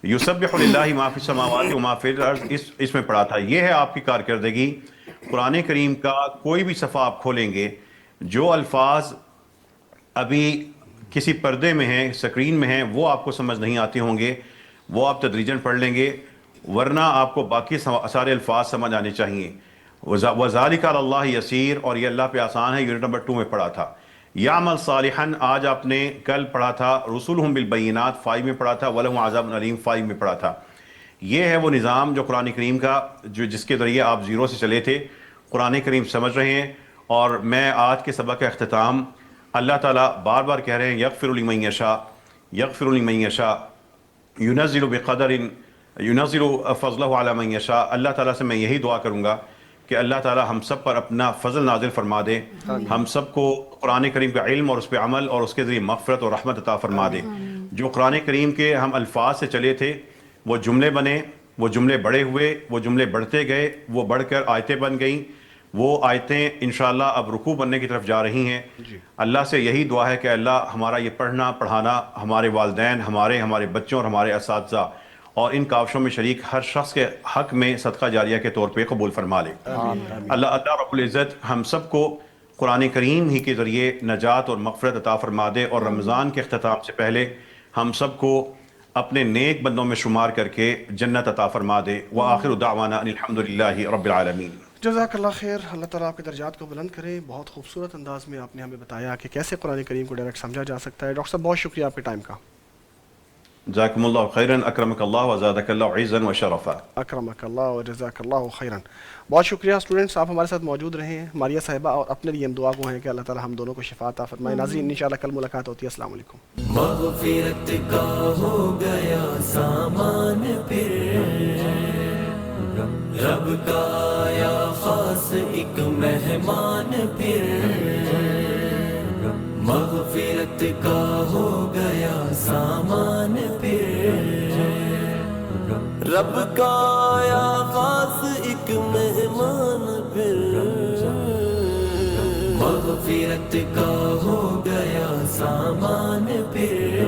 يُسَبِّحُ لِلَّهِ مَا فِي السَّمَاوَاتِ وَمَا فِي الْأَرْضِ اس میں پڑھا تھا۔ یہ ہے آپ کی کارکردگی۔ قرآن کریم کا کوئی بھی صفحہ آپ کھولیں گے، جو الفاظ ابھی کسی پردے میں ہیں، سکرین میں ہیں، وہ آپ کو سمجھ نہیں آتے ہوں گے، وہ آپ تدریجاً پڑھ لیں گے، ورنہ آپ کو باقی سارے الفاظ سمجھ آنے چاہیے۔ وَذَلِكَ عَلَى اللَّهِ يَسِيرٌ، اور یہ اللہ پہ آسان ہے، یونٹ نمبر 2 میں پڑھا تھا۔ يَعْمَلْ صَالِحًا آج آپ نے کل پڑھا تھا، رُسُلُهُم بِالْبَيِّنَاتِ 5 میں پڑھا تھا، وَلَهُمْ عَذَابٌ أَلِيمٌ 5 میں پڑھا تھا۔ یہ ہے وہ نظام جو قرآن کریم کا جس کے ذریعے آپ زیرو سے چلے تھے، قرآن کریم سمجھ رہے ہیں۔ اور میں آج کے سبق کا اختتام اللہ تعالیٰ بار بار کہہ رہے ہیں یغفر لمن یشاء، یغفر لمن یشاء، ینزل بقدر، ینزل فضلہ علی من یشاء۔ اللہ تعالیٰ سے میں یہی دعا کروں گا کہ اللہ تعالیٰ ہم سب پر اپنا فضل نازل فرما دے، ہم سب کو قرآن کریم کا علم اور اس پہ عمل اور اس کے ذریعے مغفرت اور رحمت عطا فرما دے۔ جو قرآن کریم کے ہم الفاظ سے چلے تھے وہ جملے بنے، وہ جملے بڑے ہوئے، وہ جملے بڑھتے گئے، وہ بڑھ کر آیتیں بن گئیں، وہ آیتیں انشاءاللہ اب رکوع بننے کی طرف جا رہی ہیں۔ اللہ سے یہی دعا ہے کہ اللہ ہمارا یہ پڑھنا پڑھانا ہمارے والدین، ہمارے بچوں اور ہمارے اساتذہ اور ان کاوشوں میں شریک ہر شخص کے حق میں صدقہ جاریہ کے طور پہ قبول فرما لے۔ اللہ رب العزت ہم سب کو قرآن کریم ہی کے ذریعے نجات اور مغفرت عطا فرما دے، اور رمضان کے اختتام سے پہلے ہم سب کو اپنے نیک بندوں میں شمار کر کے جنت عطا فرما دے۔ وآخر دعوانا ان الحمدللہ رب العالمین۔ جزاک اللہ خیر، اللہ تعالیٰ آپ کے درجات کو بلند کرے۔ بہت خوبصورت انداز میں آپ نے ہمیں بتایا کہ کیسے قرآن کریم کو ڈائریکٹ سمجھا جا سکتا ہے۔ ڈاکٹر صاحب بہت شکریہ آپ کے ٹائم کا۔ جزاکم اللہ خیراً، اکرمک اللہ وزادک اللہ عزاً وشرفا۔ اکرمک اللہ و جزاک اللہ خیراً۔ بہت شکریہ اسٹوڈنٹس، آپ ہمارے ساتھ موجود رہے ہیں۔ ماریہ صاحبہ اور اپنے لیے ہم دعا گو ہیں کہ اللہ تعالیٰ ہم دونوں کو شفا عطا فرمائے۔ ناظرین انشاءاللہ کل ملاقات ہوتی ہے۔ السلام علیکم۔ مغفرت کا ہو گیا سامان پھر، رب کا آیا خاص ایک مہمان پھر، مغفرت کا ہو گیا سامان پھر، رب کا آیا خاص ایک مہمان پھر، مغفرت کا ہو گیا سامان پھر،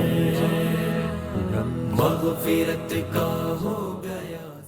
مغفرت کا ہو